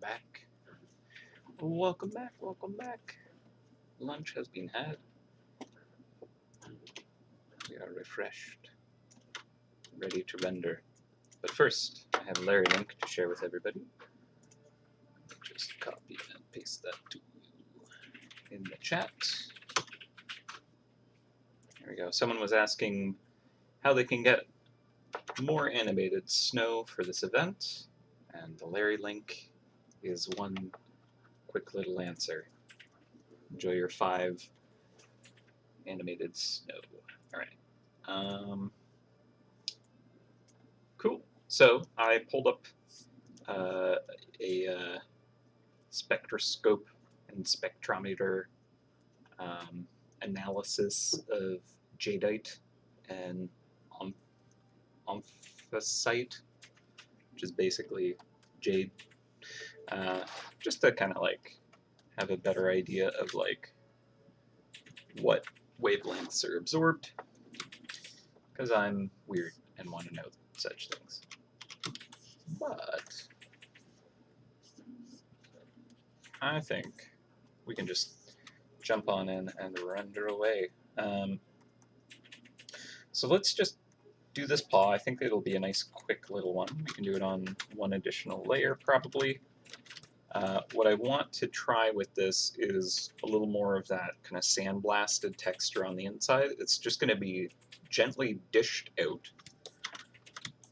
[SPEAKER 1] back. Welcome back, welcome back. Lunch has been had. We are refreshed, ready to render. But first, I have a Larry link to share with everybody. Just copy and paste that to you in the chat. There we go. Someone was asking how they can get more animated snow for this event, and the Larry link is one quick little answer. Enjoy your 5 animated snow. All right. Cool. So I pulled up a spectroscope and spectrometer analysis of jadeite and omphacite, which is basically jade, just to kind of like have a better idea of like what wavelengths are absorbed, because I'm weird and want to know such things. But I think we can just jump on in and render away. So let's just do this paw. I think it'll be a nice quick little one. We can do it on one additional layer probably. What I want to try with this is a little more of that kind of sandblasted texture on the inside. It's just going to be gently dished out.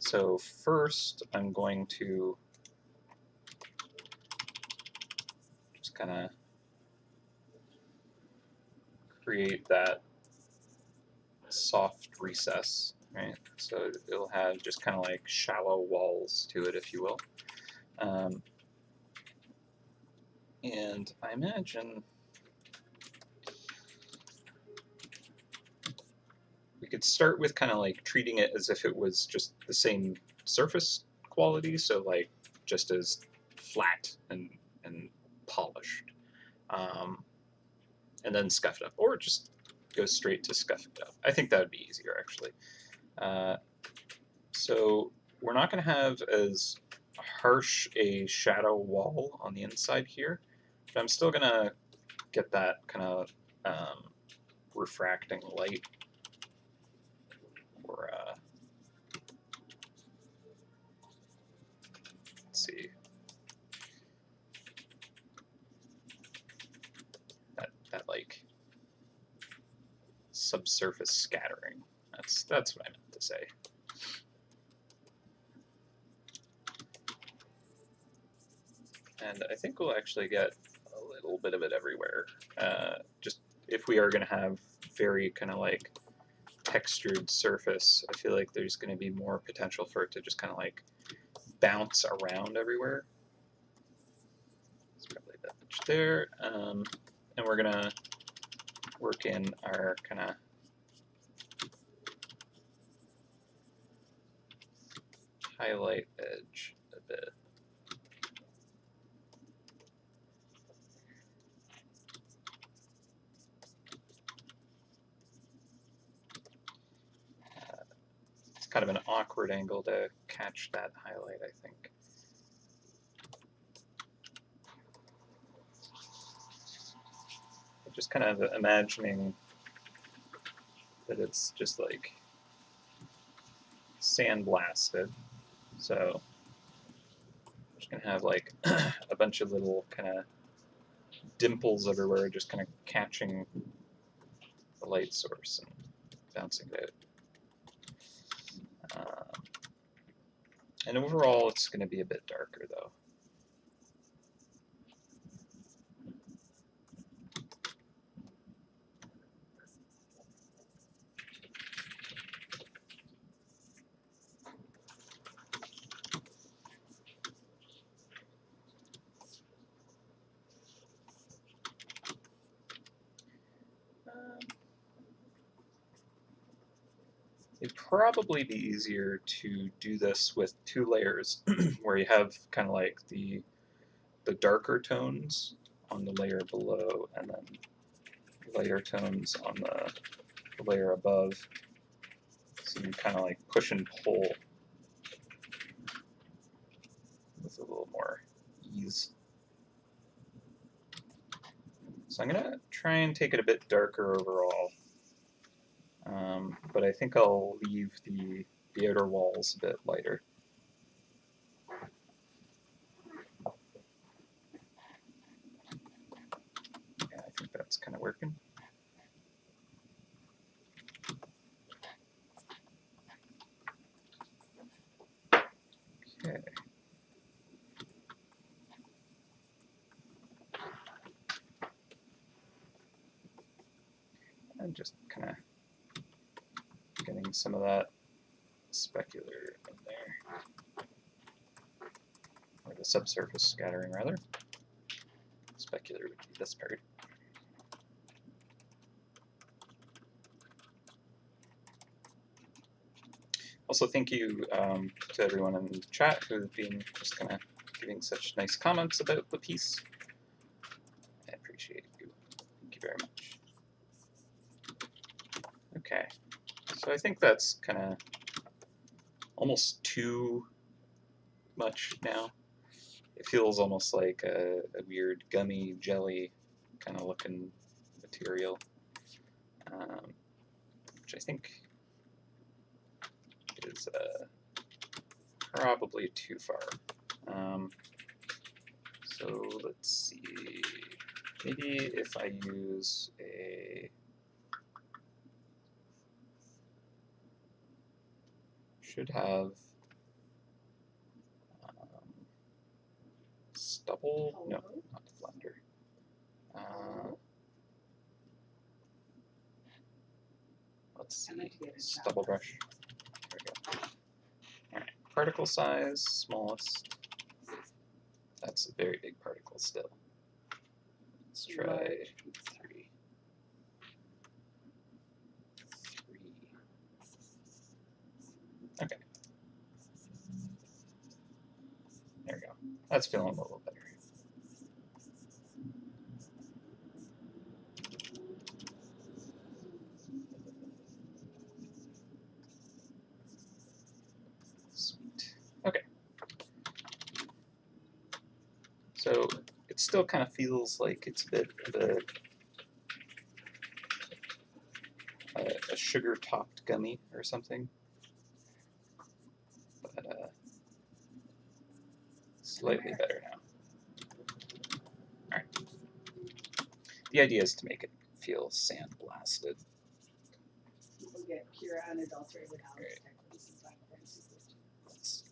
[SPEAKER 1] So first I'm going to just kind of create that soft recess, right? So it'll have just kind of like shallow walls to it, if you will. And I imagine we could start with kind of like treating it as if it was just the same surface quality, so like just as flat and polished, and then scuff it up, or just go straight to scuff it up. I think that would be easier actually. So we're not going to have as harsh a shadow wall on the inside here, but I'm still going to get that kind of refracting light, or let's see, that like subsurface scattering. That's what I meant to say. And I think we'll actually get a little bit of it everywhere. Just if we are going to have very kind of like textured surface, I feel like there's going to be more potential for it to just kind of like bounce around everywhere. It's probably that much there. And we're going to work in our kind of highlight edge a bit. It's kind of an awkward angle to catch that highlight, I think. Just kind of imagining that it's just like sandblasted. So I'm just gonna have like a bunch of little kind of dimples everywhere, just kind of catching the light source and bouncing it out. And overall, it's going to be a bit darker though. It'd probably be easier to do this with 2 layers, where you have kind of like the darker tones on the layer below, and then lighter tones on the layer above. So you kind of like push and pull with a little more ease. So I'm going to try and take it a bit darker overall. But I think I'll leave the outer walls a bit lighter. Yeah, I think that's kind of working. Okay. And just kind of getting some of that specular in there. Or the subsurface scattering, rather. Specular would be this part. Also, thank you to everyone in the chat who have been just kind of giving such nice comments about the piece. I appreciate you. Thank you very much. Okay, so I think that's kind of almost too much now. It feels almost like a weird gummy jelly kind of looking material, which I think is probably too far. So let's see, maybe if I use a should have stubble, no, not the blender. Let's see, stubble brush. There we go. All right, particle size, smallest. That's a very big particle still. Let's try 3. Okay. There we go. That's feeling a little better. Sweet. Okay. So it still kind of feels like it's a bit of a sugar-topped gummy or something. But slightly better now. All right. The idea is to make it feel sandblasted.
[SPEAKER 2] People get pure unadulterated
[SPEAKER 1] Right. Let's see.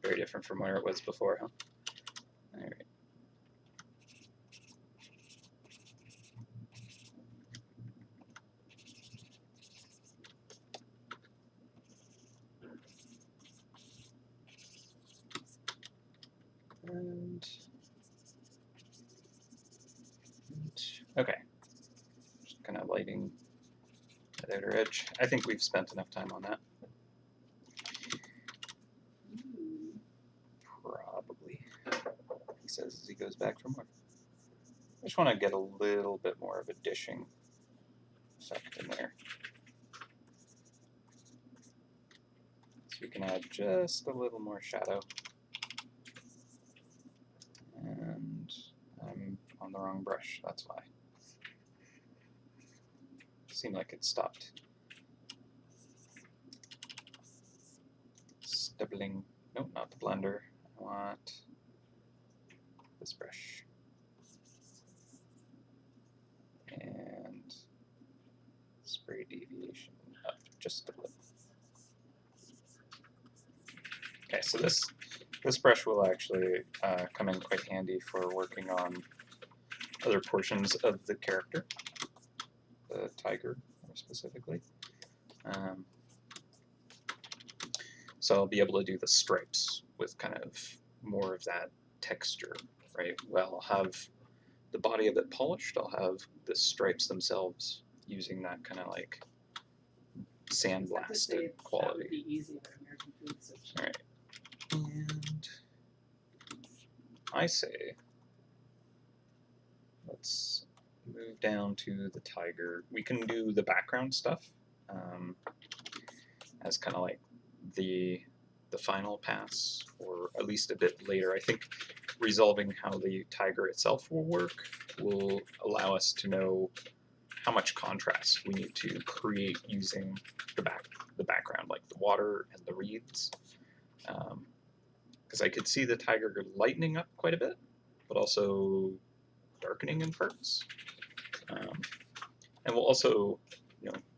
[SPEAKER 1] Very different from where it was before, huh? All right. And okay, just kind of lighting that outer edge. I think we've spent enough time on that. Probably, he says as he goes back for more. I just want to get a little bit more of a dishing effect in there. So we can add just a little more shadow. And I'm on the wrong brush, that's why. Seemed like it stopped. Stubbling. Nope, not the blender. I want this brush. And spray deviation up just a little. Okay, so this brush will actually come in quite handy for working on other portions of the character, the tiger more specifically. So I'll be able to do the stripes with kind of more of that texture, right? Well, I'll have the body of it polished, I'll have the stripes themselves using that kind of like sandblasted quality.
[SPEAKER 2] That would be easy with American food.
[SPEAKER 1] All right. And I say, let's move down to the tiger. We can do the background stuff as kind of like the the final pass, or at least a bit later. I think resolving how the tiger itself will work will allow us to know how much contrast we need to create using the background, like the water and the reeds. Because I could see the tiger lightening up quite a bit, but also darkening in parts. And we'll also,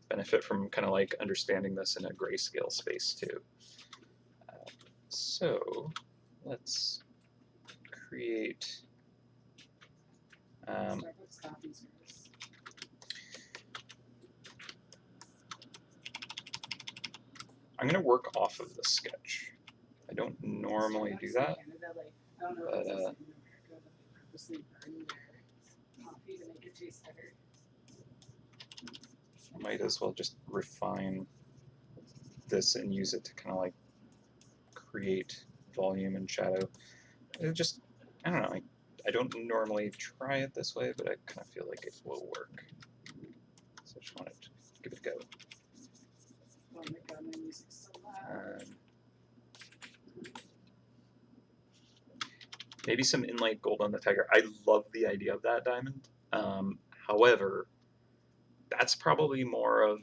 [SPEAKER 1] benefit from kind of like understanding this in a grayscale space too. So let's create.
[SPEAKER 2] Starbucks coffees first.
[SPEAKER 1] I'm going to work off of the sketch. I don't normally do that.
[SPEAKER 2] Canada, like, I don't know
[SPEAKER 1] But,
[SPEAKER 2] if it's the same in America, but they purposely burn their coffee to make it taste better.
[SPEAKER 1] I might as well just refine this and use it to kind of like create volume and shadow. It just, I don't know, I don't normally try it this way, but I kind of feel like it will work. So I just wanted to give it a go.
[SPEAKER 2] Oh my god, my music's so loud.
[SPEAKER 1] Maybe some inlight gold on the tiger. I love the idea of that diamond. However, that's probably more of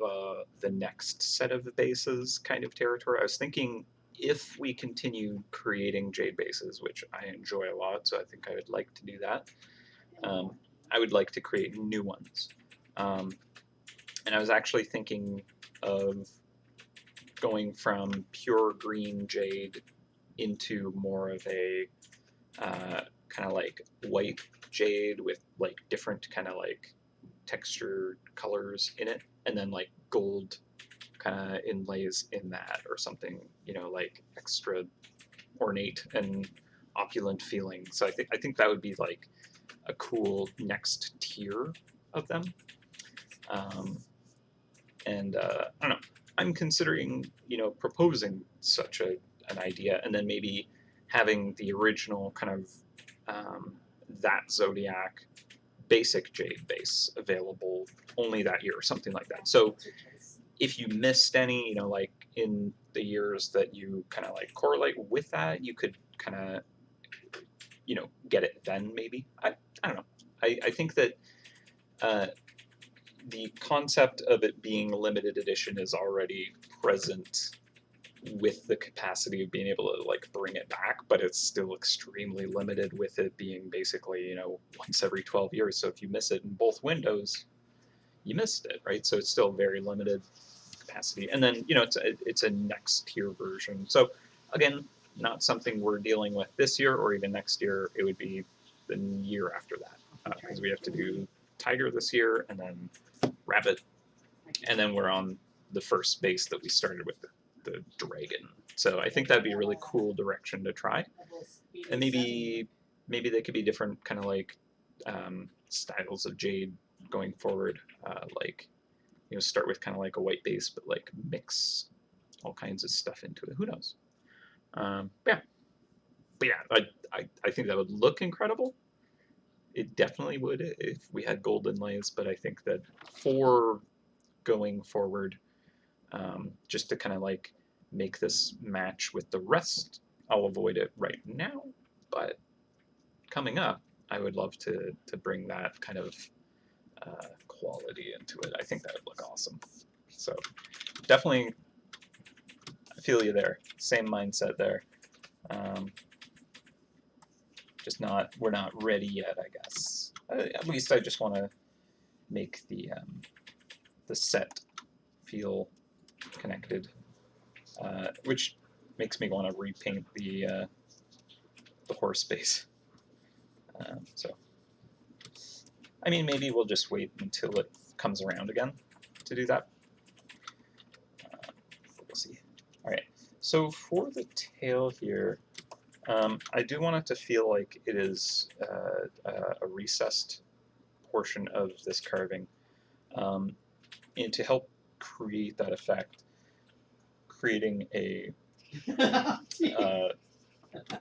[SPEAKER 1] the next set of bases kind of territory. I was thinking if we continue creating jade bases, which I enjoy a lot, so I think I would like to do that, I would like to create new ones. And I was actually thinking of going from pure green jade into more of a kind of like white jade with like different kind of like textured colors in it, and then like gold kind of inlays in that or something, like extra ornate and opulent feeling. So I think that would be like a cool next tier of them. And I don't know. I'm considering, proposing such an idea, and then maybe having the original kind of that Zodiac basic jade base available only that year or something like that. So if you missed any, like in the years that you kind of like correlate with that, you could kind of, get it then maybe. I don't know. I think that the concept of it being limited edition is already present with the capacity of being able to like bring it back, but it's still extremely limited with it being basically, once every 12 years. So if you miss it in both windows, you missed it, right? So it's still very limited capacity. And then, it's a next tier version. So again, not something we're dealing with this year or even next year. It would be the year after that, because we have to do tiger this year and then rabbit, and then we're on the first base that we started with, the dragon. So I think that'd be a really cool direction to try. And maybe they could be different kind of like styles of jade going forward, like start with kind of like a white base but like mix all kinds of stuff into it. Who knows? But yeah, I think that would look incredible. It definitely would if we had gold inlays, but I think that for going forward, just to kind of like make this match with the rest, I'll avoid it right now, but coming up, I would love to bring that kind of quality into it. I think that would look awesome. So definitely, I feel you there. Same mindset there. Just we're not ready yet, I guess. At least I just want to make the set feel connected, which makes me want to repaint the horse base. So, I mean, maybe we'll just wait until it comes around again to do that. We'll see. All right. So for the tail here, I do want it to feel like it is a recessed portion of this carving, and to help create that effect, creating an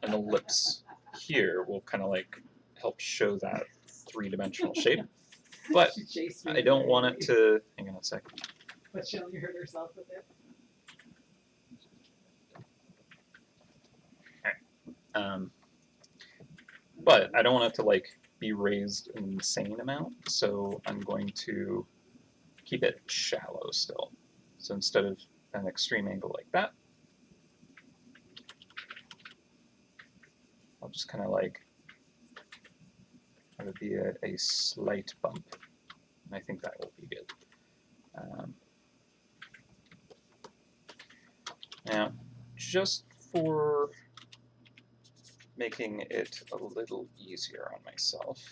[SPEAKER 1] ellipse here will kind of like help show that three-dimensional shape. But I don't want it to. Hang on a second.
[SPEAKER 2] But she only hurt herself with it.
[SPEAKER 1] But I don't want it to like be raised an insane amount, so I'm going to keep it shallow still. So instead of an extreme angle like that, I'll just kind of like have it be a slight bump, and I think that will be good. Now, just for making it a little easier on myself,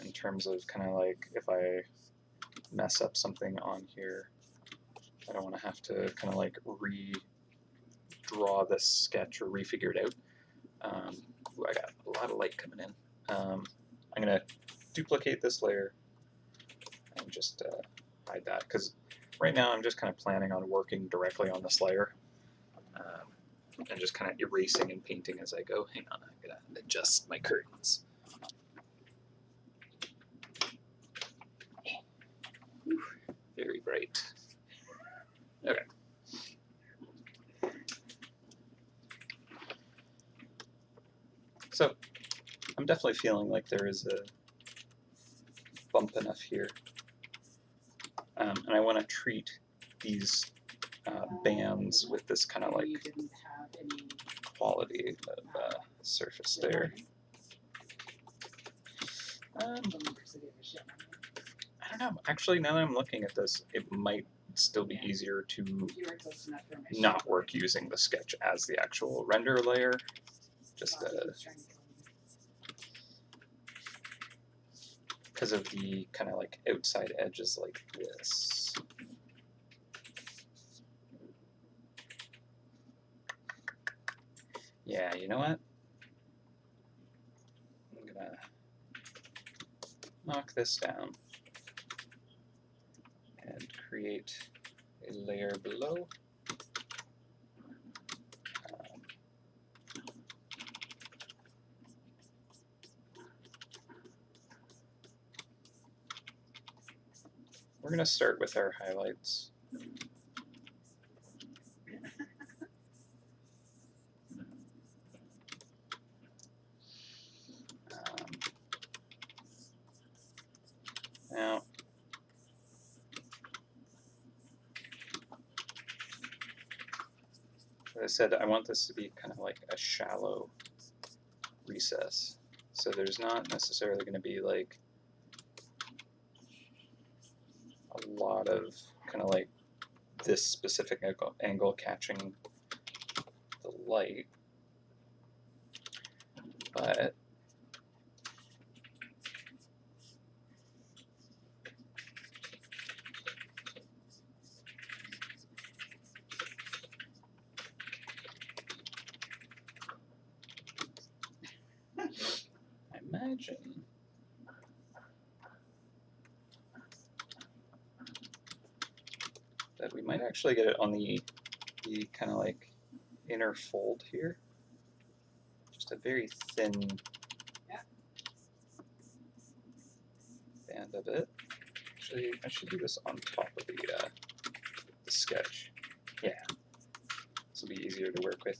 [SPEAKER 1] in terms of kind of like if I mess up something on here, I don't want to have to kind of like redraw this sketch or refigure it out. Ooh, I got a lot of light coming in. I'm going to duplicate this layer and just hide that, because right now I'm just kind of planning on working directly on this layer and just kind of erasing and painting as I go. Hang on, I'm going to adjust my curtains. Very bright. Okay. So I'm definitely feeling like there is a bump enough here. And I want to treat these bands with this kind of like quality of surface there. I don't know. Actually, now that I'm looking at this, it might still be easier to not work using the sketch as the actual render layer. Just because of the kind of like outside edges like this. Yeah, you know what? I'm gonna knock this down and create a layer below. We're going to start with our highlights. Now, as I said, I want this to be kind of like a shallow recess. So there's not necessarily going to be like a lot of kind of like this specific angle catching the light, but I imagine that we might actually get it on the kind of like inner fold here. Just a very thin band of it. Actually, I should do this on top of the sketch. Yeah, this will be easier to work with.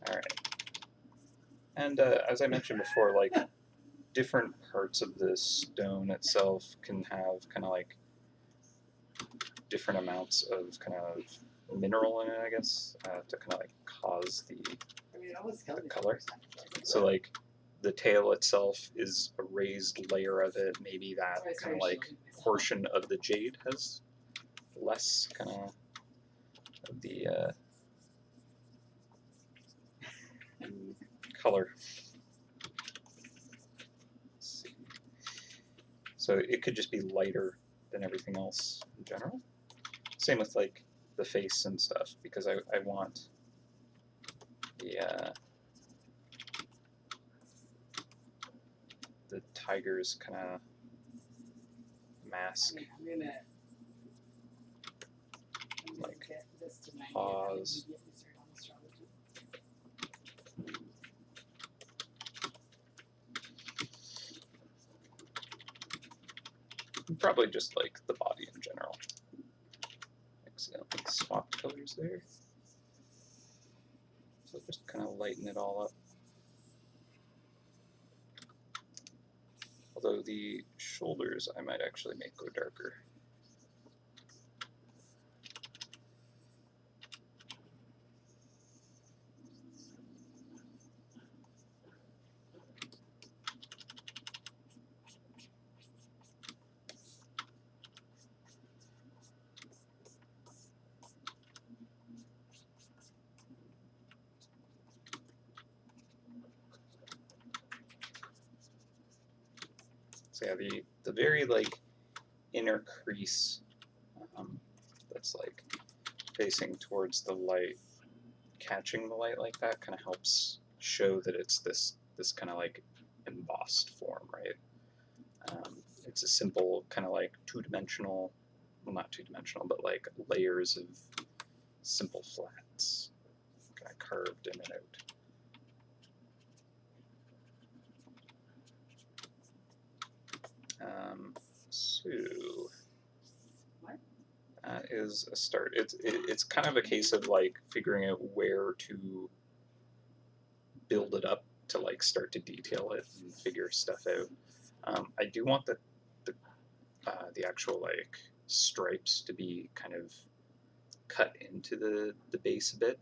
[SPEAKER 1] All right. And as I mentioned before, like different parts of the stone itself can have kind of like different amounts of kind of mineral in it, I guess, to kind of like cause the color. So like the tail itself is a raised layer of it. Maybe that kind of like portion of the jade has less kind of the color. Let's see. So it could just be lighter than everything else in general. Same with like the face and stuff, because I want the tiger's kind of mask, like paws probably just like the body in general. Accidentally swapped colors there. So just kind of lighten it all up. Although the shoulders I might actually make go darker. So yeah, the very like inner crease that's like facing towards the light, catching the light like that kind of helps show that it's this kind of like embossed form, right? It's a simple kind of like two-dimensional, well not two-dimensional, but like layers of simple flats, kind of carved in and out. So that is a start. It's kind of a case of like figuring out where to build it up to like start to detail it and figure stuff out. I do want the actual like stripes to be kind of cut into the base a bit,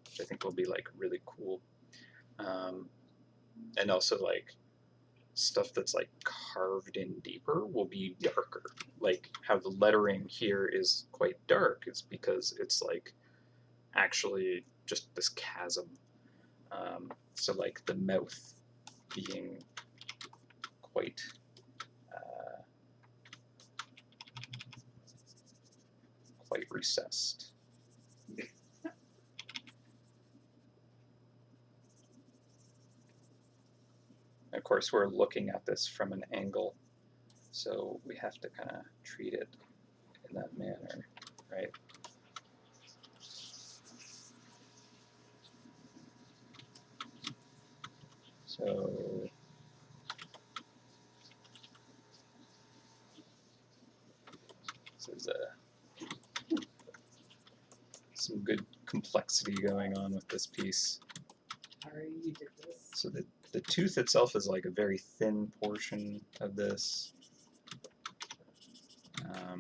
[SPEAKER 1] which I think will be like really cool. And also like stuff that's like carved in deeper will be darker. Like how the lettering here is quite dark is because it's like actually just this chasm. So like the mouth being quite quite recessed. Of course, we're looking at this from an angle, so we have to kind of treat it in that manner, right? So this is some good complexity going on with this piece.
[SPEAKER 2] Sorry, you did this.
[SPEAKER 1] So the tooth itself is like a very thin portion of this. All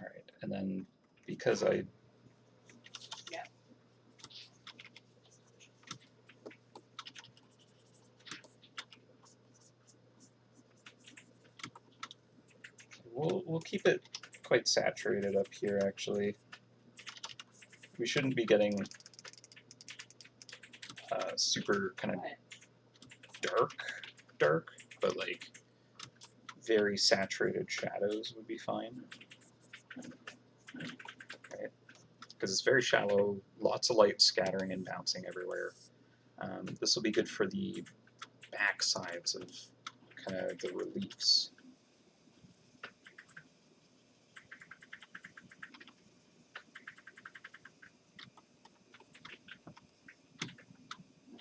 [SPEAKER 1] right, and then because I we'll keep it quite saturated up here actually. We shouldn't be getting super kind of dark, but like very saturated shadows would be fine. Right? Because it's very shallow, lots of light scattering and bouncing everywhere. This will be good for the back sides of kind of the reliefs.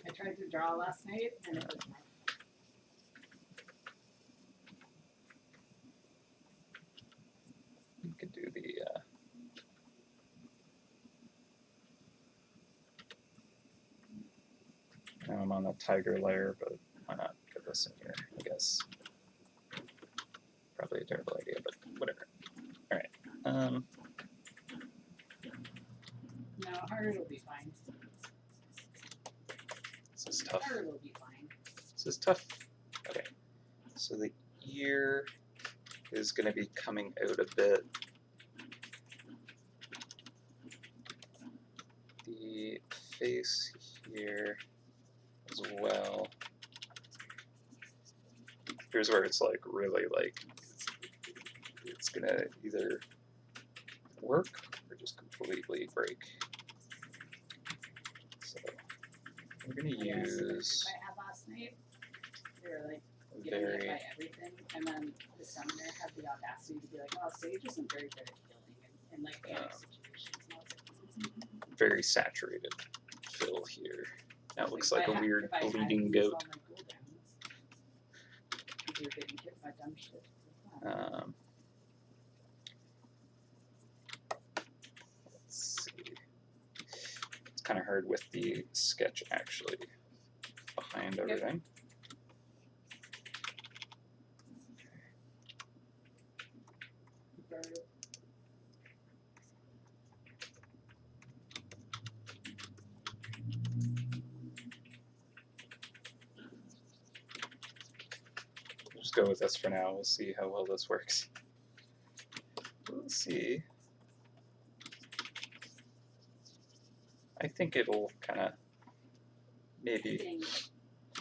[SPEAKER 2] I tried to draw last night and it was not.
[SPEAKER 1] You could do the now I'm on the tiger layer, but why not put this in here, I guess. Probably a terrible idea, but whatever. Alright.
[SPEAKER 2] No, heart will be fine.
[SPEAKER 1] This is tough.
[SPEAKER 2] Heart will be fine.
[SPEAKER 1] This is tough. Okay. So the ear is going to be coming out a bit. The face here as well. Here's where it's like really like it's going to either work or just completely break. So we're going to use
[SPEAKER 2] I had last night. They were like getting hit by everything, and then the summoner had the audacity to be like, "Oh, Sage isn't very good at killing and like panic situations." And I was like,
[SPEAKER 1] very saturated fill here. That looks
[SPEAKER 2] If
[SPEAKER 1] like
[SPEAKER 2] I
[SPEAKER 1] a
[SPEAKER 2] ha-
[SPEAKER 1] weird
[SPEAKER 2] if I hadn't
[SPEAKER 1] bleeding
[SPEAKER 2] used
[SPEAKER 1] goat.
[SPEAKER 2] all my cooldowns, people were getting hit by dumb shit.
[SPEAKER 1] Let's see. It's kind of hard with the sketch actually behind everything. We'll just go with this for now. We'll see how well this works. We'll see. I think it'll kind of maybe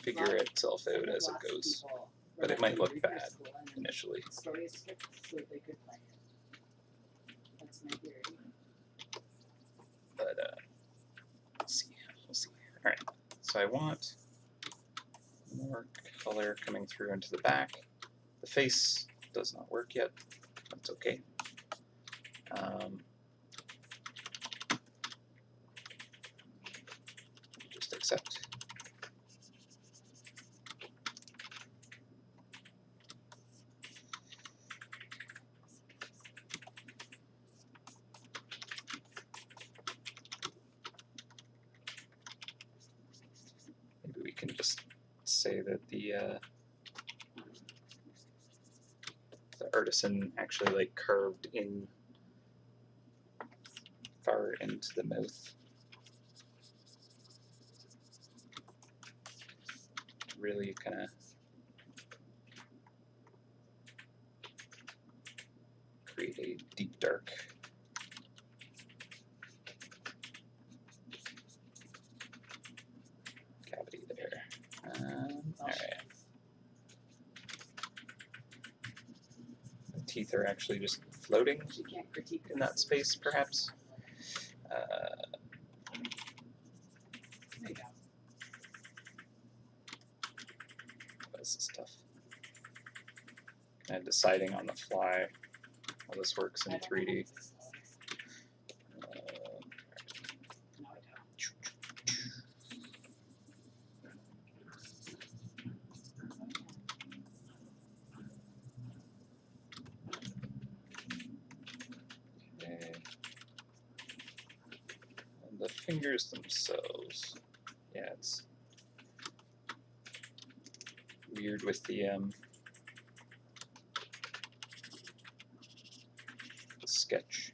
[SPEAKER 1] figure itself out as it goes, but it might look bad initially.
[SPEAKER 2] Stories skipped so that they could play it. That's my theory.
[SPEAKER 1] But we'll see. We'll see. All right. So I want more color coming through into the back. The face does not work yet. That's okay. Just accept. Maybe we can just say that the artisan actually like carved in far into the mouth. Really kind of create a deep dark cavity there. All right. The teeth are actually just floating in that space, perhaps. This is tough. And deciding on the fly how this works in 3D. Okay. And the fingers themselves, yeah, it's weird with the sketch.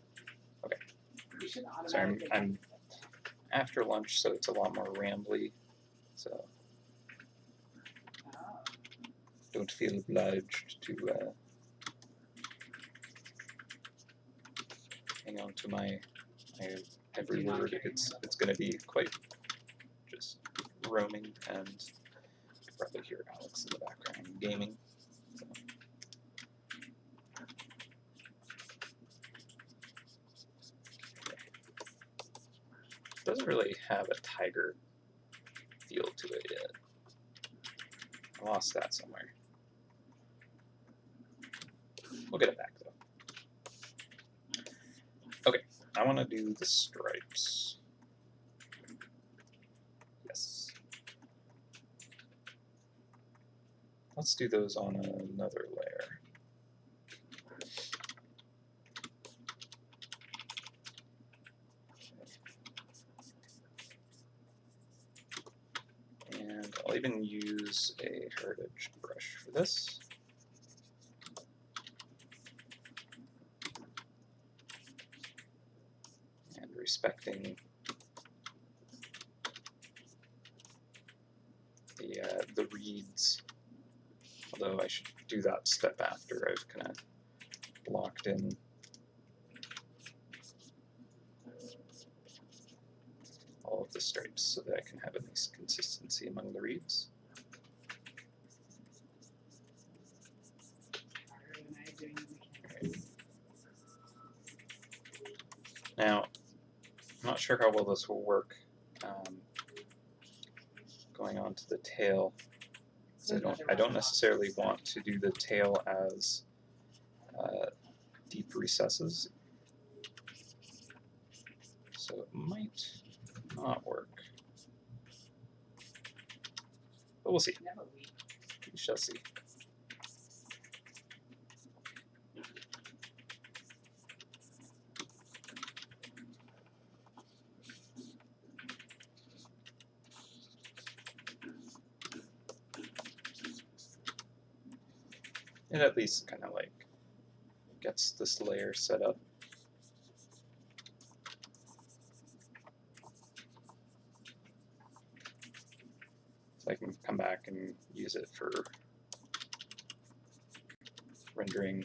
[SPEAKER 1] Okay. So I'm after lunch, so it's a lot more rambly. So don't feel obliged to hang on to my every word. It's going to be quite just roaming, and you probably hear Alex in the background gaming. So. Doesn't really have a tiger feel to it yet. I lost that somewhere. We'll get it back though. Okay, I want to do the stripes. Yes. Let's do those on another layer. And I'll even use a heritage brush for this. And respecting the reeds, although I should do that step after I've kind of blocked in all of the stripes so that I can have a nice consistency among the reeds. Now, I'm not sure how well this will work going on to the tail. So I don't necessarily want to do the tail as deep recesses, so it might not work. But we'll see.
[SPEAKER 2] You have a week.
[SPEAKER 1] We shall see. It at least kind of like gets this layer set up. So I can come back and use it for rendering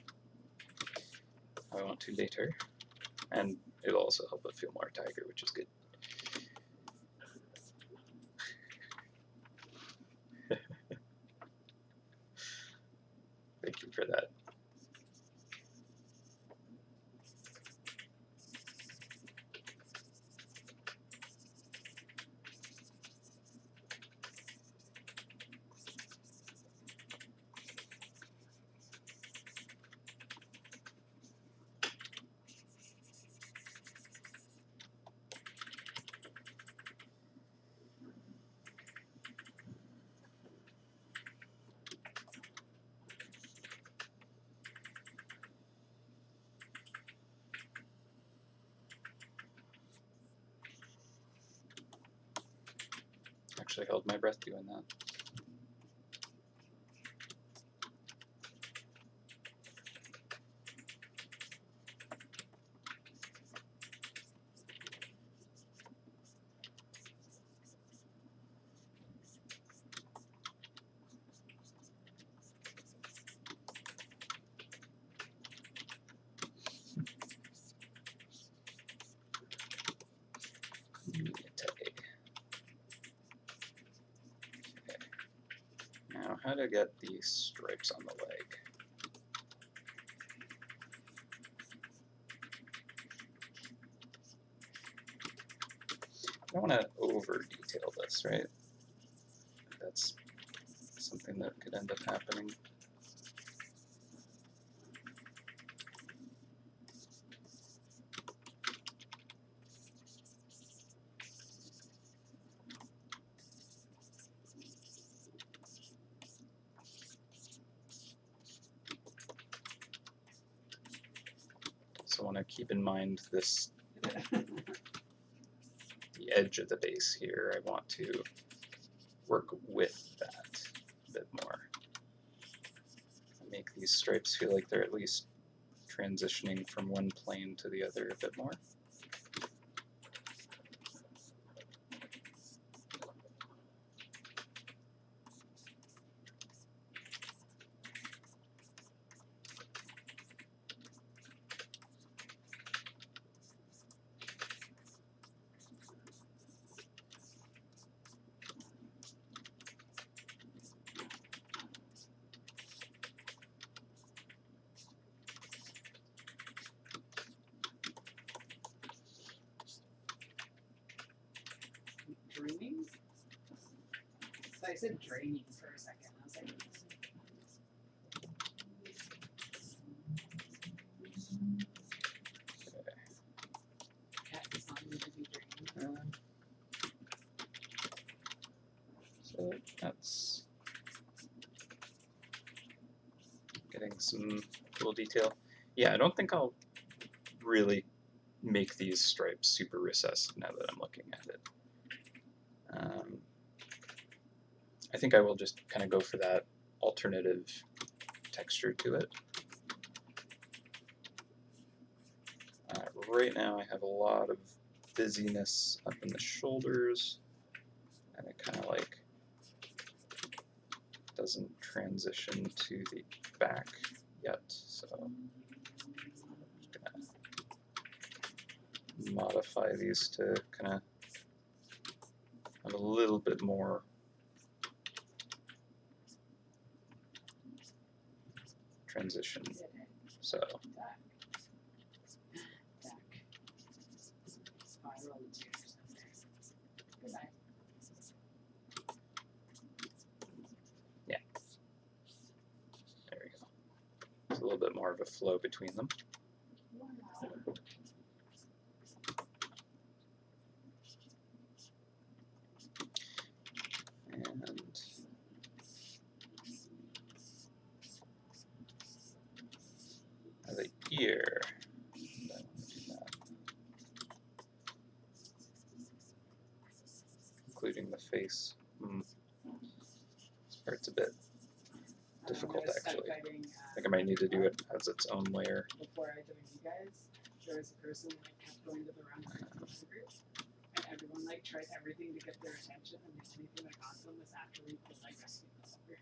[SPEAKER 1] how I want to later. And it'll also help it feel more tiger, which is good. Thank you for that. Actually held my breath doing that. Now, how to get these stripes on the leg? I don't want to over detail this, right? That's something that could end up happening. So I want to keep in mind this, the edge of the base here. I want to work with that a bit more. Make these stripes feel like they're at least transitioning from one plane to the other a bit more.
[SPEAKER 2] Dreaming? So I said draining for a second. I was like, cat does not need to be drained.
[SPEAKER 1] So that's getting some little detail. Yeah, I don't think I'll really make these stripes super recessed now that I'm looking at it. I think I will just kind of go for that alternative texture to it. Right now I have a lot of busyness up in the shoulders, and it kind of like doesn't transition to the back yet, so I'm just gonna modify these to kind of have a little bit more transition. So yeah, there we go. There's a little bit more of a flow between them. And Year. I want to do that. Including the face. This part's a bit difficult, actually. I think I might need to do it as its own layer.
[SPEAKER 2] Before I joined you guys, there was a person that kept going to the wrong group, and everyone like tried everything to get their attention, and the only thing that got them was after we put like rescue over.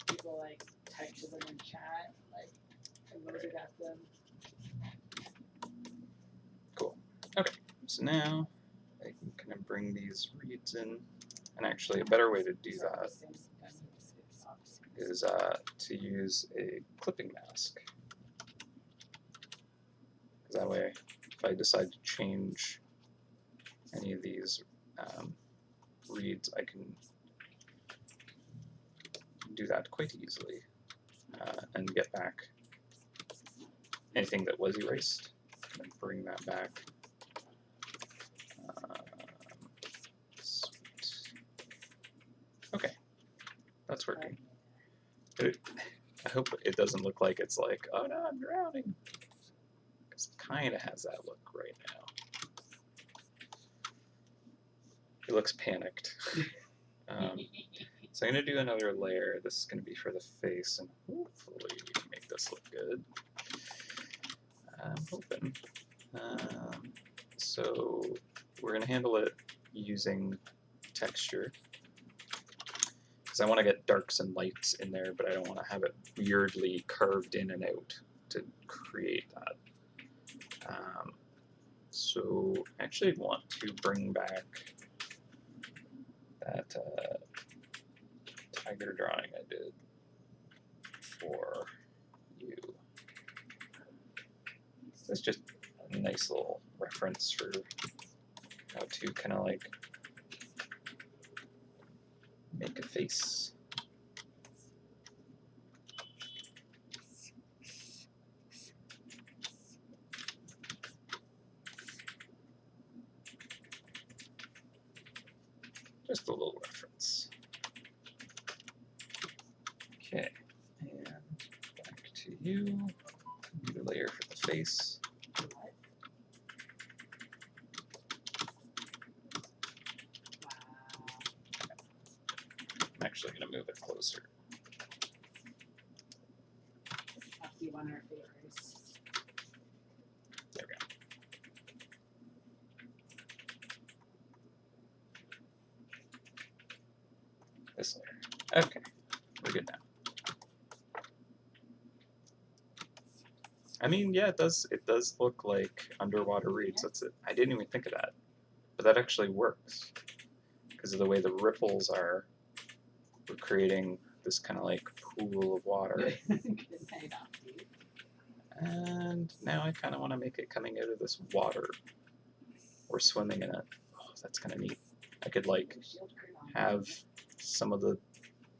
[SPEAKER 2] People like typed to them in chat, like emoted at them.
[SPEAKER 1] Cool. Okay, so now I can kind of bring these reeds in. And actually, a better way to do that is to use a clipping mask. Because that way, if I decide to change any of these reeds, I can do that quite easily and get back anything that was erased and bring that back. Okay, that's working. I hope it doesn't look like it's like, oh no, I'm drowning. Because it kind of has that look right now. It looks panicked. So I'm going to do another layer. This is going to be for the face, and hopefully make this look good. I'm hoping. So we're going to handle it using texture. Because I want to get darks and lights in there, but I don't want to have it weirdly carved in and out to create that. So I actually want to bring back that tiger drawing I did for you. It's just a nice little reference for how to kind of like make a face. Just a little reference. Okay, and back to you. New layer for the face. I'm actually going to move it closer.
[SPEAKER 2] After you want our favorites.
[SPEAKER 1] There we go. This layer. Okay, we're good now. I mean, yeah, it does look like underwater reeds. That's it. I didn't even think of that, but that actually works because of the way the ripples are. We're creating this kind of like pool of water. And now I kind of want to make it coming out of this water or swimming in it. Oh, that's kind of neat. I could like have some of the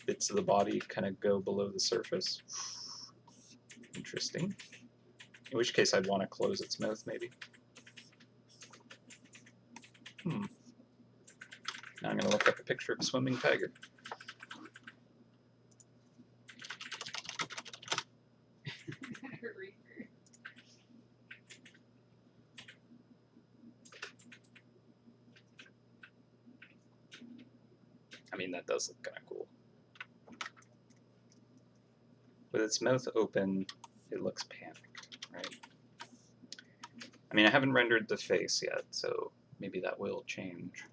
[SPEAKER 1] bits of the body kind of go below the surface. Interesting. In which case I'd want to close its mouth maybe. Now I'm going to look up a picture of a swimming tiger. I mean, that does look kind of cool. With its mouth open, it looks panicked, right? I mean, I haven't rendered the face yet, so maybe that will change.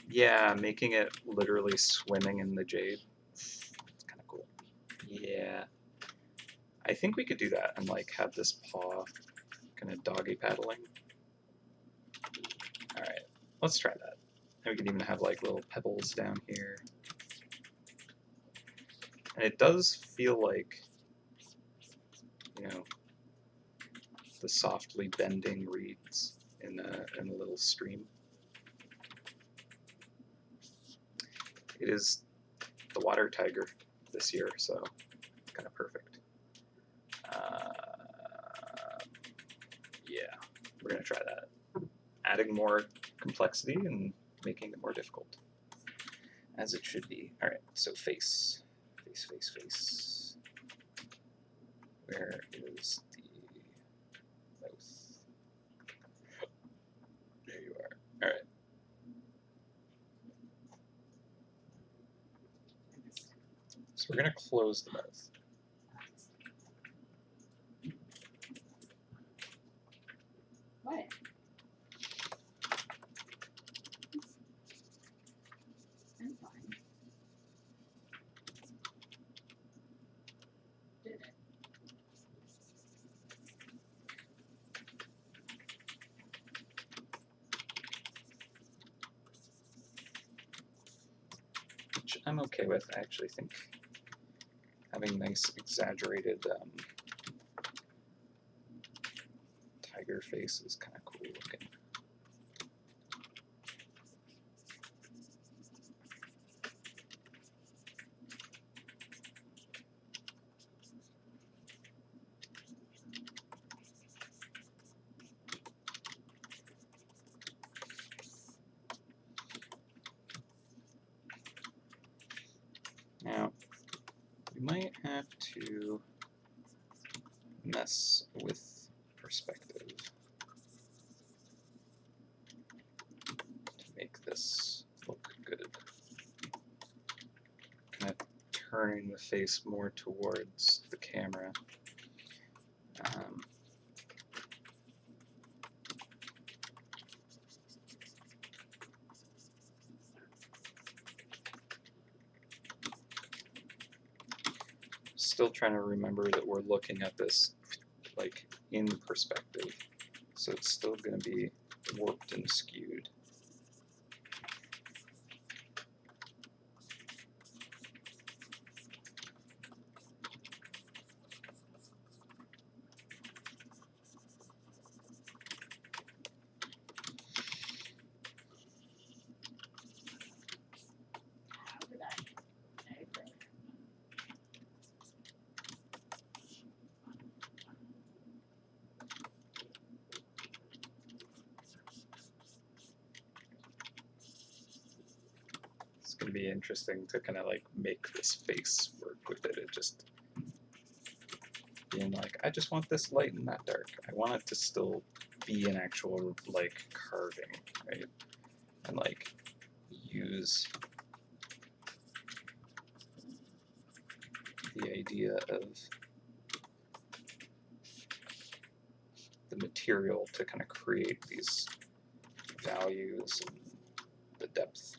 [SPEAKER 1] Yeah, making it literally swimming in the jade. It's kind of cool. Yeah. I think we could do that and like have this paw kind of doggy paddling. Alright, let's try that. And we can even have like little pebbles down here. And it does feel like, you know, the softly bending reeds in a little stream. It is the water tiger this year, so it's kind of perfect. Yeah, we're gonna try that. Adding more complexity and making it more difficult. As it should be. Alright, so face. Face, face, face. Where is the mouth? There you are. Alright. So we're going to close the mouth.
[SPEAKER 2] What? I'm fine. Did it?
[SPEAKER 1] Which I'm okay with. I actually think having nice exaggerated tiger face is kind of cool looking. Now, we might have to mess with perspective to make this look good. Kind of turning the face more towards the camera. Still trying to remember that we're looking at this like in perspective, so it's still going to be warped and skewed.
[SPEAKER 2] How did I?
[SPEAKER 1] It's going to be interesting to kind of like make this face work with it. It just being like, I just want this light and that dark. I want it to still be an actual like carving, right? And like use the idea of the material to kind of create these values and the depth.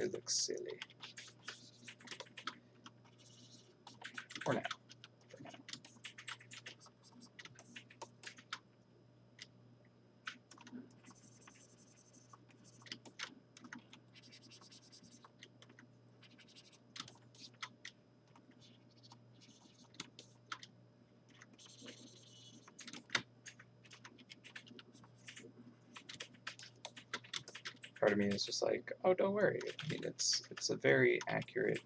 [SPEAKER 1] It looks silly. For now. For now. Part of me is just like, oh, don't worry. I mean, it's a very accurate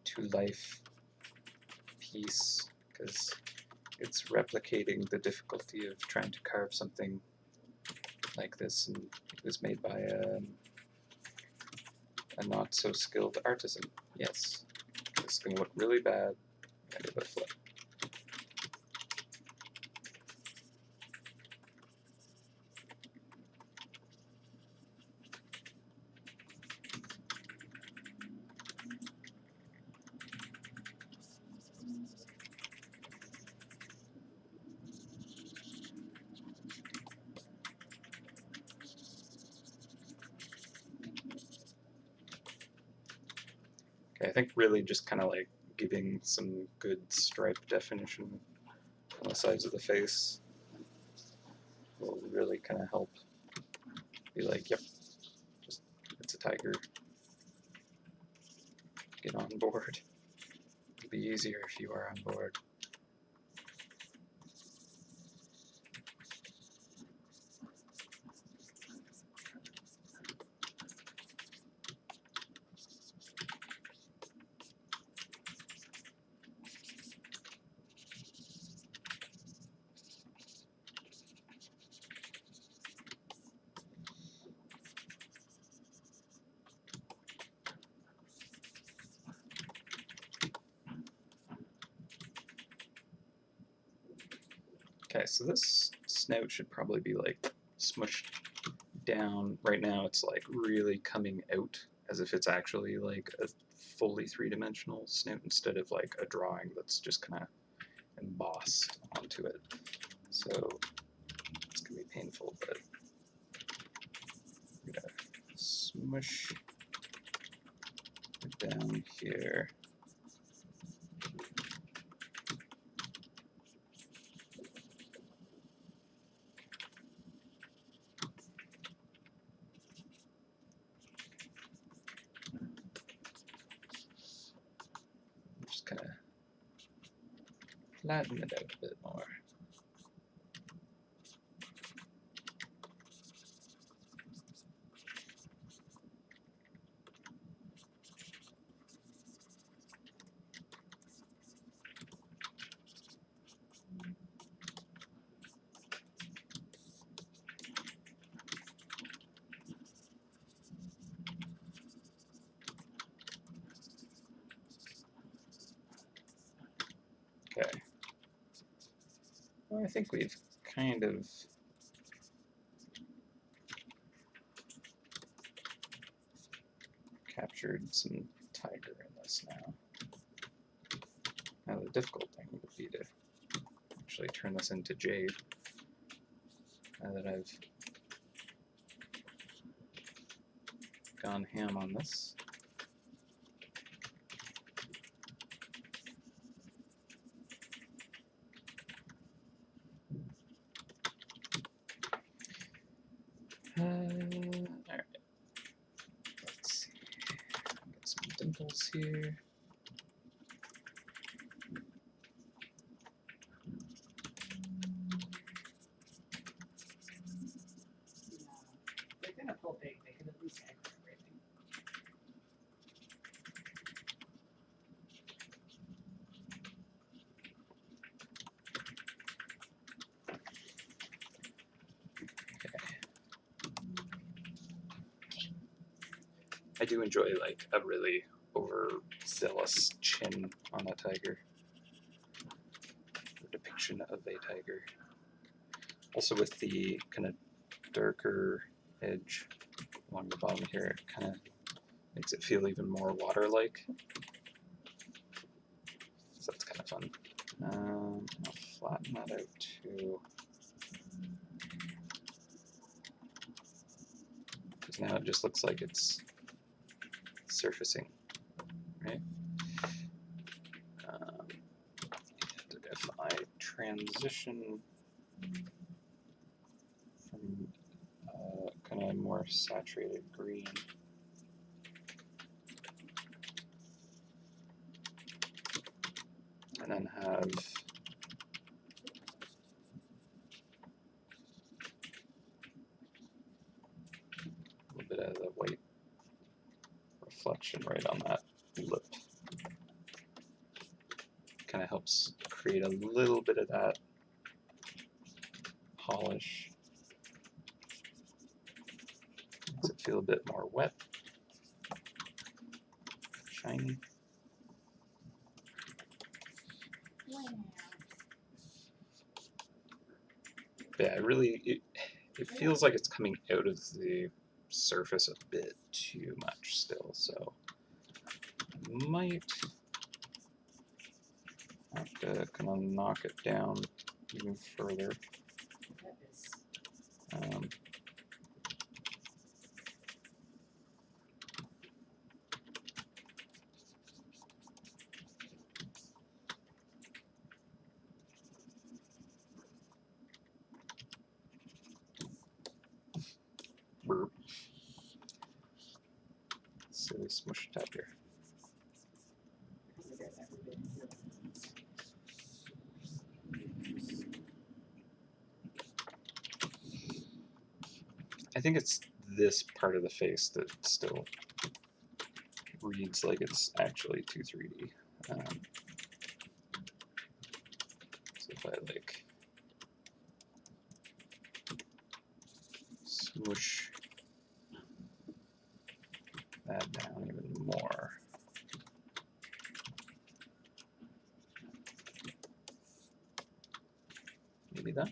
[SPEAKER 1] to life piece because it's replicating the difficulty of trying to carve something like this, and it was made by a not so skilled artisan. Yes, it's going to look really bad and it will flip. Okay, I think really just kind of like giving some good stripe definition on the sides of the face will really kind of help be like, yep, just it's a tiger. Get on board. It'll be easier if you are on board. Okay, so this snout should probably be like smushed down. Right now it's like really coming out as if it's actually like a fully three-dimensional snout instead of like a drawing that's just kind of embossed onto it. So it's gonna be painful, but I'm gonna smush it down here. Just kind of flatten it out a bit more. Okay. Well, I think we've kind of captured some tiger in this now. Now the difficult thing would be to actually turn this into Jade. Now that I've gone ham on this. Alright. Let's see. Get some dimples here.
[SPEAKER 2] They're gonna pull big. They could at least anchor everything.
[SPEAKER 1] I do enjoy like a really overzealous chin on a tiger. The depiction of a tiger. Also with the kind of darker edge along the bottom here, it kind of makes it feel even more water-like. So that's kind of fun. I'll flatten that out too. Because now it just looks like it's surfacing, right? And if I transition from kind of more saturated green and then have a little bit of the white reflection right on that lip. Kind of helps create a little bit of that polish. Makes it feel a bit more wet, shiny. Yeah, it feels like it's coming out of the surface a bit too much still, so I might have to kind of knock it down even further. Burp. Silly smush tiger. I think it's this part of the face that still reads like it's actually 2-3D. So if I like smoosh that down even more. Maybe that.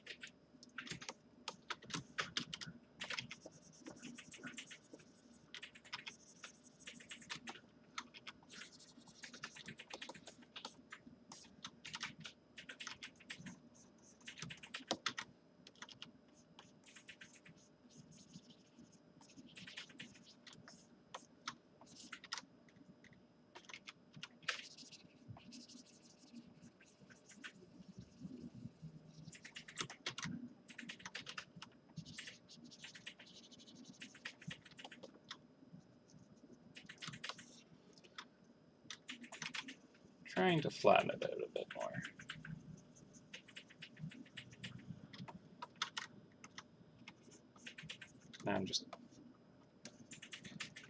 [SPEAKER 1] Trying to flatten it out a bit more. Now I'm just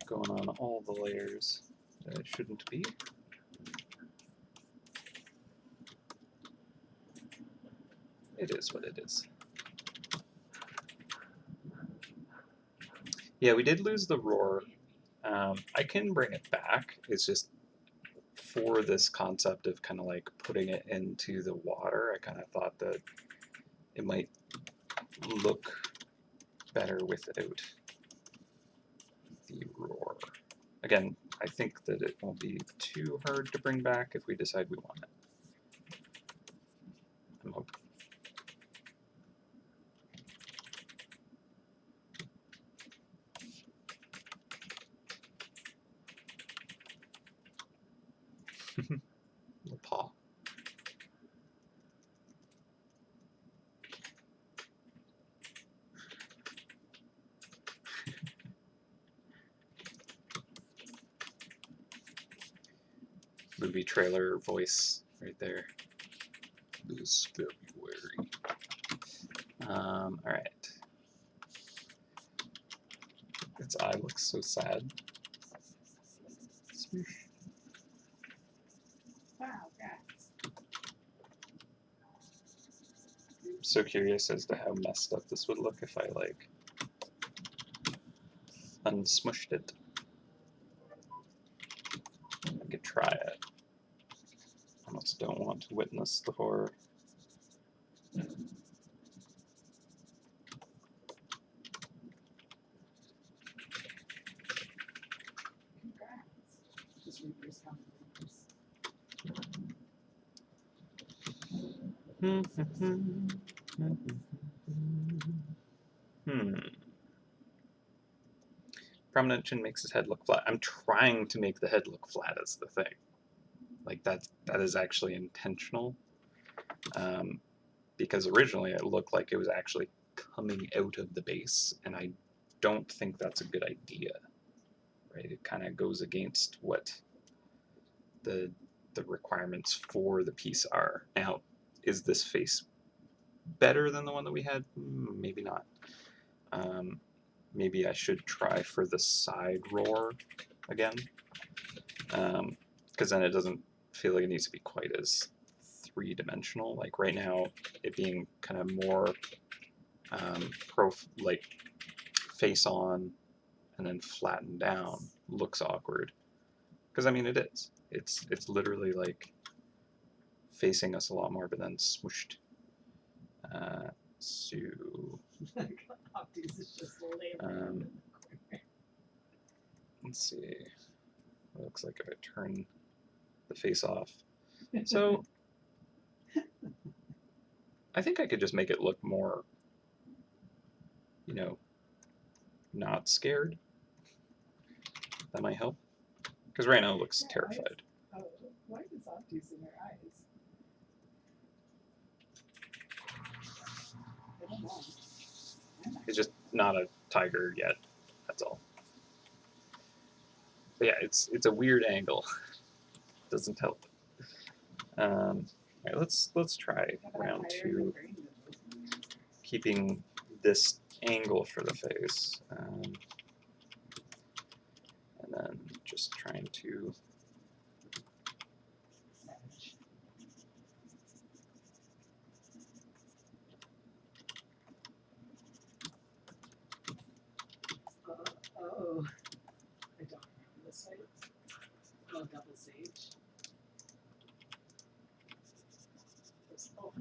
[SPEAKER 1] going on all the layers that it shouldn't be. It is what it is. Yeah, we did lose the roar. I can bring it back. It's just for this concept of kind of like putting it into the water, I kind of thought that it might look better without the roar. Again, I think that it won't be too hard to bring back if we decide we want it. I'm hoping. The paw. Movie trailer voice right there. This February. All right. Its eye looks so sad. Smoosh.
[SPEAKER 2] Wow, cats.
[SPEAKER 1] I'm so curious as to how messed up this would look if I like unsmushed it. I could try it. I almost don't want to witness the horror.
[SPEAKER 2] Congrats. Just reapers come
[SPEAKER 1] Prominent chin makes his head look flat. I'm trying to make the head look flat as the thing. Like that is actually intentional. Because originally it looked like it was actually coming out of the base, and I don't think that's a good idea. Right? It kind of goes against what the requirements for the piece are. Now, is this face better than the one that we had? Maybe not. Maybe I should try for the side roar again, because then it doesn't feel like it needs to be quite as three-dimensional. Like right now, it being kind of more like face on and then flattened down looks awkward. Because I mean, it is. It's literally like facing us a lot more, but then smooshed. So
[SPEAKER 2] Optics is just laying
[SPEAKER 1] let's see. It looks like if I turn the face off. So I think I could just make it look more, you know, not scared. That might help. Because right now it looks terrified.
[SPEAKER 2] Oh, why is Optics in her eyes? I don't know.
[SPEAKER 1] It's just not a tiger yet. That's all. But yeah, it's a weird angle. Doesn't help. All right, let's try round two, keeping this angle for the face, and then just trying to.
[SPEAKER 2] Oh, I don't remember this site. Oh, double sage. Oh,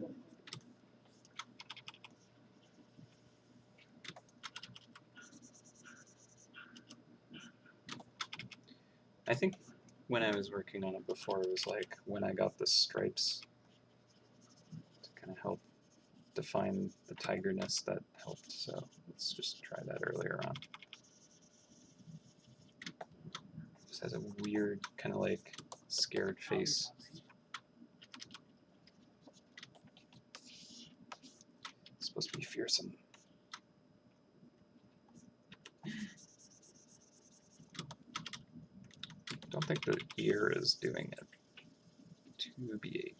[SPEAKER 1] I think when I was working on it before, it was like when I got the stripes to kind of help define the tigerness, that helped. So let's just try that earlier on. Just has a weird kind of like scared face. It's supposed to be fearsome. Don't think the ear is doing it. 2BH.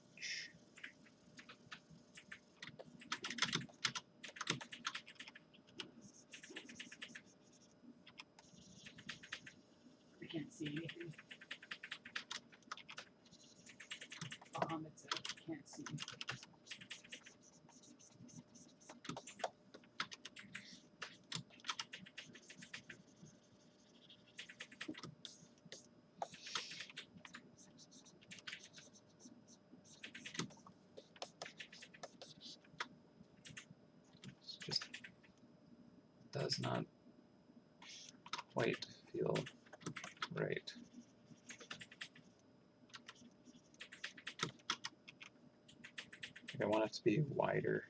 [SPEAKER 2] I can't see anything. Bahamut's out. Can't see.
[SPEAKER 1] It just does not quite feel right. I want it to be wider.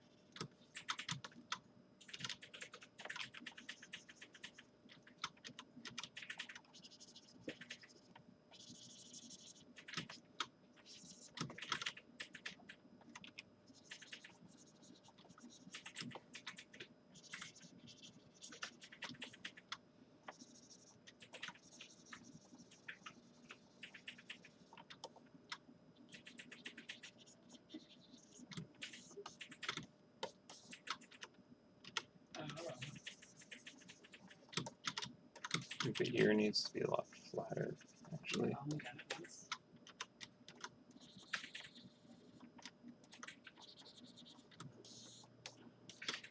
[SPEAKER 1] I think the ear needs to be a lot flatter, actually.
[SPEAKER 2] I've only done it once.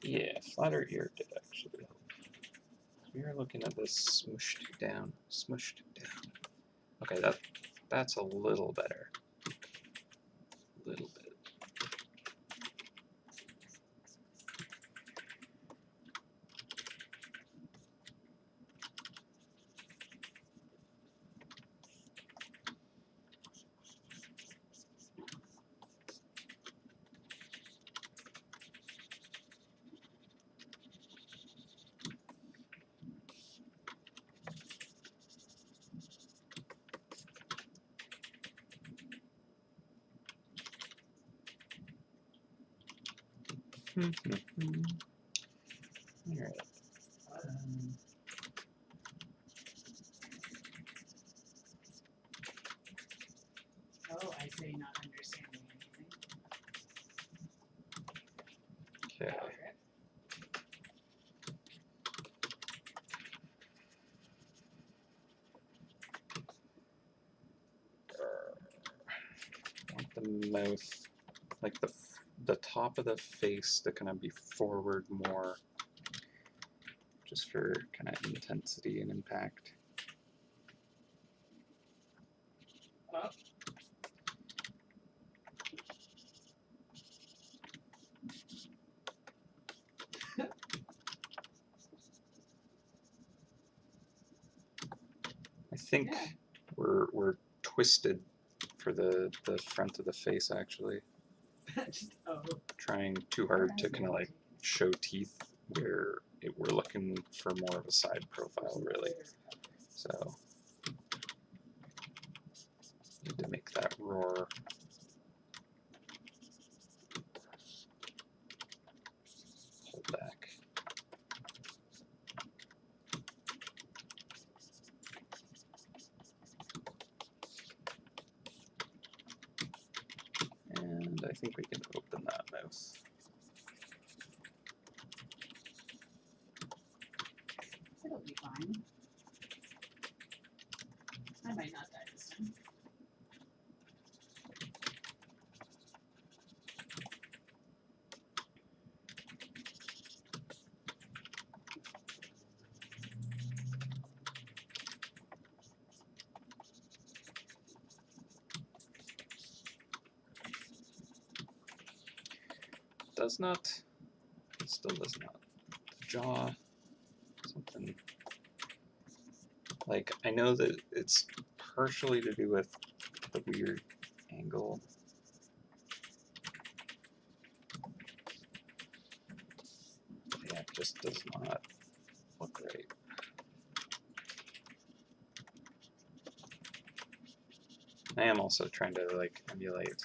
[SPEAKER 1] Yeah, flatter ear did actually help. We are looking at this smooshed down, smushed down. Okay, that's a little better. Little bit. Alright.
[SPEAKER 2] Oh, I say not understanding anything.
[SPEAKER 1] Okay.
[SPEAKER 2] Okay.
[SPEAKER 1] I want the mouth, like the top of the face to kind of be forward more, just for kind of intensity and impact.
[SPEAKER 2] Up.
[SPEAKER 1] I think
[SPEAKER 2] Yeah.
[SPEAKER 1] we're twisted for the front of the face, actually.
[SPEAKER 2] Just, oh.
[SPEAKER 1] Trying too hard to kind of like show teeth where we're looking for more of a side profile, really. So need to make that roar. Hold back. And I think we can open that mouth.
[SPEAKER 2] It'll be fine. I might not die this time.
[SPEAKER 1] Does not, still does not. Jaw, something. Like, I know that it's partially to do with the weird angle. Yeah, it just does not look right. I am also trying to like emulate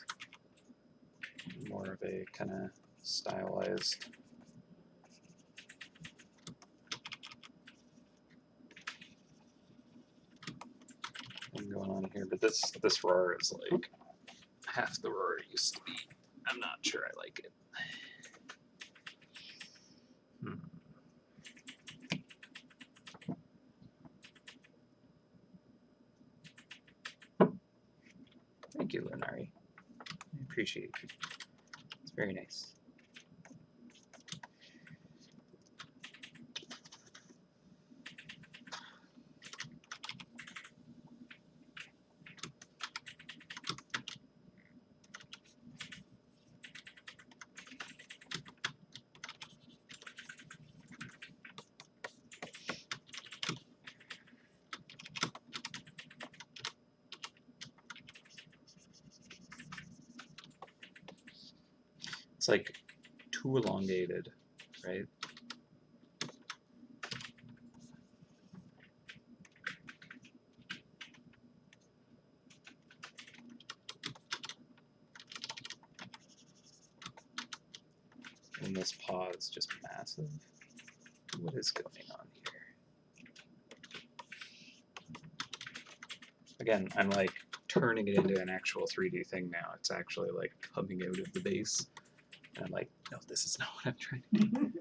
[SPEAKER 1] more of a kind of stylized thing going on here, but this roar is like half the roar it used to be. I'm not sure I like it. Thank you, Lunari. I appreciate it. It's very nice. It's like too elongated, right? And this paw is just massive. What is going on here? Again, I'm like turning it into an actual 3D thing now. It's actually like coming out of the base. And I'm like, no, this is not what I'm trying to do.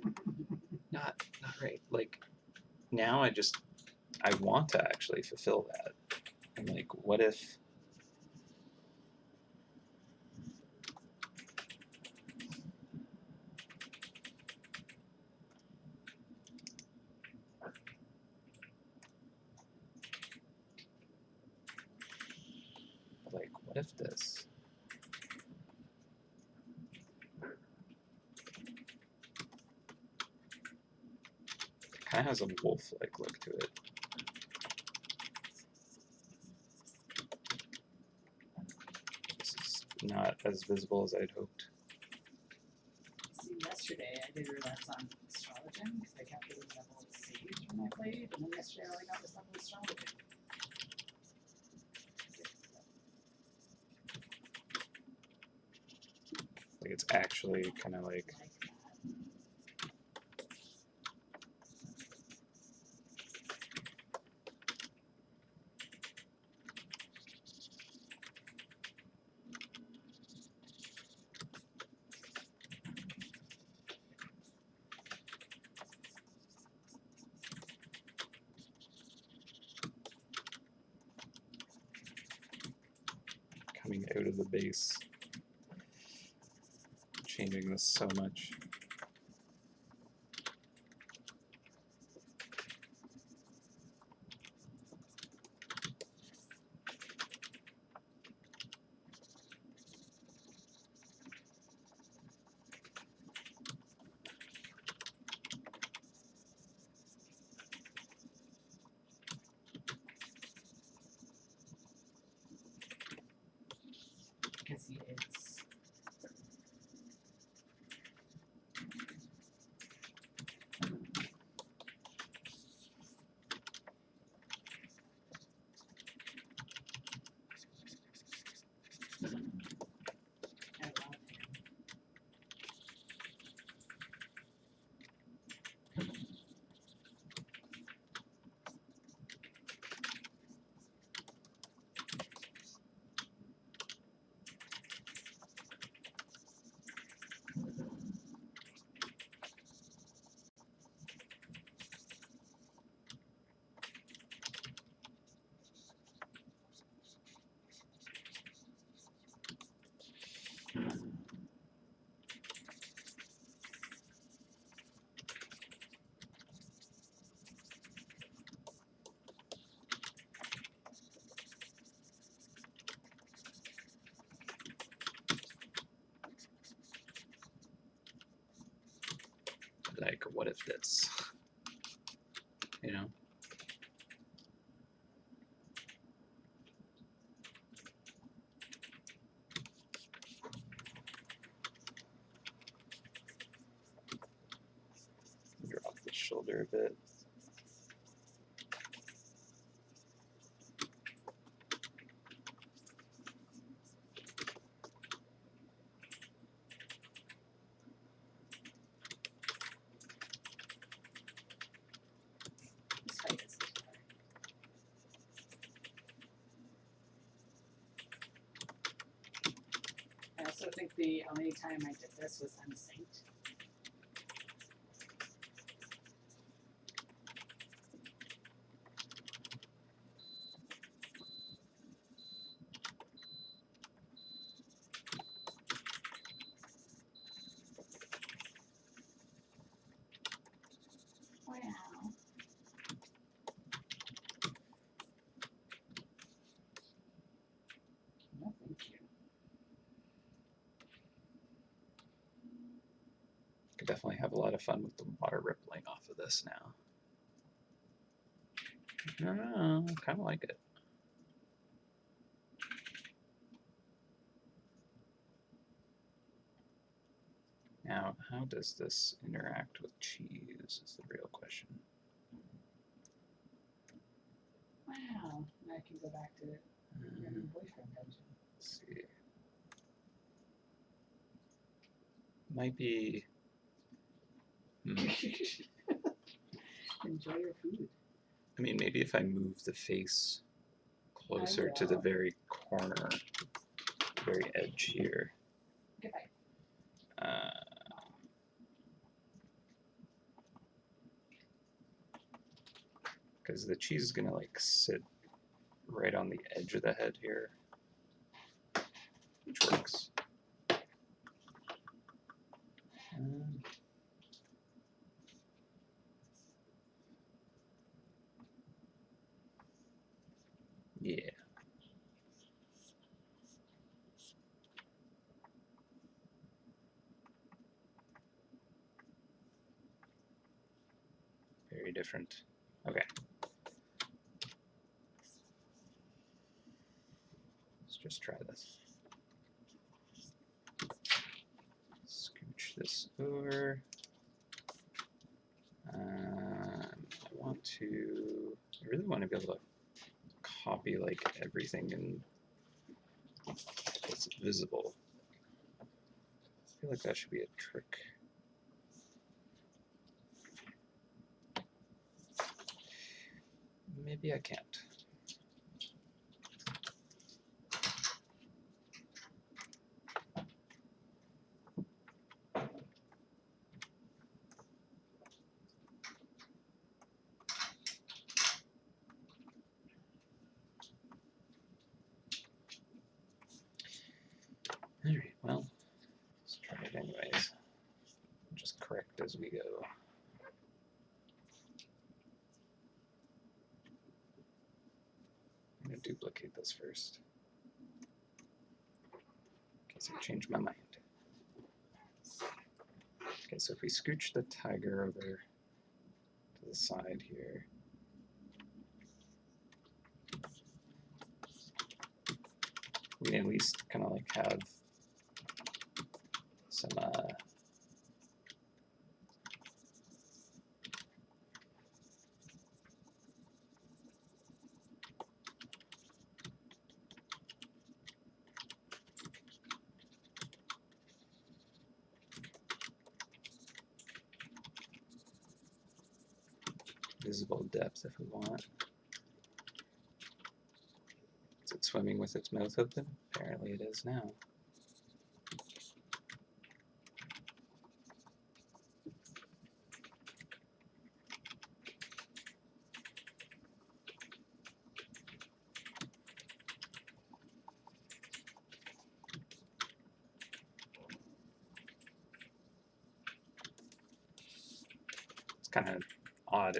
[SPEAKER 1] Not right. Like, now I want to actually fulfill that. I'm like, what if... Like, what if this... kind of has a wolf-like look to it. This is not as visible as I'd hoped.
[SPEAKER 2] See, yesterday I did relapse on astrologing because I kept getting level sage when I played, and then yesterday I only got this level astrologing.
[SPEAKER 1] Like, it's actually kind of like... coming out of the base, changing this so much.
[SPEAKER 2] Because he is. I love him.
[SPEAKER 1] Like, what if this? You know? shoulder a bit.
[SPEAKER 2] This height is too hard. I also think the only time I did this was unsynced. Wow. No, thank you.
[SPEAKER 1] Could definitely have a lot of fun with the water rippling off of this now. I don't know, I kind of like it. Now, how does this interact with cheese is the real question.
[SPEAKER 2] Wow. Now I can go back to your new boyfriend dungeon.
[SPEAKER 1] Let's see. Might be.
[SPEAKER 2] Enjoy your food.
[SPEAKER 1] I mean, maybe if I move the face closer to the
[SPEAKER 2] will.
[SPEAKER 1] very corner, very edge here.
[SPEAKER 2] Goodbye.
[SPEAKER 1] Because the cheese is gonna like sit right on the edge of the head here, which works. Yeah. Very different. Okay. Let's just try this. Scooch this over. I really want to be able to copy like everything and it's visible. I feel like that should be a trick. Maybe I can't. Alright, well, let's try it anyways. Just correct as we go. I'm going to duplicate this first, in case I change my mind. Okay, so if we scooch the tiger over to the side here, we can at least kind of like have some visible depth if we want. Is it swimming with its mouth open? Apparently it is now. It's kind of odd.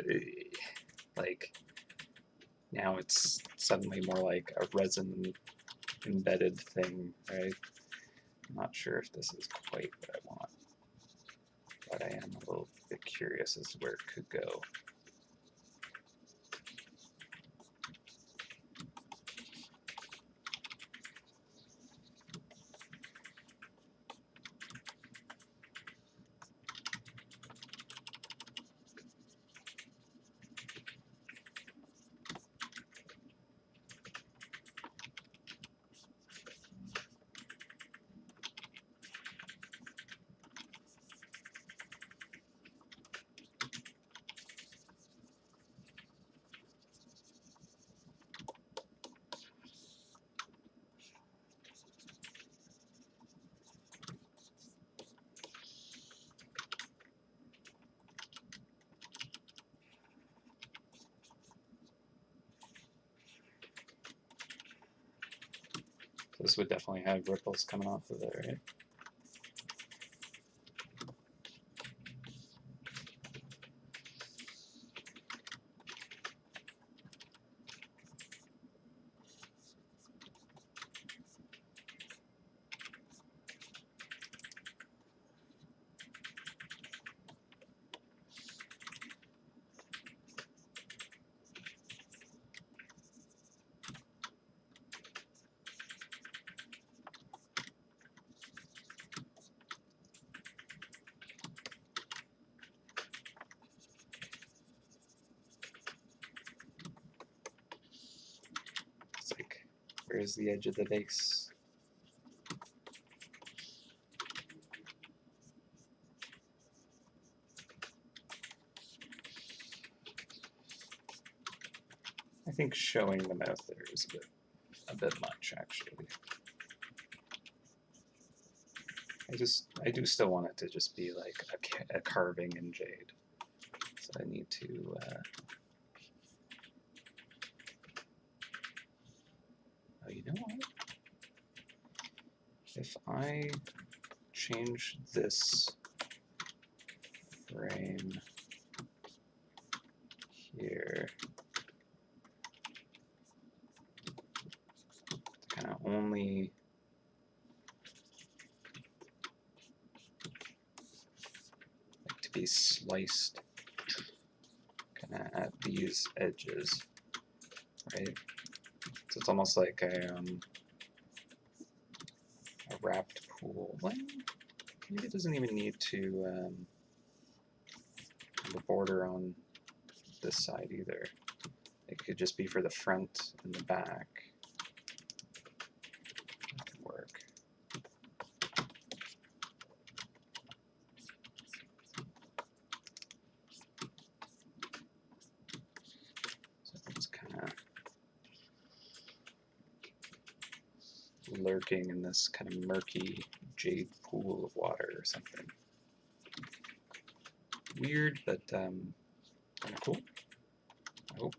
[SPEAKER 1] Like, now it's suddenly more like a resin embedded thing, right? I'm not sure if this is quite what I want, but I am a little bit curious as to where it could go. This would definitely have ripples coming off of it, right? It's like, where's the edge of the base? I think showing the mouth there is a bit much, actually. I do still want it to just be like a carving in jade. So I need to, oh, you know what? If I change this frame here, kind of only like to be sliced kind of at these edges, right? So it's almost like a wrapped pool. Well, maybe it doesn't even need to have a border on this side either. It could just be for the front and the back. That could work. So it's kind of lurking in this kind of murky jade pool of water or something. Weird, but kind of cool. I hope.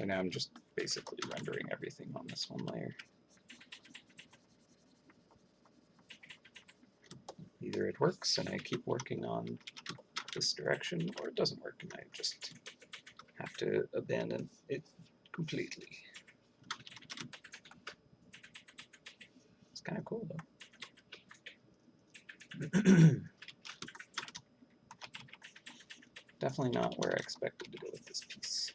[SPEAKER 1] And now I'm just basically rendering everything on this one layer. Either it works and I keep working on this direction, or it doesn't work and I just have to abandon it completely. It's kind of cool though. Definitely not where I expected to go with this piece.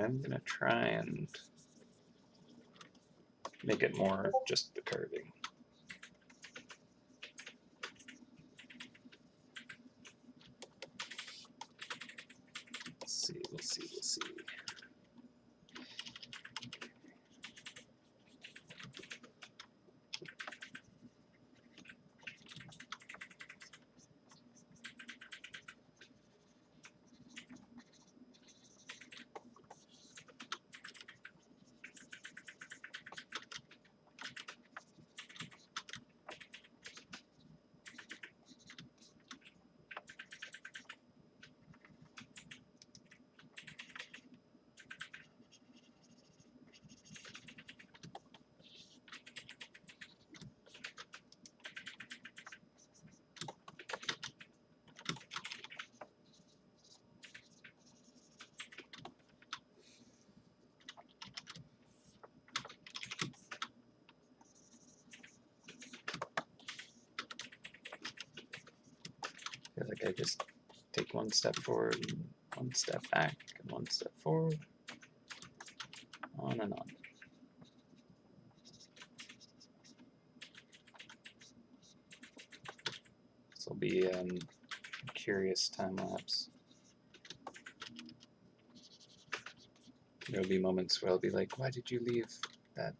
[SPEAKER 1] I'm gonna try and make it more just the curving. We'll see. I feel like I just take one step forward, and one step back, and one step forward, on and on. This will be a curious time lapse. There will be moments where I'll be like, why did you leave that?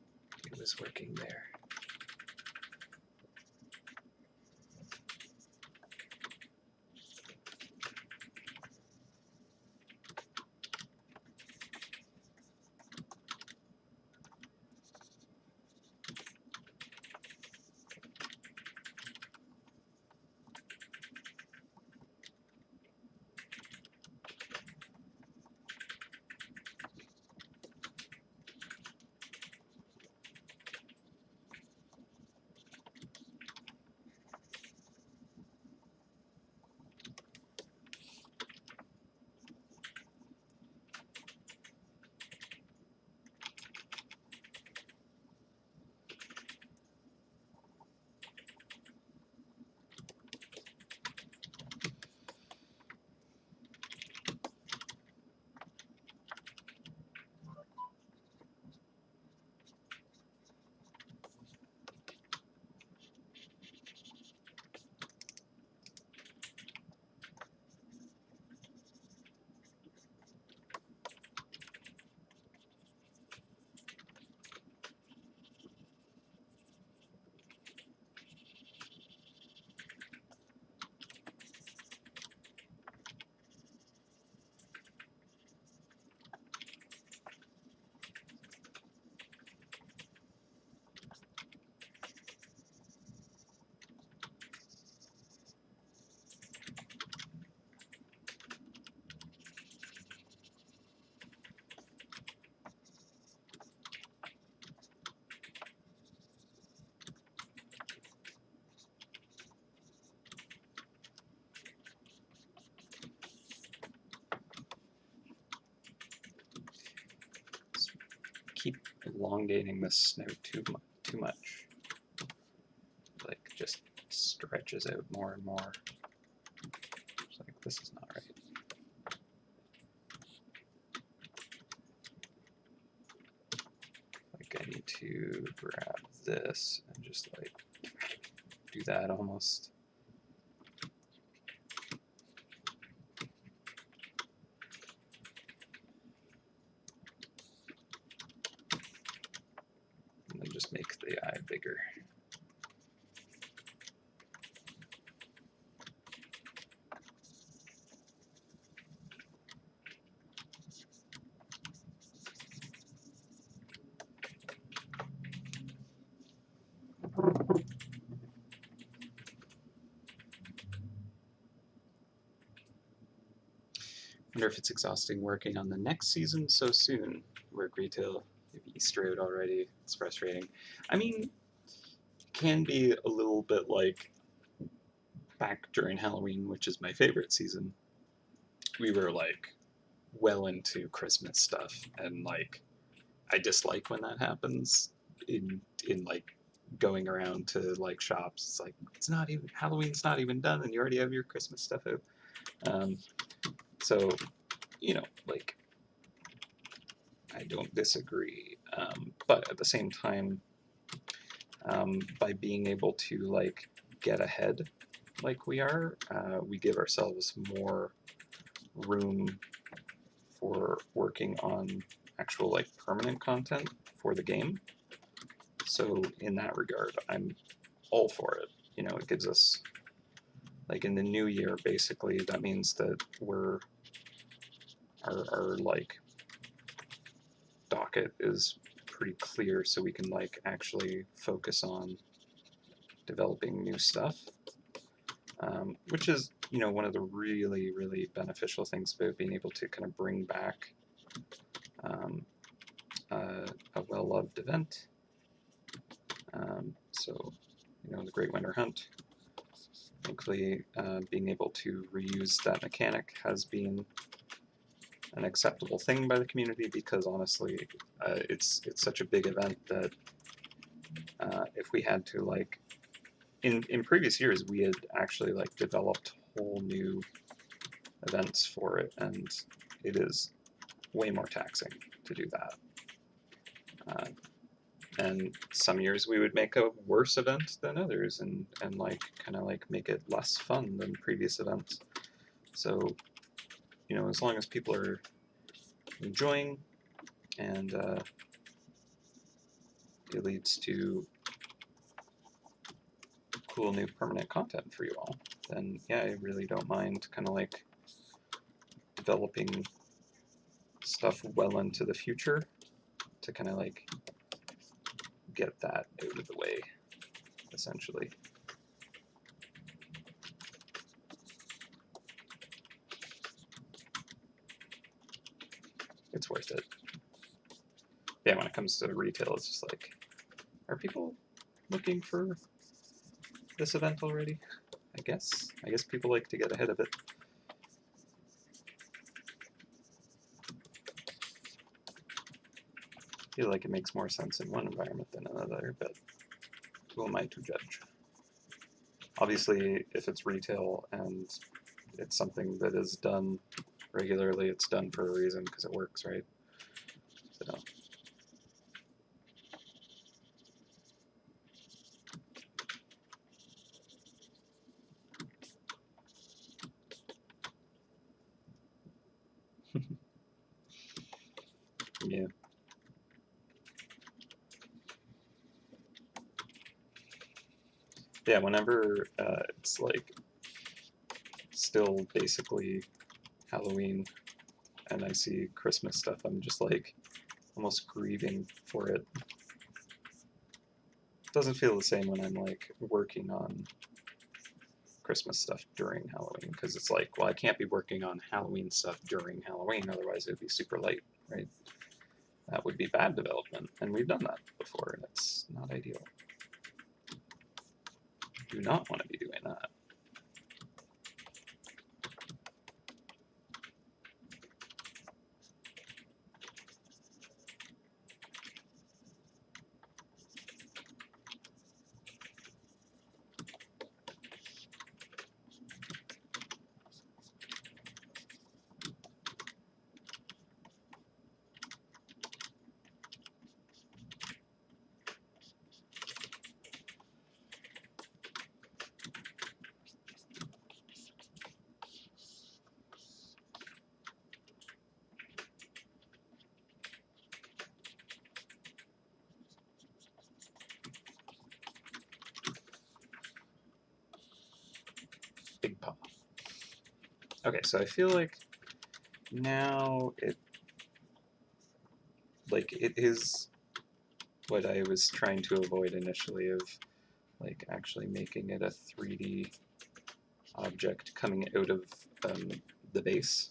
[SPEAKER 1] It was working there. Keep elongating this snout too much. Like, just stretches out more and more. It's like, this is not right. Like, I need to grab this and just like do that almost. And then just make the eye bigger. I wonder if it's exhausting working on the next season so soon. Work retail, Easter out already. It's frustrating. I mean, it can be a little bit like back during Halloween, which is my favorite season. We were like well into Christmas stuff, and like I dislike when that happens in like going around to like shops. It's like, it's not even, Halloween's not even done and you already have your Christmas stuff out. So, you know, like, I don't disagree. But at the same time, by being able to like get ahead like we are, we give ourselves more room for working on actual like permanent content for the game. So in that regard, I'm all for it. You know, it gives us, like in the new year, basically, that means that our like docket is pretty clear, so we can like actually focus on developing new stuff, which is, you know, one of the really, really beneficial things about being able to kind of bring back a well-loved event. So, you know, the Great Winter Hunt. Thankfully, being able to reuse that mechanic has been an acceptable thing by the community, because honestly, it's such a big event that if we had to like in previous years, we had actually like developed whole new events for it, and it is way more taxing to do that. And some years we would make a worse event than others, and like kind of like make it less fun than previous events. So, you know, as long as people are enjoying and it leads to cool new permanent content for you all, then yeah, I really don't mind kind of like developing stuff well into the future to kind of like get that out of the way, essentially. It's worth it. Yeah, when it comes to retail, it's just like, are people looking for this event already? I guess people like to get ahead of it. I feel like it makes more sense in one environment than another, but who am I to judge? Obviously, if it's retail and it's something that is done regularly, it's done for a reason, because it works, right? So. Yeah. Yeah, whenever it's like still basically Halloween and I see Christmas stuff, I'm just like almost grieving for it. It doesn't feel the same when I'm like working on Christmas stuff during Halloween, because it's like, well, I can't be working on Halloween stuff during Halloween, otherwise it would be super late, right? That would be bad development, and we've done that before, and it's not ideal. Do not want to be doing that. Big paw. Okay, so I feel like now it is what I was trying to avoid initially, of like actually making it a 3D object coming out of the base.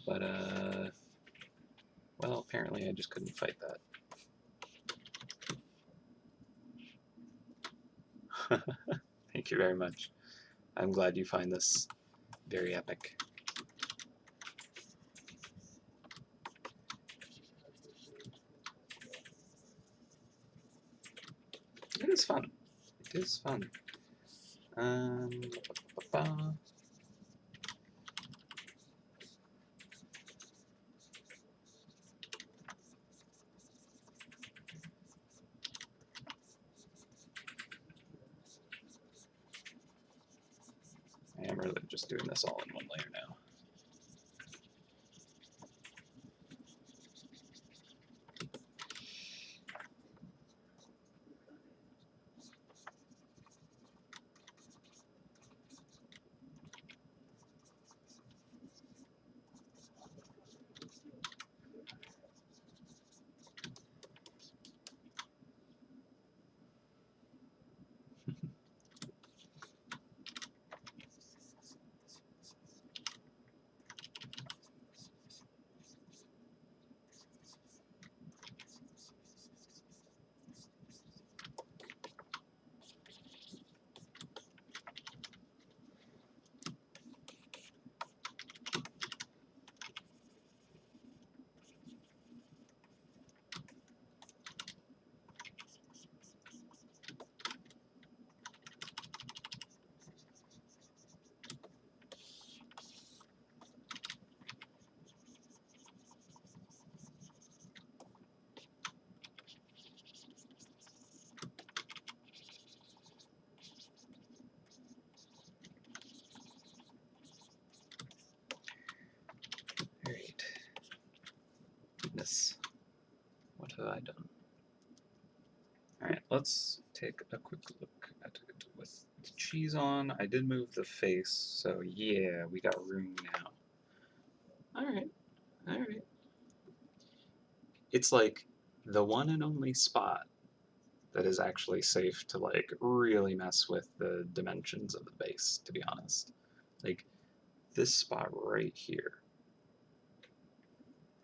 [SPEAKER 1] But well, apparently I just couldn't fight that. Thank you very much. I'm glad you find this very epic. It is fun. It is fun. Ba-ba-ba. really just doing this all in one layer now. Alright. Goodness. What have I done? Alright, let's take a quick look at it with the cheese on. I did move the face, so yeah, we got room now. Alright, alright. It's like the one and only spot that is actually safe to like really mess with the dimensions of the base, to be honest. Like this spot right here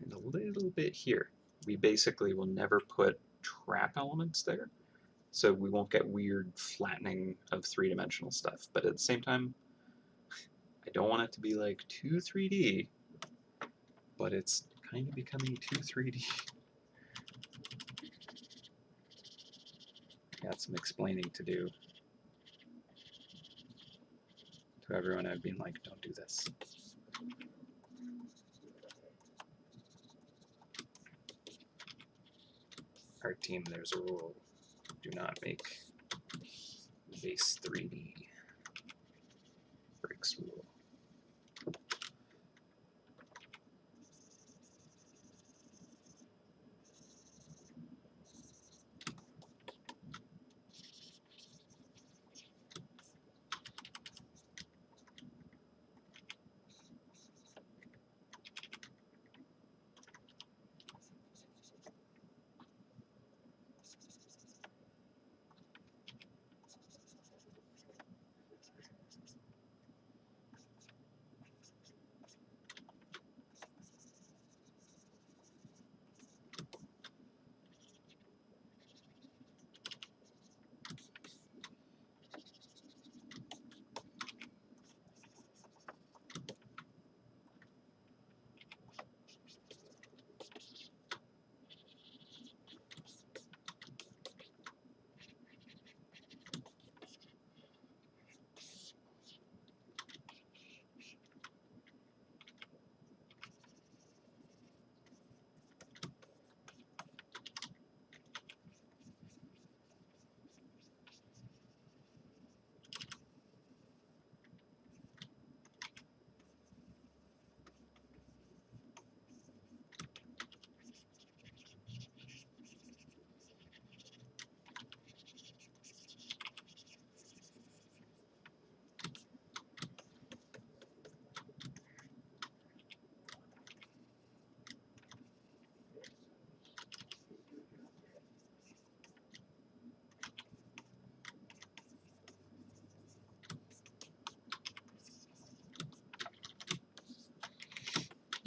[SPEAKER 1] and a little bit here. We basically will never put trap elements there, so we won't get weird flattening of three-dimensional stuff. But at the same time, I don't want it to be like too 3D, but it's kind of becoming too 3D. Got some explaining to do to everyone. I've been like, don't do this. Our team, there's a rule. Do not make base 3D. Breaks rule.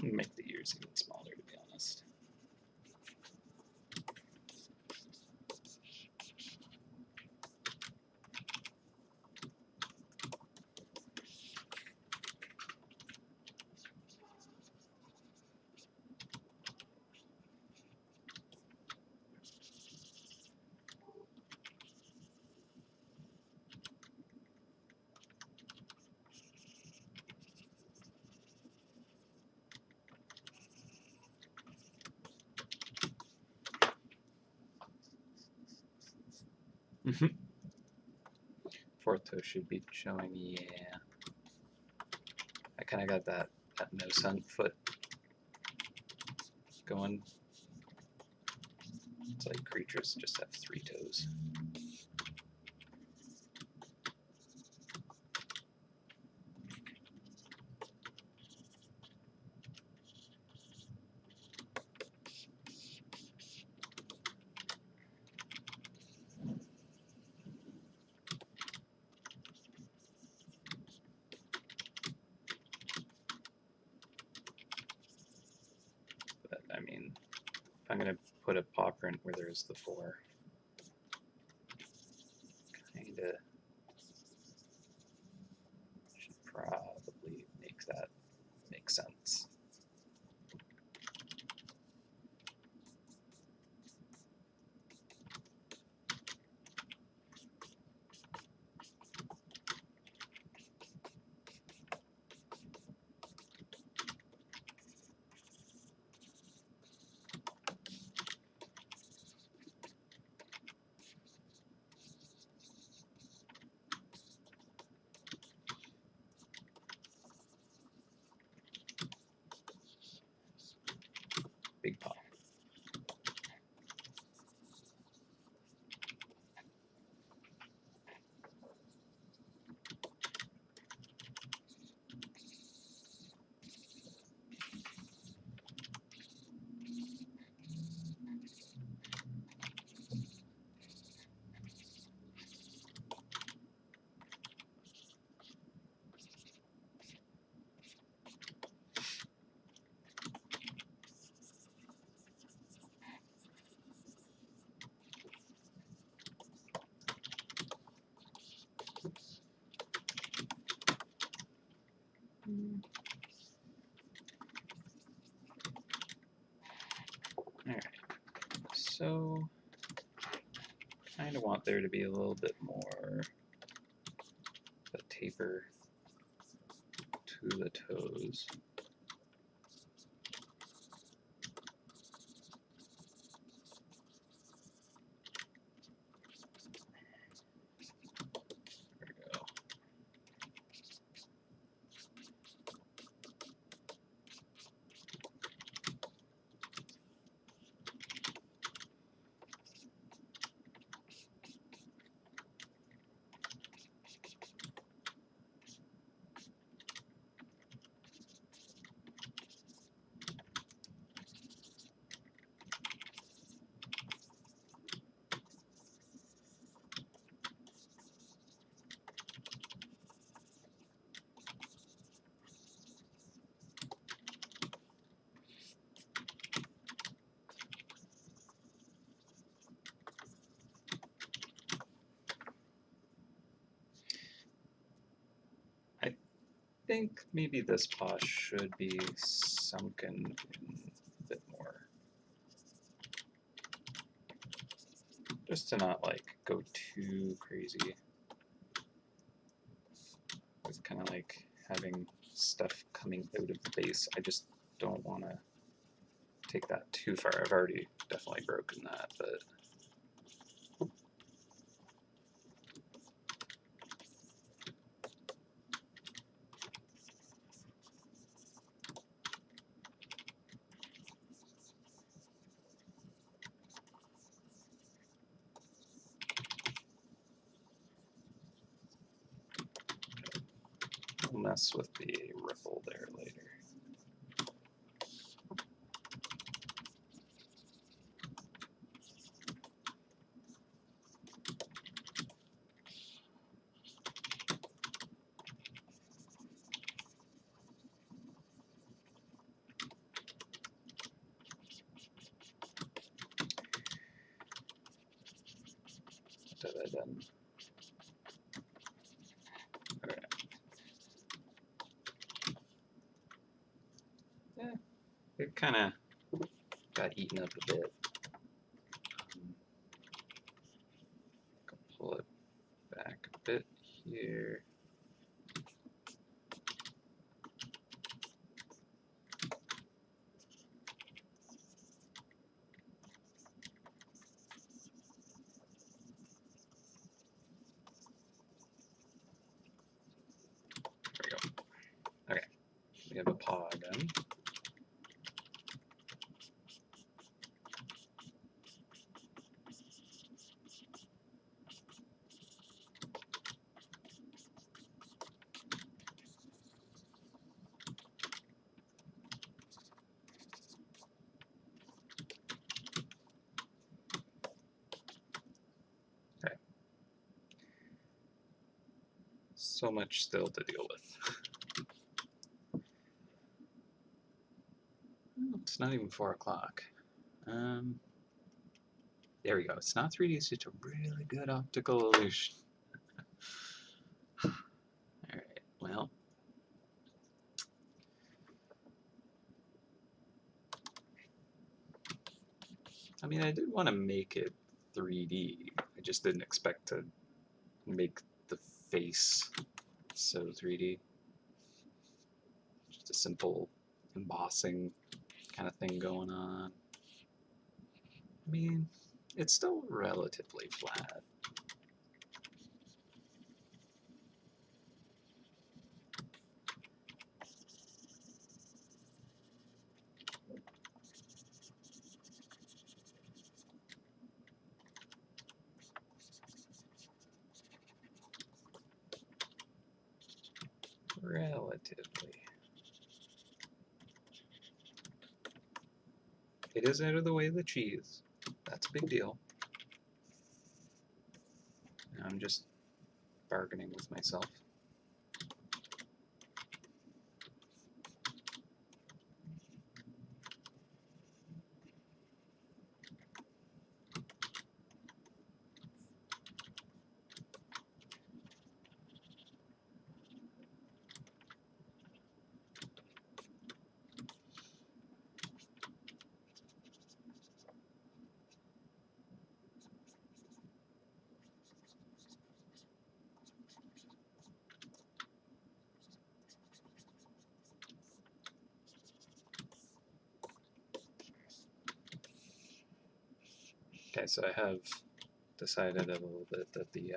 [SPEAKER 1] Make the ears even smaller, to be honest. Fourth toe should be showing, yeah. I kind of got that MouseHunt foot going. It's like creatures just have 3 toes. But I mean, if I'm gonna put a paw print where there's the 4, kinda should probably make that make sense. Big paw. Alright, so I kind of want there to be a little bit more of a taper to the toes. There we go. I think maybe this paw should be sunken in a bit more. Just to not like go too crazy. It's kind of like having stuff coming out of the base. I just don't want to take that too far. I've already definitely broken that, but we'll mess with the ripple there later. What have I done? Okay. Yeah, it kind of got eaten up a bit. Pull it back a bit here. There we go. Okay, We have a paw again. Okay. So much still to deal with. It's not even 4 o'clock. There we go. It's not 3D, it's just a really good optical illusion. Alright, well. I mean, I did want to make it 3D. I just didn't expect to make the face so 3D. Just a simple embossing kind of thing going on. I mean, it's still relatively flat. Relatively. It is out of the way of the cheese. That's a big deal. Now I'm just bargaining with myself. Okay, so I have decided a little bit that the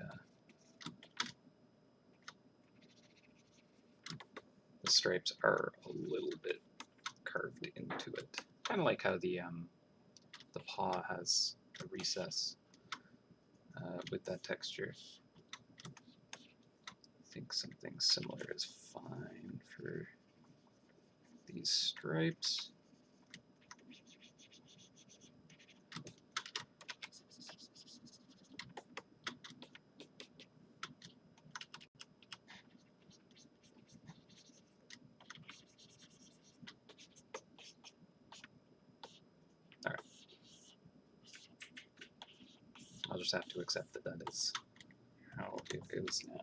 [SPEAKER 1] stripes are a little bit carved into it. Kind of like how the paw has a recess with that texture. I think something similar is fine for these stripes. Alright. I'll just have to accept that that is how it is now.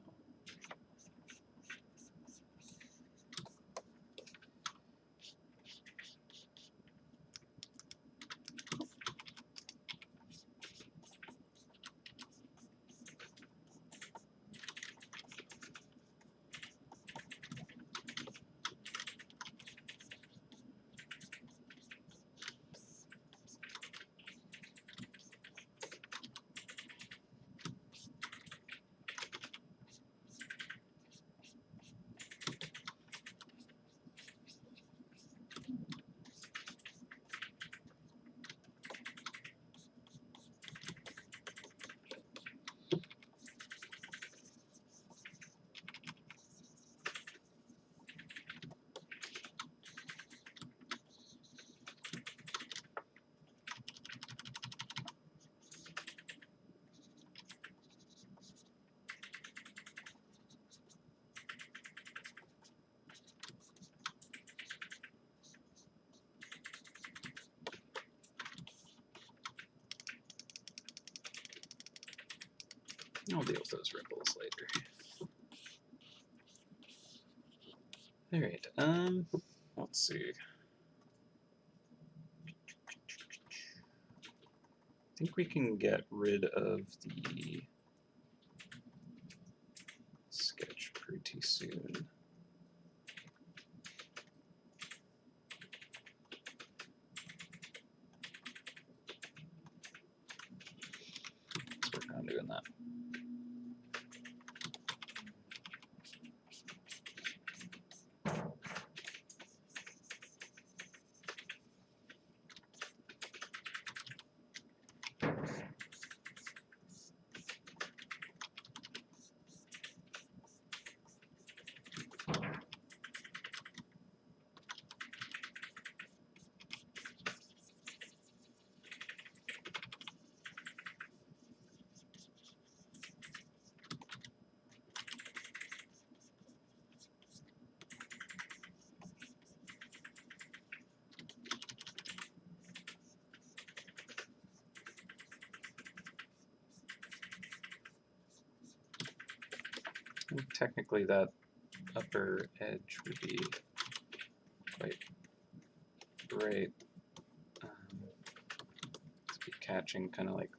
[SPEAKER 1] I'll deal with those ripples later. Alright, let's see. I think we can get rid of the sketch pretty soon. Let's work on doing that. And technically that upper edge would be quite great. To be catching kind of like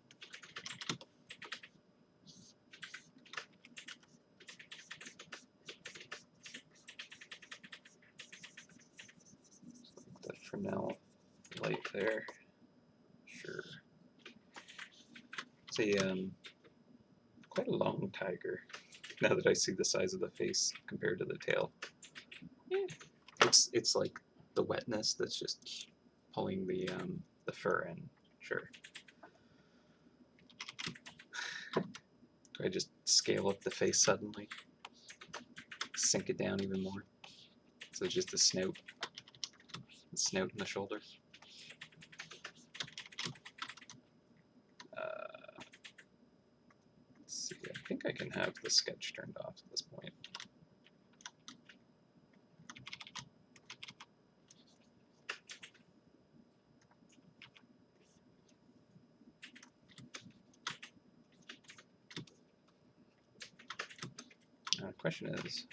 [SPEAKER 1] the Fresnel light there. Sure. It's a quite a long tiger. Now that I see the size of the face compared to the tail, it's like the wetness that's just pulling the fur in. Sure. Do I just scale up the face suddenly? Sink it down even more? So just the snout and the shoulder. Let's see, I think I can have the sketch turned off at this point. The question is,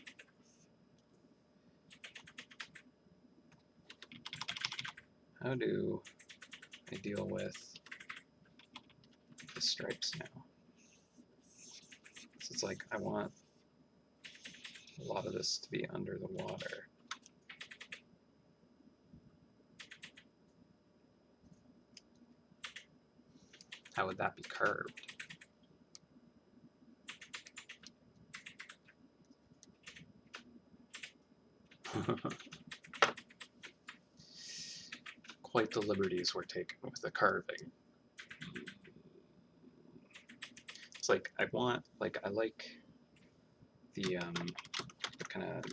[SPEAKER 1] how do I deal with the stripes now? So it's like I want a lot of this to be under the water. How would that be curved? Quite the liberties we're taking with the carving. It's like I want, like I like the kind of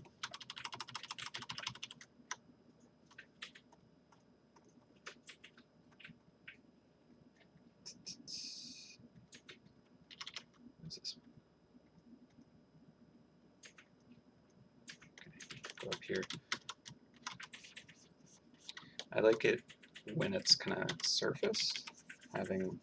[SPEAKER 1] what's this? Okay, go up here. I like it when it's kind of surfaced, having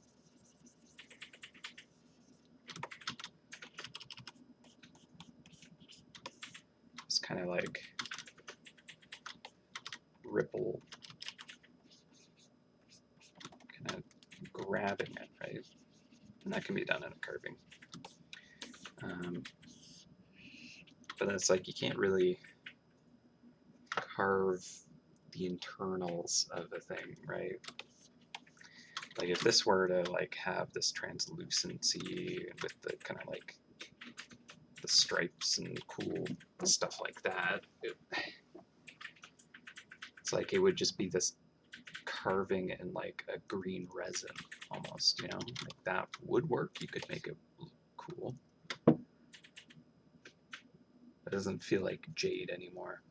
[SPEAKER 1] this kind of like ripple, kind of grabbing it, right? And that can be done in a curving. But it's like you can't really carve the internals of a thing, right? Like if this were to like have this translucency with the kind of like the stripes and cool stuff like that, it's like it would just be this carving in like a green resin almost, you know? Like that would work. You could make it look cool. It doesn't feel like jade anymore.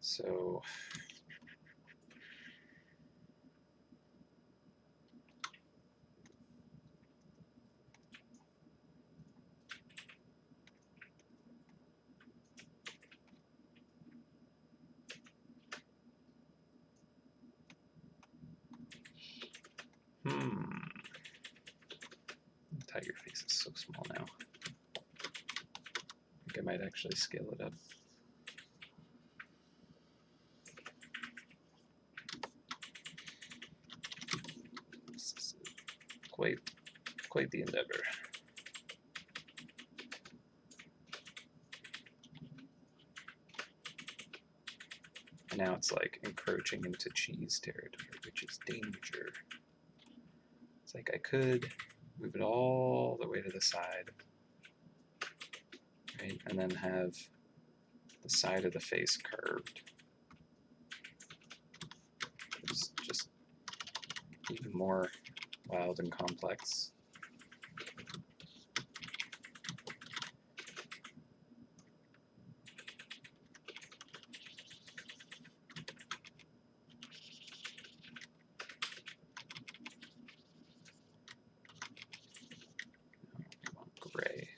[SPEAKER 1] So the tiger face is so small now. I think I might actually scale it up. This is quite the endeavor. And now it's like encroaching into cheese territory, which is danger. It's like I could move it all the way to the side, right? And then have the side of the face curved. It's just even more wild and complex. Gray.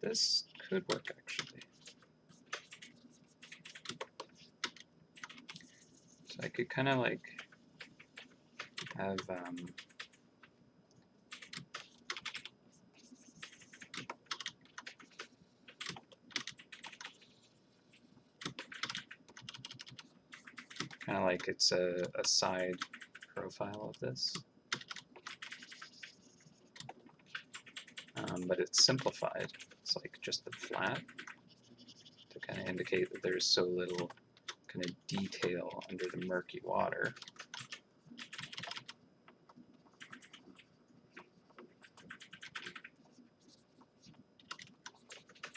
[SPEAKER 1] This could work actually. So I could kind of like have kind of like it's a side profile of this. But it's simplified. It's like just the flat to kind of indicate that there's so little kind of detail under the murky water.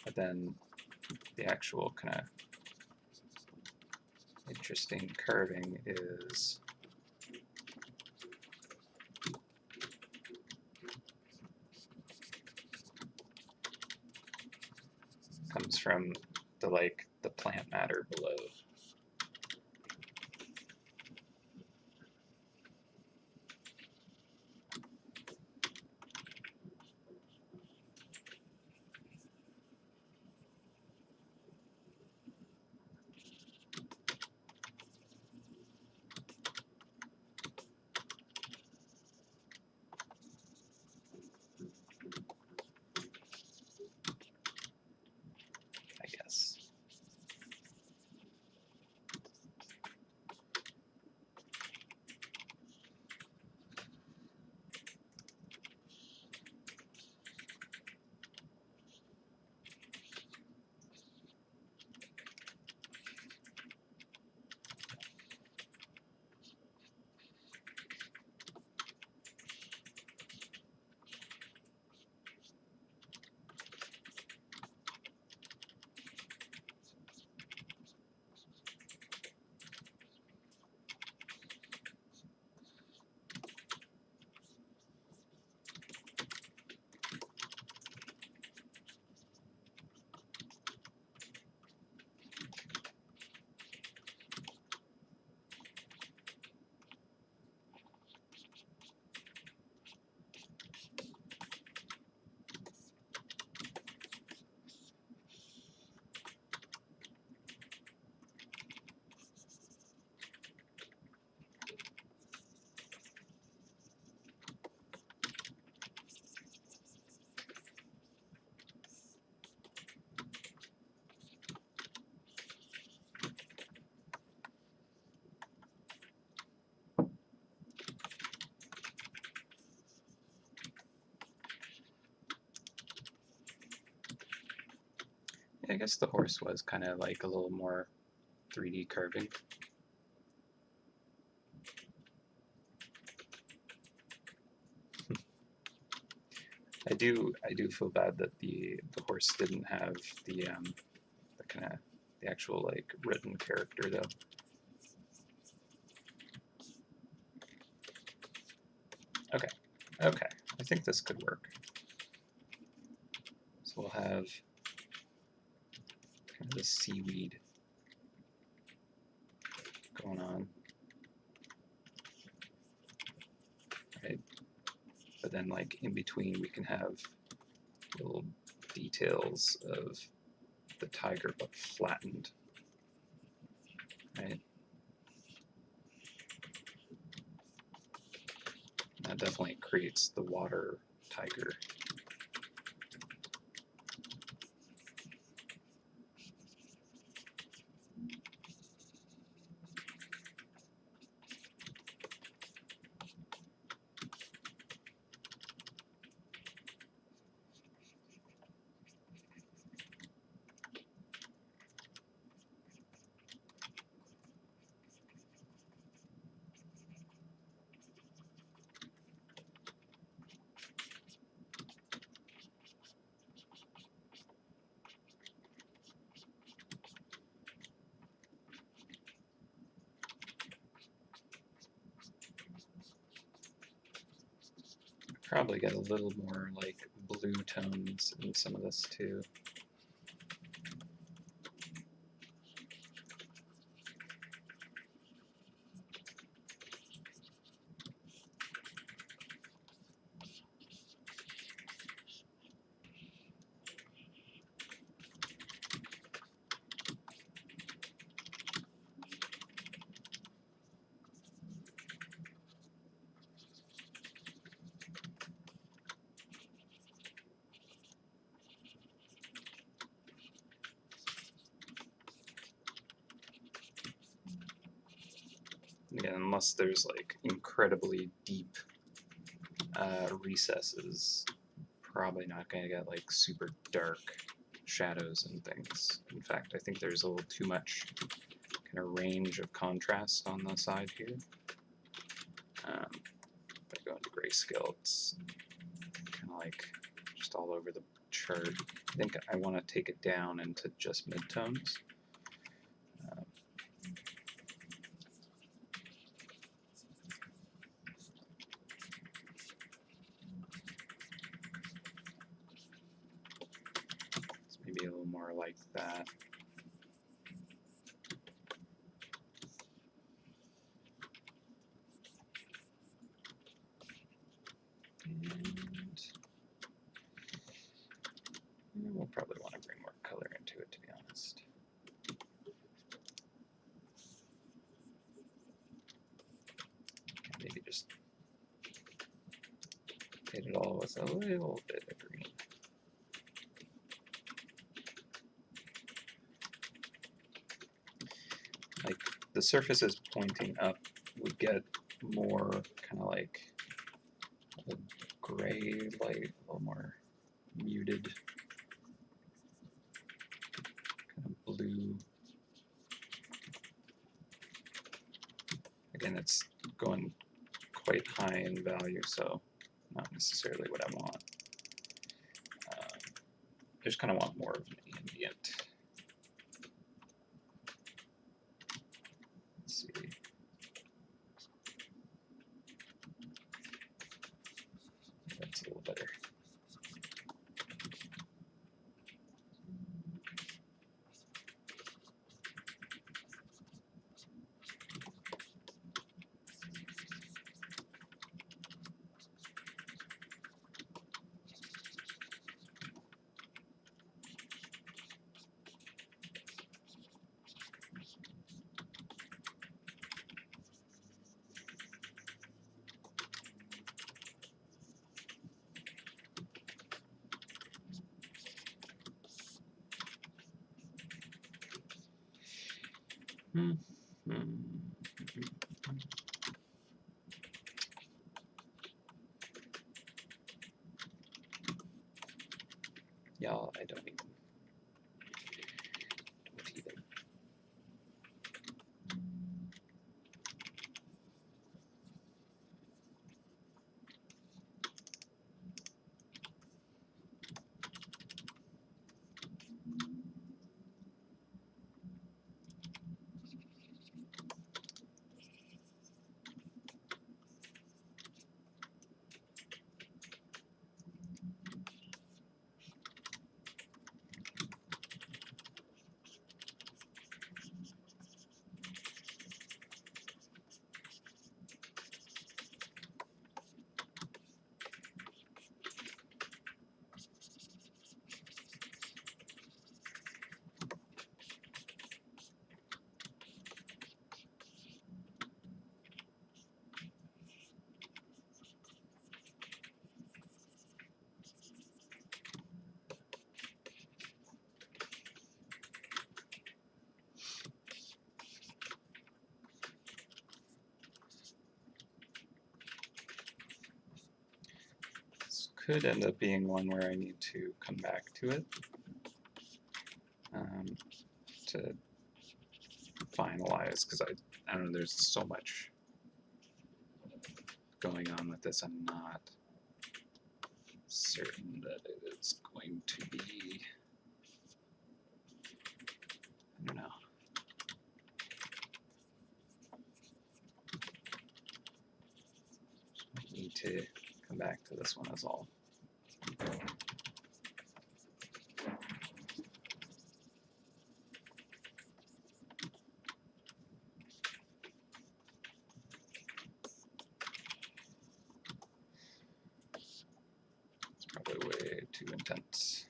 [SPEAKER 1] But then the actual kind of interesting curving is comes from the plant matter below. I guess. Yeah, I guess the horse was kind of like a little more 3D curving. I do feel bad that the horse didn't have the kind of the actual like written character though. Okay, okay, I think this could work. So we'll have kind of this seaweed going on, right? But then like in between we can have little details of the tiger but flattened, right? That definitely creates the water tiger. Probably get a little more like blue tones in some of this too. Again, unless there's like incredibly deep recesses, probably not going to get like super dark shadows and things. In fact, I think there's a little too much kind of range of contrast on the side here. If I go into grayscale, it's kind of like just all over the chart. I think I want to take it down into just midtones. So maybe a little more like that. And we'll probably want to bring more color into it, to be honest. Maybe just hit it all with a little bit of green. Like the surfaces pointing up would get more kind of like a gray light, a little more muted, kind of blue. Again, it's going quite high in value, so not necessarily what I want. I just kind of want more of an ambient. Let's see. That's a little better. Y'all, I don't even. Could end up being one where I need to come back to it to finalize, because I don't know, there's so much going on with this. I'm not certain that it is going to be, I don't know. Need to come back to this one as all. It's probably way too intense.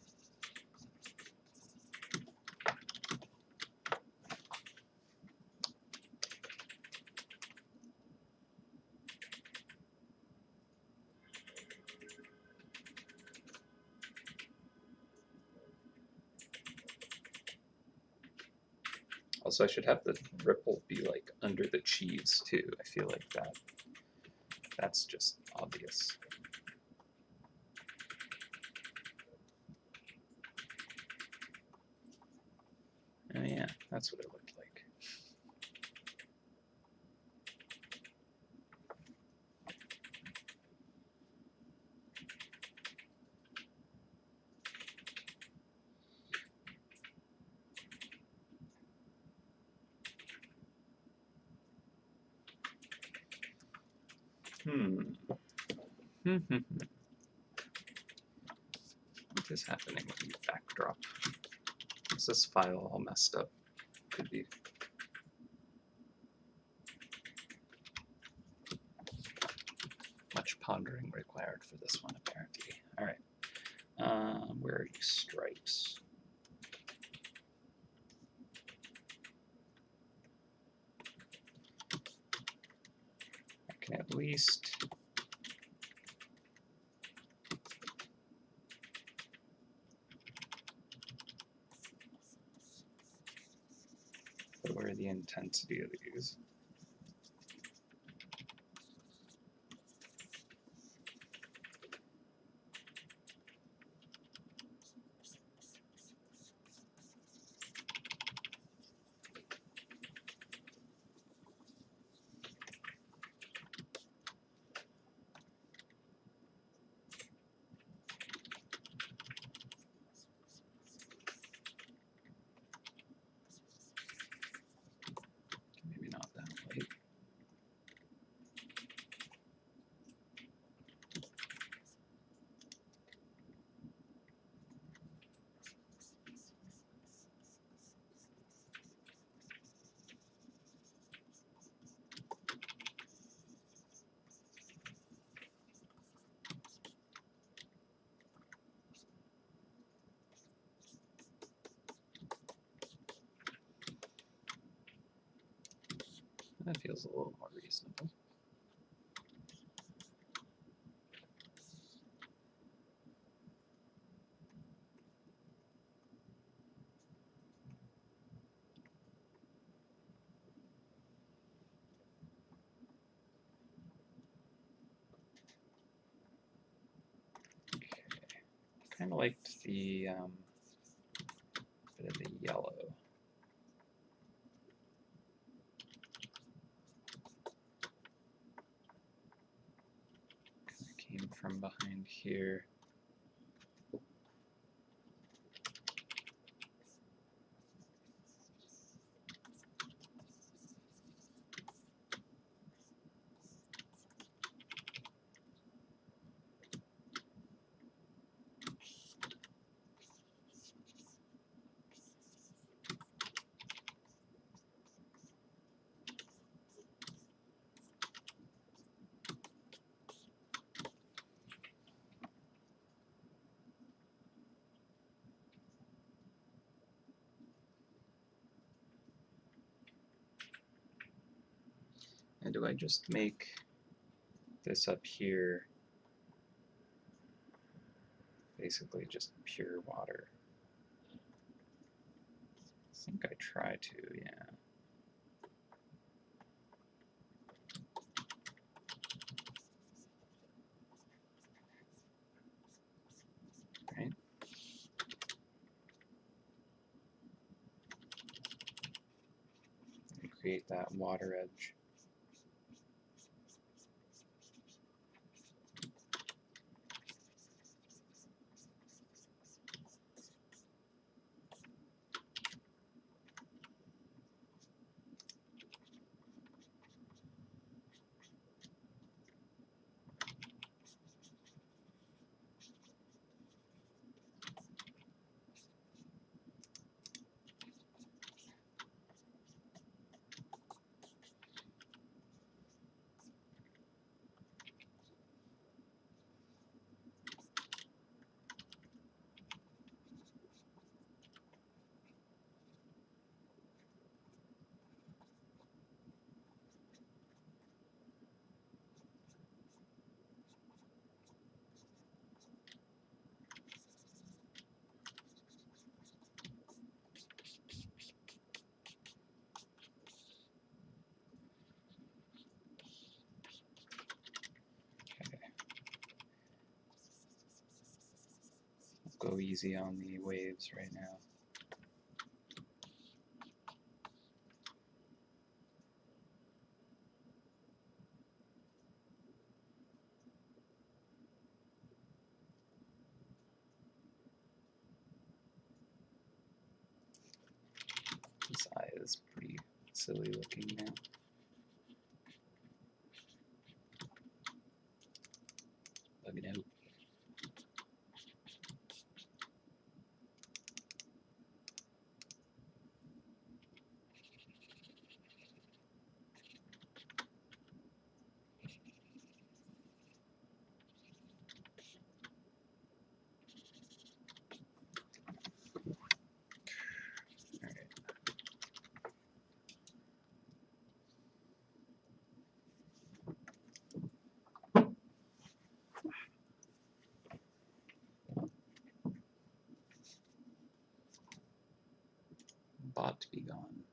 [SPEAKER 1] Also, I should have the ripple be like under the cheese too. I feel like that's just obvious. Oh yeah, that's what it looked like. What is happening with the backdrop? Is this file all messed up? Could be. Much pondering required for this one, apparently. All right. Where are you, stripes? I can at least lower the intensity of these. Maybe not that light. That feels a little more reasonable. Kind of liked the bit of the yellow. Came from behind here. And do I just make this up here basically just pure water? I think I try to, yeah. Right? And create that water edge. go easy on the waves right now. His eye is pretty silly looking now. Bugging out. Bot to be gone.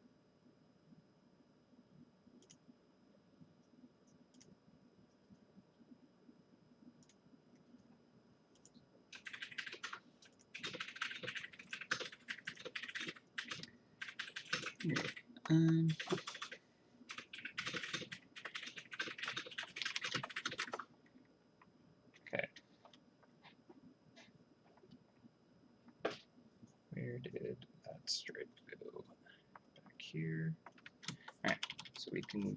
[SPEAKER 1] Okay. Where did that stripe go? Back here. Alright, so we can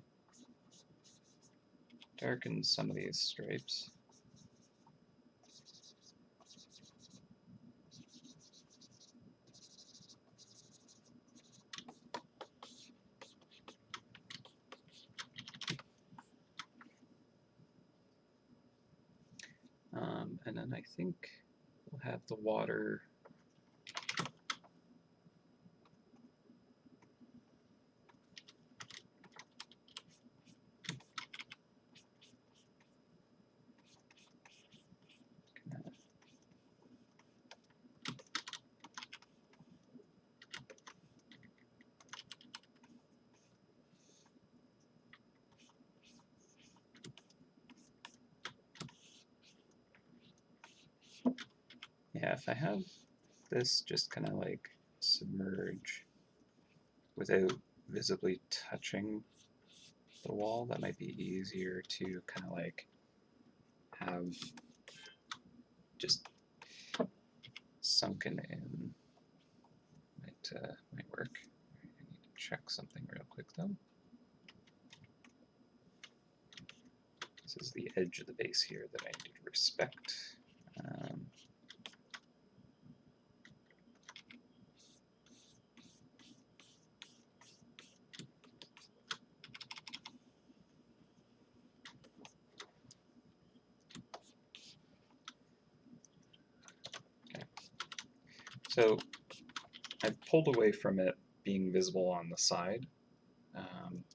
[SPEAKER 1] darken some of these stripes. And then I think we'll have the water yeah, if I have this just kind of like submerge without visibly touching the wall, that might be easier to kind of like have just sunken in. Might work. I need to check something real quick though. This is the edge of the base here that I need to respect. So I've pulled away from it being visible on the side,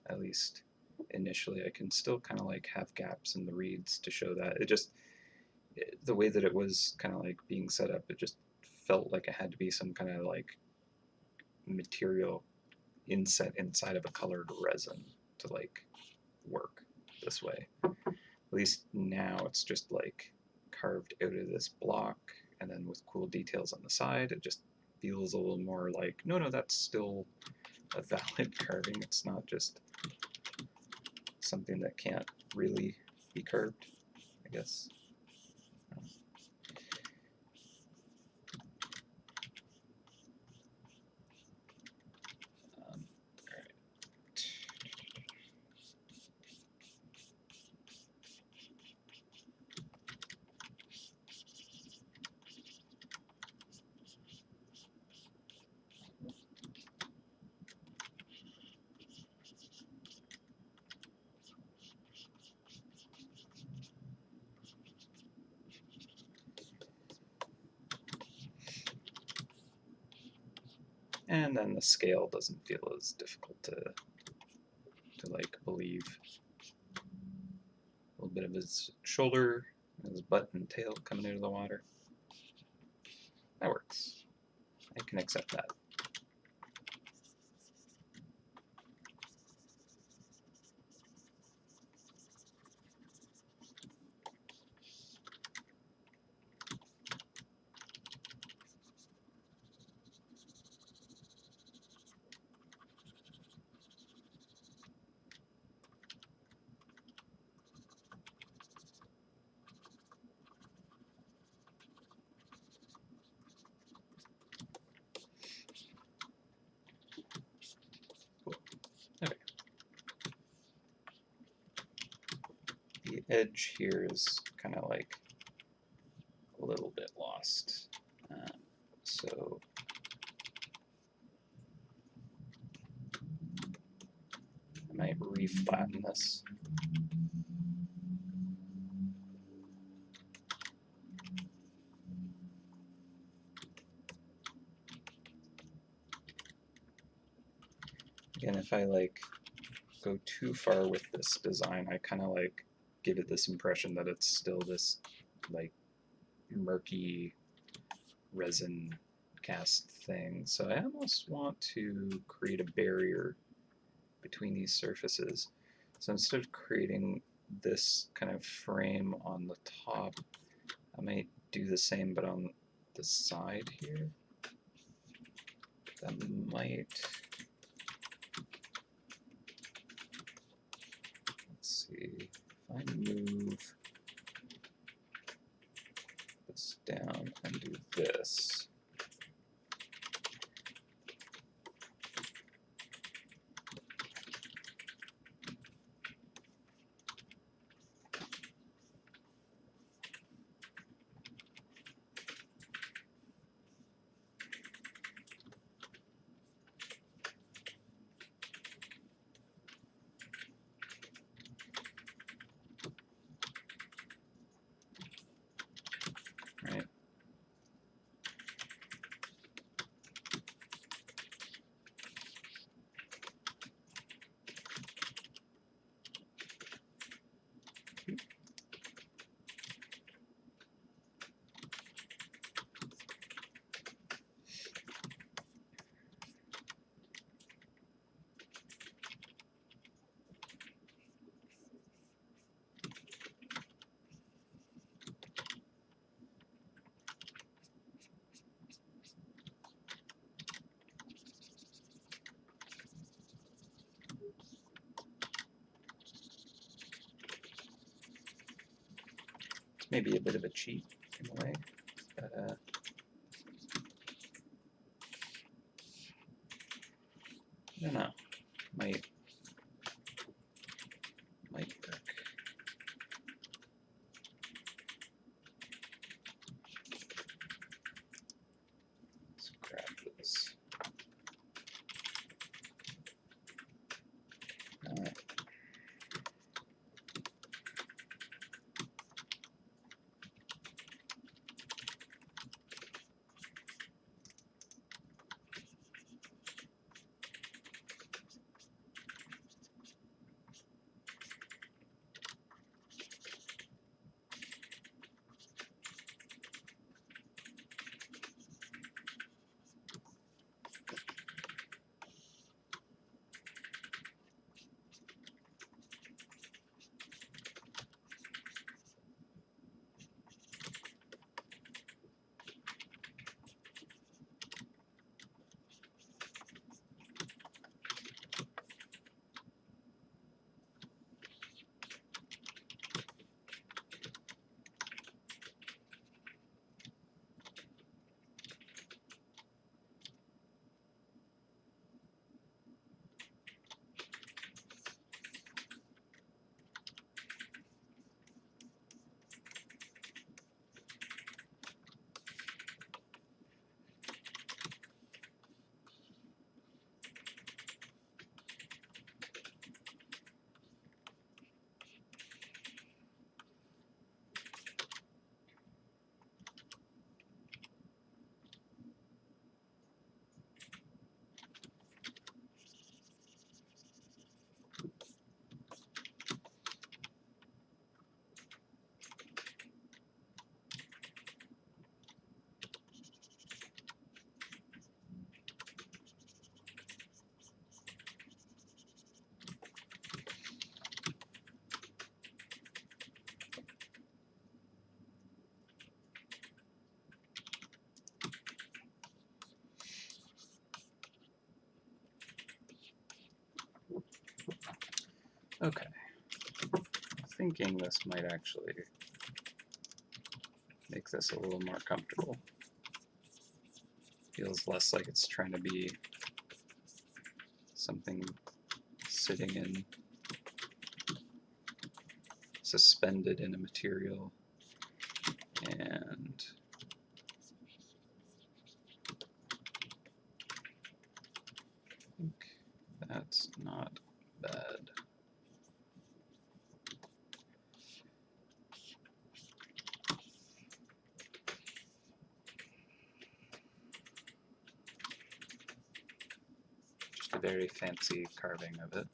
[SPEAKER 1] at least initially. I can still kind of like have gaps in the reeds to show that. The way that it was kind of like being set up, it just felt like it had to be some kind of like material inset inside of a colored resin to like work this way. At least now it's just like carved out of this block, and then with cool details on the side, it just feels a little more like, no, that's still a valid carving. It's not just something that can't really be carved, I guess. And then the scale doesn't feel as difficult to like believe. A little bit of his shoulder, his butt and tail coming out of the water. That works. I can accept that. the edge here is kind of like a little bit lost. So I might re-flatten this. Again, if I like go too far with this design, I kind of like give it this impression that it's still this like murky resin cast thing. So I almost want to create a barrier between these surfaces. So instead of creating this kind of frame on the top, I might do the same but on the side here. That might, let's see, if I move this down and do this, right? Maybe a bit of a cheat in a way, but I don't know. Might work. Let's grab this. Okay. I'm thinking this might actually make this a little more comfortable. Feels less like it's trying to be something sitting suspended in a material, and I think that's not bad. Just a very fancy carving of it.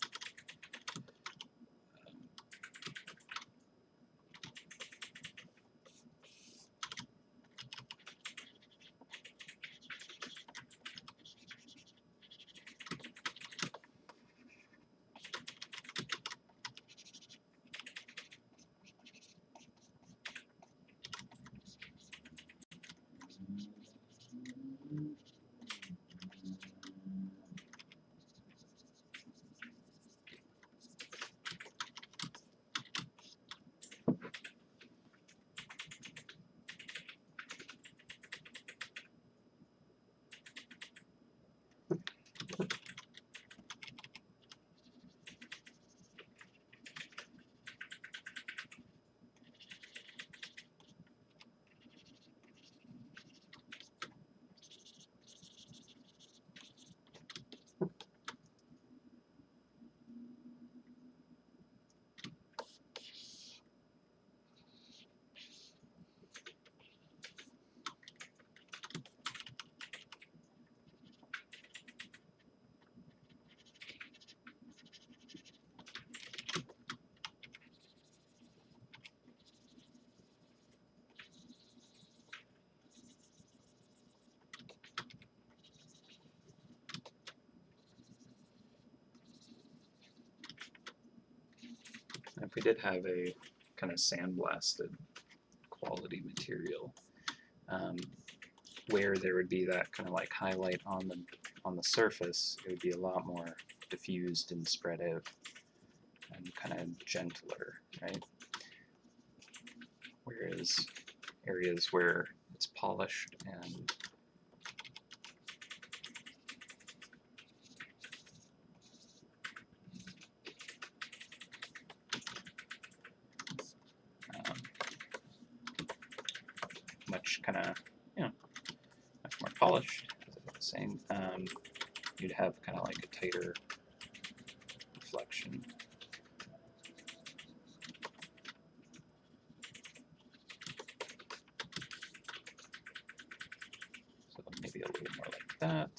[SPEAKER 1] If we did have a kind of sandblasted quality material, where there would be that kind of like highlight on the surface, it would be a lot more diffused and spread out and kind of gentler, right? Whereas areas where it's polished and much kind of, much more polished, saying, you'd have kind of like a tighter reflection. So maybe a little more like that.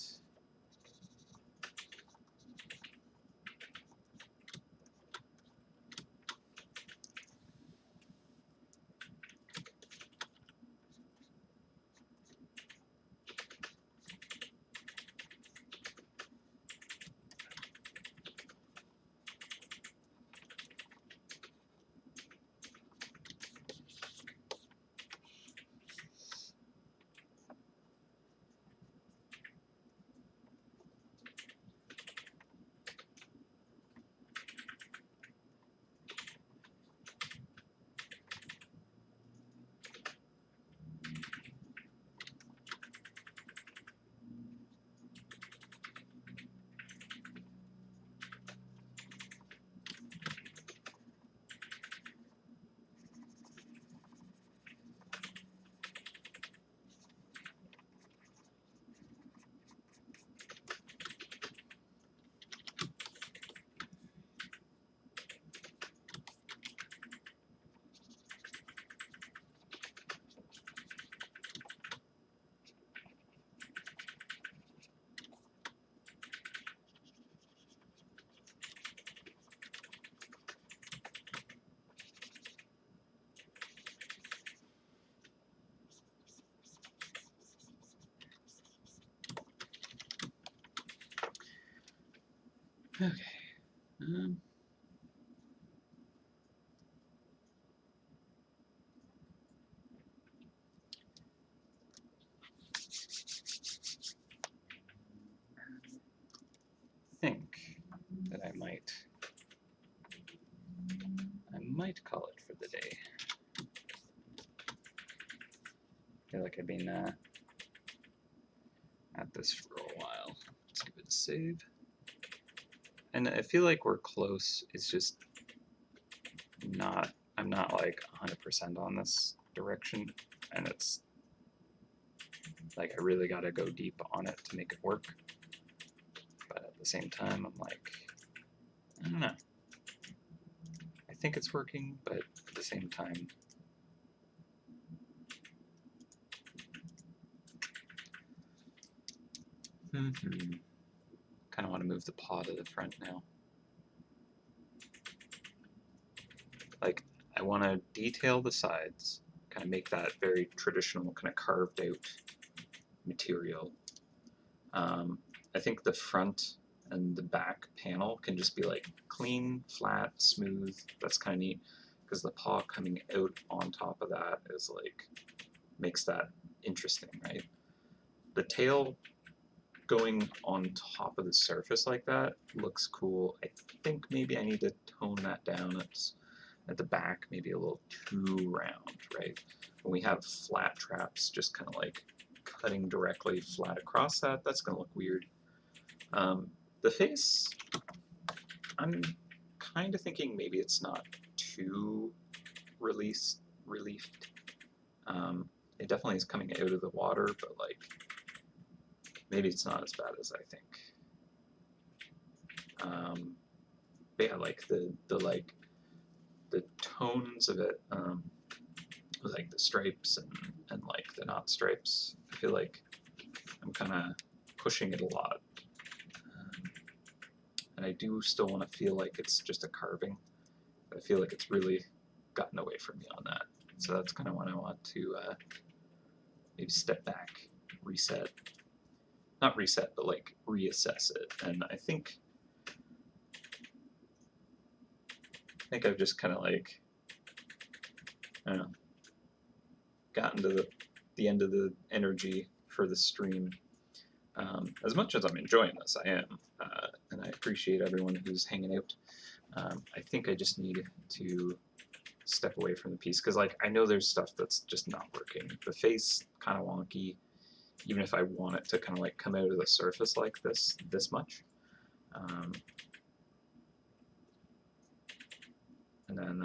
[SPEAKER 1] Okay. Think that I might call it for the day. I feel like I've been at this for a while. Let's give it a save. And I feel like we're close. It's just I'm not not like 100% on this direction, and it's like I really got to go deep on it to make it work. But at the same time, I'm like, I don't know. I think it's working, but at the same time, kind of want to move the paw to the front now. Like, I want to detail the sides, kind of make that very traditional, kind of carved out material. I think the front and the back panel can just be like clean, flat, smooth. That's kind of neat because the paw coming out on top of that is like, makes that interesting, right? The tail going on top of the surface like that looks cool. I think maybe I need to tone that down. It's at the back, maybe a little too round, right? When we have flat traps just kind of like cutting directly flat across that, that's going to look weird. The face, I'm kind of thinking maybe it's not too reliefed. It definitely is coming out of the water, but like maybe it's not as bad as I think. But yeah, like the tones of it, like the stripes and like the not stripes, I feel like I'm kind of pushing it a lot. And I do still want to feel like it's just a carving. I feel like it's really gotten away from me on that. So that's kind of when I want to maybe step back, reset. Not reset, but like reassess it. And I think I've just kind of like, I don't know, gotten to the end of the energy for the stream. As much as I'm enjoying this, I am, and I appreciate everyone who's hanging out. I think I just need to step away from the piece because, like, I know there's stuff that's just not working. The face kind of wonky, even if I want it to kind of like come out of the surface like this much. And then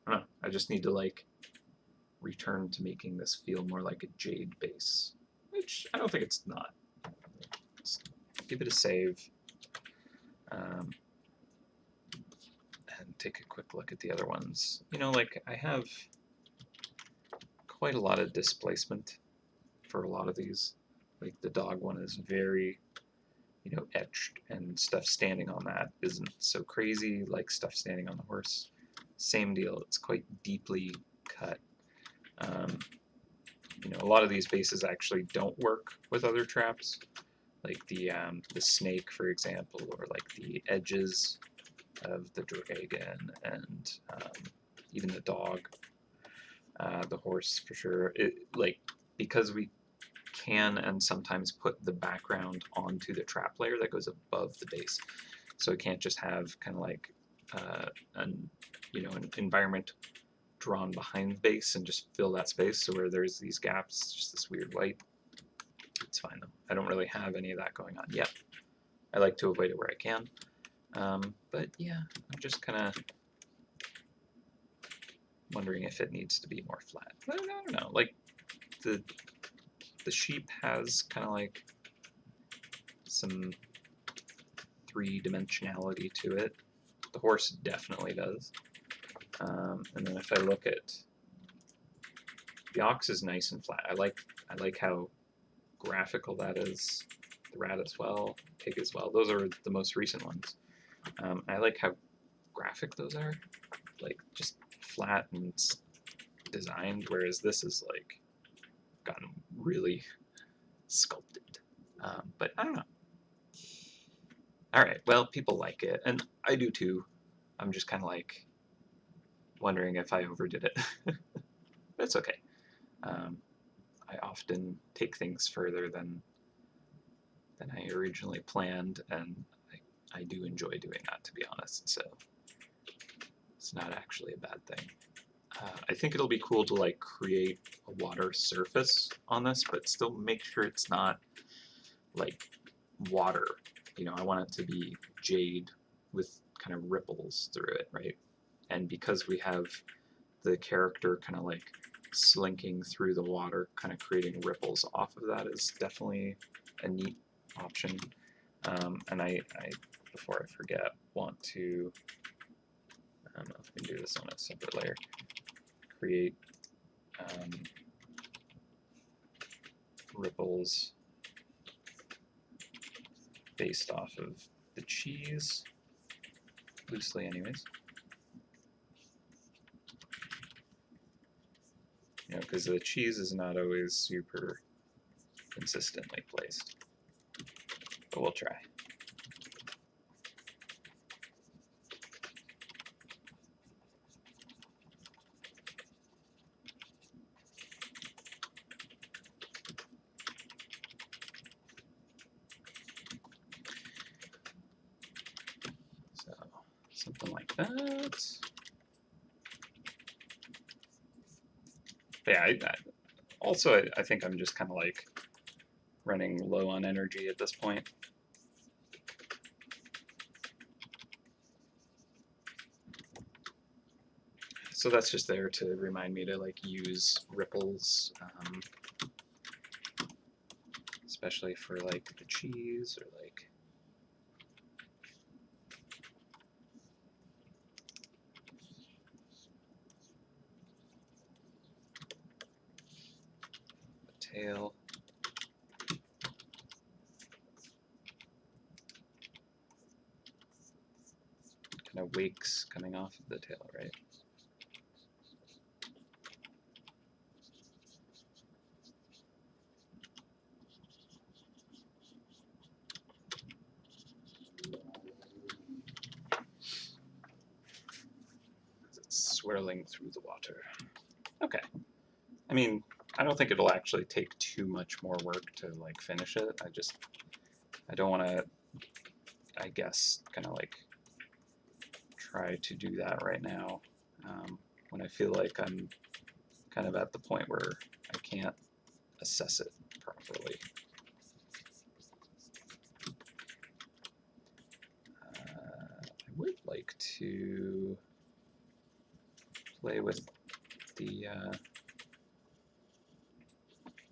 [SPEAKER 1] I don't know. I just need to like return to making this feel more like a jade base, which I don't think it's not. Let's give it a save. And take a quick look at the other ones. You know, like I have quite a lot of displacement for a lot of these. Like the dog one is very, you know, etched, and stuff standing on that isn't so crazy like stuff standing on the horse. Same deal, it's quite deeply cut. You know, a lot of these bases actually don't work with other traps, like the snake, for example, or like the edges of the dragon, and even the dog, the horse for sure. It, like, because we can and sometimes put the background onto the trap layer that goes above the base, so it can't just have kind of like an environment drawn behind the base and just fill that space. So where there's these gaps, just this weird white. It's fine though. I don't really have any of that going on yet. I like to avoid it where I can. But yeah, I'm just kind of wondering if it needs to be more flat. I don't know. Like the sheep has kind of like some three-dimensionality to it. The horse definitely does. And then if I look at the ox, is nice and flat. I like how graphical that is. The rat as well, pig as well. Those are the most recent ones. I like how graphic those are, like just flat and designed, whereas this is like gotten really sculpted. But I don't know. All right, well, people like it, and I do too. I'm just kind of like wondering if I overdid it. But it's okay. I often take things further than I originally planned, and I do enjoy doing that, to be honest. So it's not actually a bad thing. I think it'll be cool to like create a water surface on this, but still make sure it's not like water. You know, I want it to be jade with kind of ripples through it, right? and because we have the character kind of like slinking through the water, kind of creating ripples off of that is definitely a neat option. And I, before I forget, want to, I don't know if we can do this on a separate layer, create ripples based off of the cheese, loosely anyways. You know, because the cheese is not always super consistently placed, but we'll try. So something like that. But yeah, also I think I'm just kind of like running low on energy at this point. So that's just there to remind me to like use ripples, especially for like the cheese or like the tail. Kind of wakes coming off of the tail, right? It's swirling through the water. Okay. I mean, I don't think it'll actually take too much more work to like finish it. I don't want to, I guess, kind of like try to do that right now when I feel like I'm kind of at the point where I can't assess it properly. I would like to play with the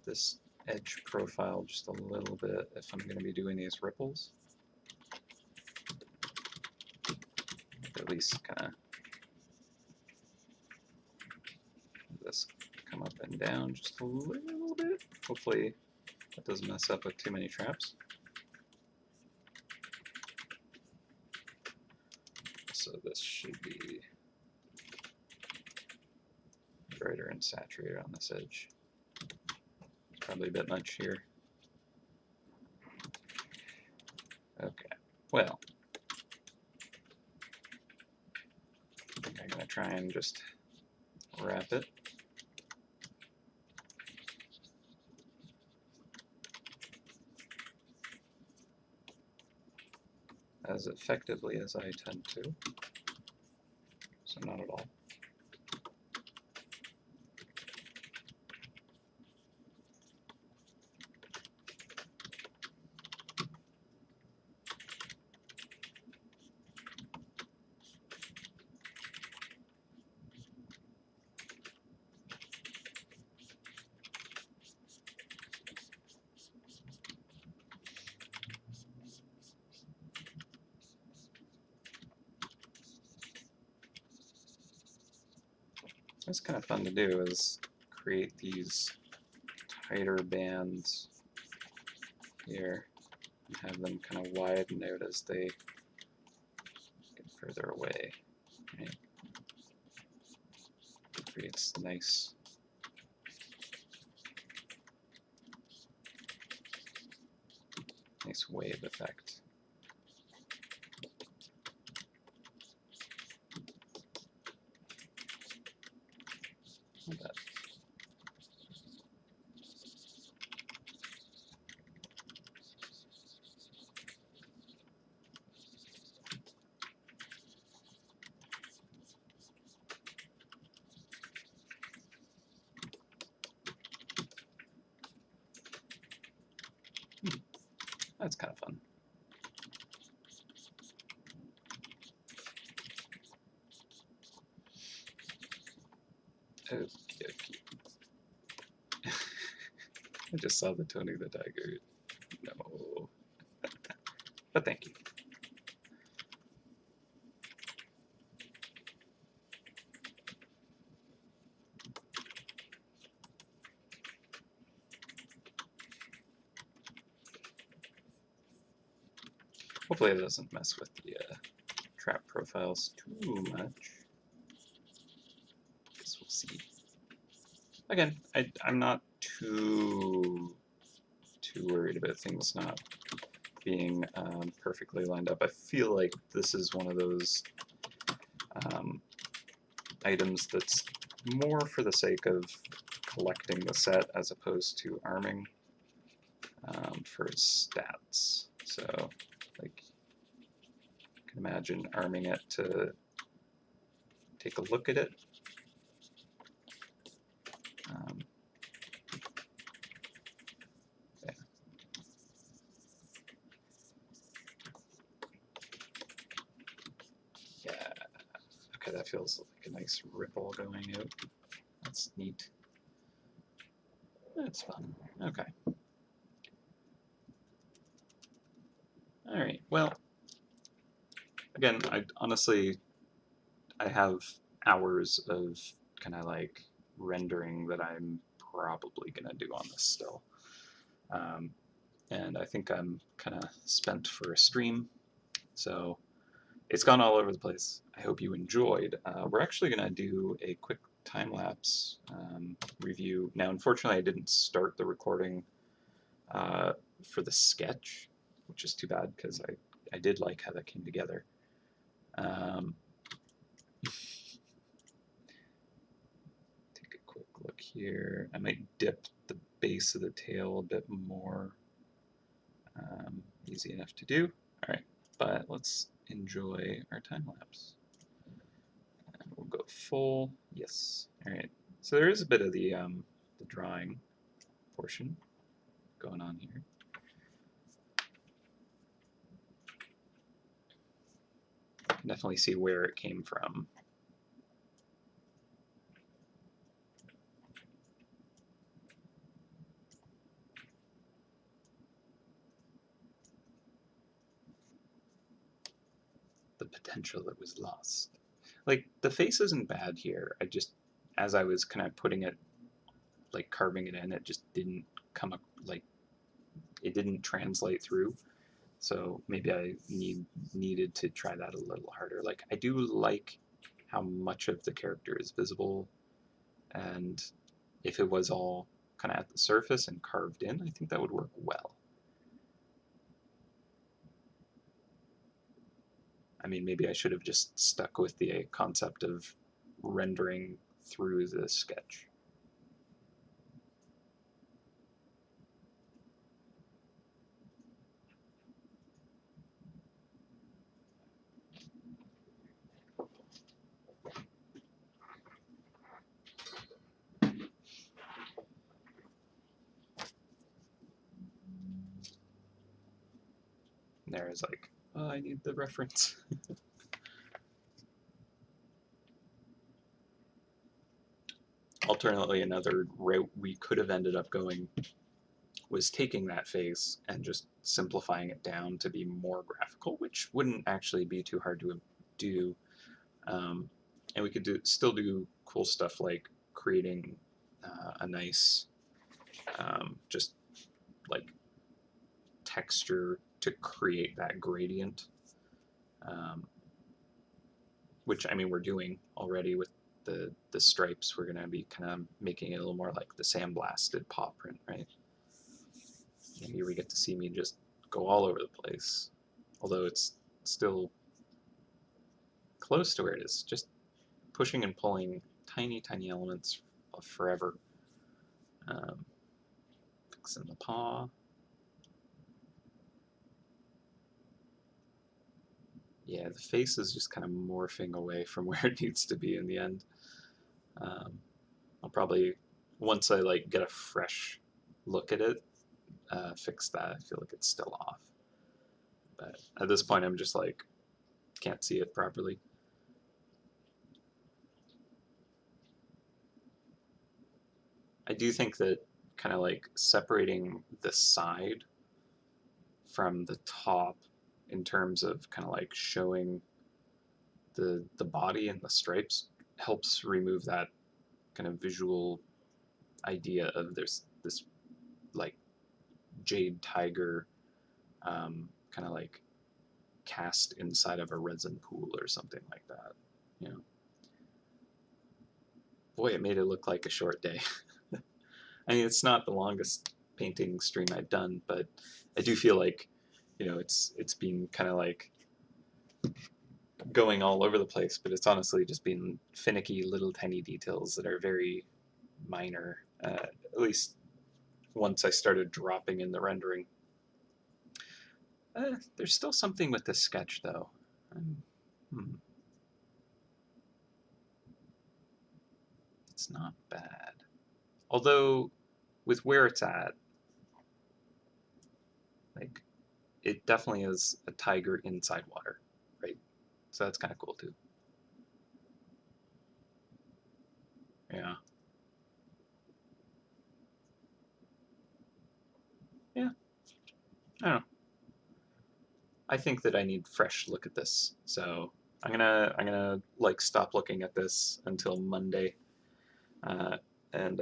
[SPEAKER 1] this edge profile just a little bit if I'm going to be doing these ripples. At least kind of this come up and down just a little bit. Hopefully that doesn't mess up with too many traps. So this should be brighter and saturated on this edge. It's probably a bit much here. Okay, well, I think I'm going to try and just wrap it. As effectively as I tend to, so not at all. What's kind of fun to do is create these tighter bands here and have them kind of widen out as they get further away. Right? It creates nice wave effect. That. That's kind of fun. Okey-dokey. I just saw the Tony the Tiger. No. But thank you. Hopefully it doesn't mess with the trap profiles too much. Guess we'll see. Again, I'm not too worried about things not being perfectly lined up. I feel like this is one of those items that's more for the sake of collecting the set as opposed to arming for stats. So, like, you can imagine arming it to take a look at it. Yeah. Yeah. Okay, that feels like a nice ripple going out. That's neat. That's fun. Okay. Alright, well, again, I have hours of kind of like rendering that I'm probably going to do on this still. And I think I'm kind of spent for a stream, so it's gone all over the place. I hope you enjoyed. We're actually going to do a quick time-lapse review. Now, unfortunately, I didn't start the recording for the sketch, which is too bad because I did like how that came together. Take a quick look here. I might dip the base of the tail a bit more. Easy enough to do. All right, but let's enjoy our time lapse. And we'll go full. Yes. All right. So there is a bit of the drawing portion going on here. You can definitely see where it came from. The potential that was lost. Like, the face isn't bad here. I just, as I was kind of putting it, like carving it in, it just didn't come up, like, it didn't translate through. So maybe I needed to try that a little harder. Like, I do like how much of the character is visible, and if it was all kind of at the surface and carved in, I think that would work well. I mean, maybe I should have just stuck with the concept of rendering through the sketch. And there is like, oh, I need the reference. Alternately, another route we could have ended up going was taking that face and just simplifying it down to be more graphical, which wouldn't actually be too hard to do. And we could still do cool stuff like creating a nice just like texture to create that gradient, which I mean we're doing already with the stripes. We're going to be kind of making it a little more like the sandblasted paw print, right? And here we get to see me just go all over the place, although it's still close to where it is, just pushing and pulling tiny elements of forever. Fixing the paw. Yeah, the face is just kind of morphing away from where it needs to be in the end. I'll probably, once I like get a fresh look at it, fix that. I feel like it's still off. But at this point, I'm just like, can't see it properly. I do think that kind of like separating the side from the top in terms of kind of like showing the body and the stripes helps remove that kind of visual idea of there's this like Jade Tiger kind of like cast inside of a resin pool or something like that. You know, boy, it made it look like a short day. I mean, it's not the longest painting stream I've done, but I do feel like, you know, it's been kind of like going all over the place, but it's honestly just been finicky little tiny details that are very minor. At least once I started dropping in the rendering. There's still something with this sketch though. Hmm. It's not bad. Although, with where it's at, like, it definitely is a tiger inside water, right? So that's kind of cool too. Yeah. Yeah. I don't know. I think that I need fresh look at this. So I'm gonna like stop looking at this until Monday, uh, and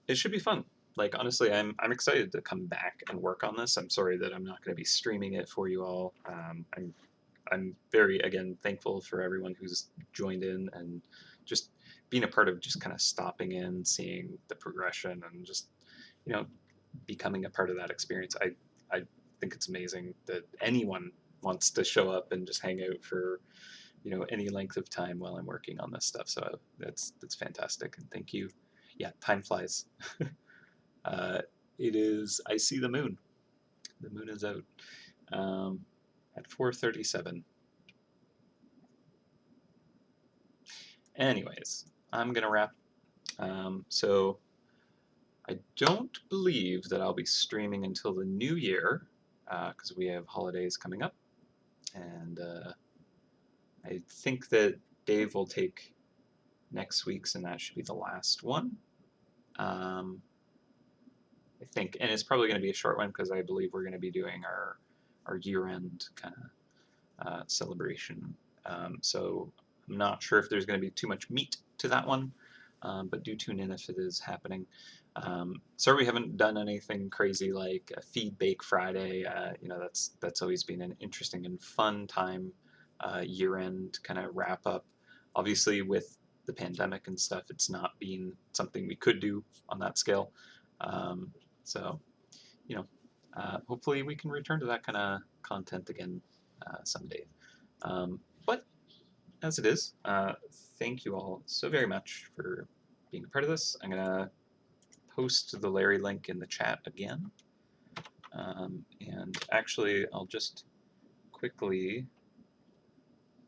[SPEAKER 1] it should be fun. Like honestly, I'm excited to come back and work on this. I'm sorry that I'm not going to be streaming it for you all. I'm very again thankful for everyone who's joined in and just being a part of just kind of stopping in, seeing the progression, and just you know becoming a part of that experience. I think it's amazing that anyone wants to show up and just hang out for any length of time while I'm working on this stuff. So that's fantastic, and thank you. Yeah, time flies. uh, it is. I see the moon. The moon is out at 4:37. Anyways, I'm gonna wrap. So I don't believe that I'll be streaming until the new year because we have holidays coming up, and I think that Dave will take next week's, and that should be the last one. I think, and it's probably going to be a short one because I believe we're going to be doing our year-end kind of celebration. So I'm not sure if there's going to be too much meat to that one, but do tune in if it is happening. Sorry we haven't done anything crazy like a Feed Bake Friday. That's always been an interesting and fun time, year-end kind of wrap up. Obviously, with the pandemic and stuff, it's not been something we could do on that scale. So, hopefully we can return to that kind of content again someday. But as it is, thank you all so very much for being a part of this. I'm going to post the Larry link in the chat again. And actually, I'll just quickly,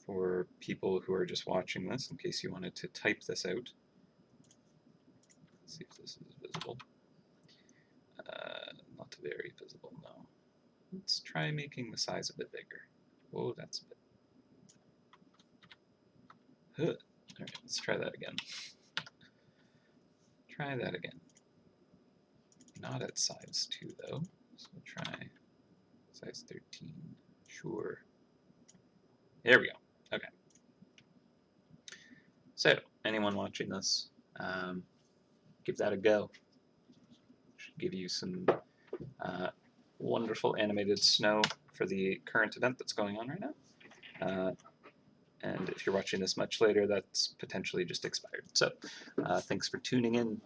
[SPEAKER 1] for people who are just watching this, in case you wanted to type this out, let's see if this is visible. Not very visible, no. Let's try making the size a bit bigger. Whoa, that's a bit. All right, let's try that again. Try that again. Not at size 2 though, so we'll try size 13. Sure. There we go. Okay. So, anyone watching this, give that a go. Should give you some wonderful animated snow for the current event that's going on right now. And if you're watching this much later, that's potentially just expired. So thanks for tuning in.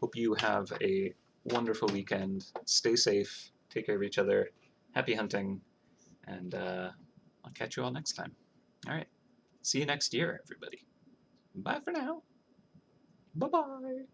[SPEAKER 1] Hope you have a wonderful weekend. Stay safe. Take care of each other. Happy hunting. And I'll catch you all next time. All right. See you next year, everybody. Bye for now. Bye-bye.